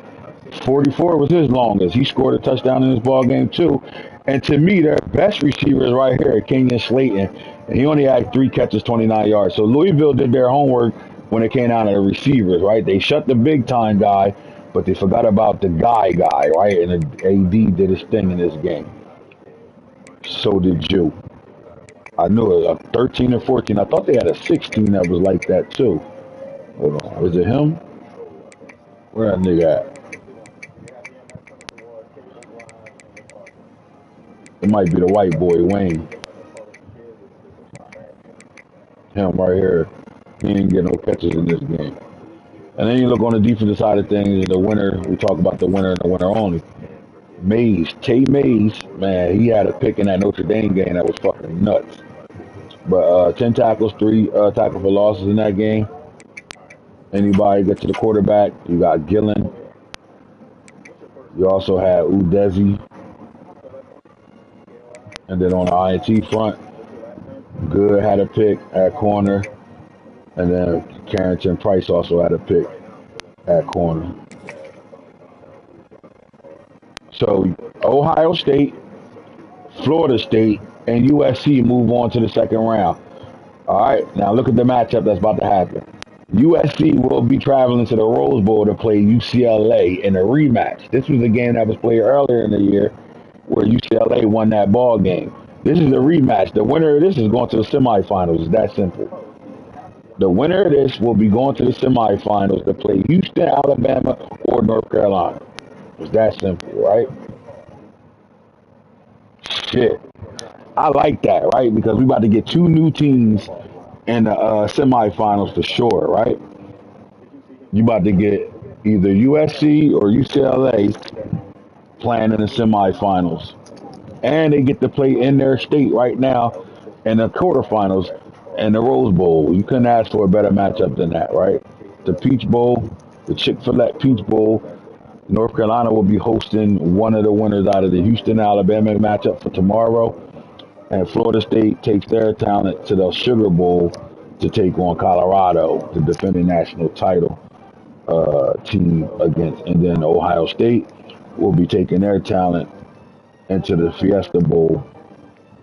44 was his longest. He scored a touchdown in this ball game too. And to me, their best receiver is right here, Kenyon Slayton. And he only had 3 catches, 29 yards. So Louisville did their homework when it came down to the receivers, right? They shut the big time guy, but they forgot about the guy, right? And the AD did his thing in this game. So did you. I knew it was a 13 or 14. I thought they had a 16 that was like that too. Hold on. Was it him? Where that nigga at? It might be the white boy, Wayne. Him right here. He didn't get no catches in this game. And then you look on the defensive side of things, the winner, we talk about the winner and the winner only. Mays, Tay Mays, man, he had a pick in that Notre Dame game that was fucking nuts. But 10 tackles, 3 tackles for losses in that game. Anybody get to the quarterback, you got Gillen. You also had Udezi. And then on the INT front, Good had a pick at corner. And then Carrington Price also had a pick at corner. So Ohio State, Florida State, and USC move on to the second round. All right, now look at the matchup that's about to happen. USC will be traveling to the Rose Bowl to play UCLA in a rematch. This was a game that was played earlier in the year where UCLA won that ball game. This is a rematch. The winner of this is going to the semifinals. It's that simple. The winner of this will be going to the semifinals to play Houston, Alabama, or North Carolina. It's that simple, right? Shit. I like that, right? Because we about to get 2 new teams in the semifinals for sure, right? You about to get either USC or UCLA playing in the semifinals. And they get to play in their state right now in the quarterfinals and the Rose Bowl. You couldn't ask for a better matchup than that, right? The Peach Bowl, the Chick-fil-A Peach Bowl. North Carolina will be hosting one of the winners out of the Houston-Alabama matchup for tomorrow. And Florida State takes their talent to the Sugar Bowl to take on Colorado, the defending national title team against. And then Ohio State will be taking their talent into the Fiesta Bowl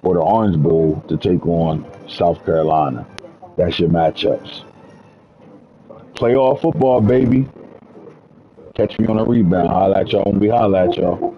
or the Orange Bowl to take on South Carolina. That's your matchups. Playoff football, baby. Catch me on a rebound. Holla at y'all when we holla at y'all.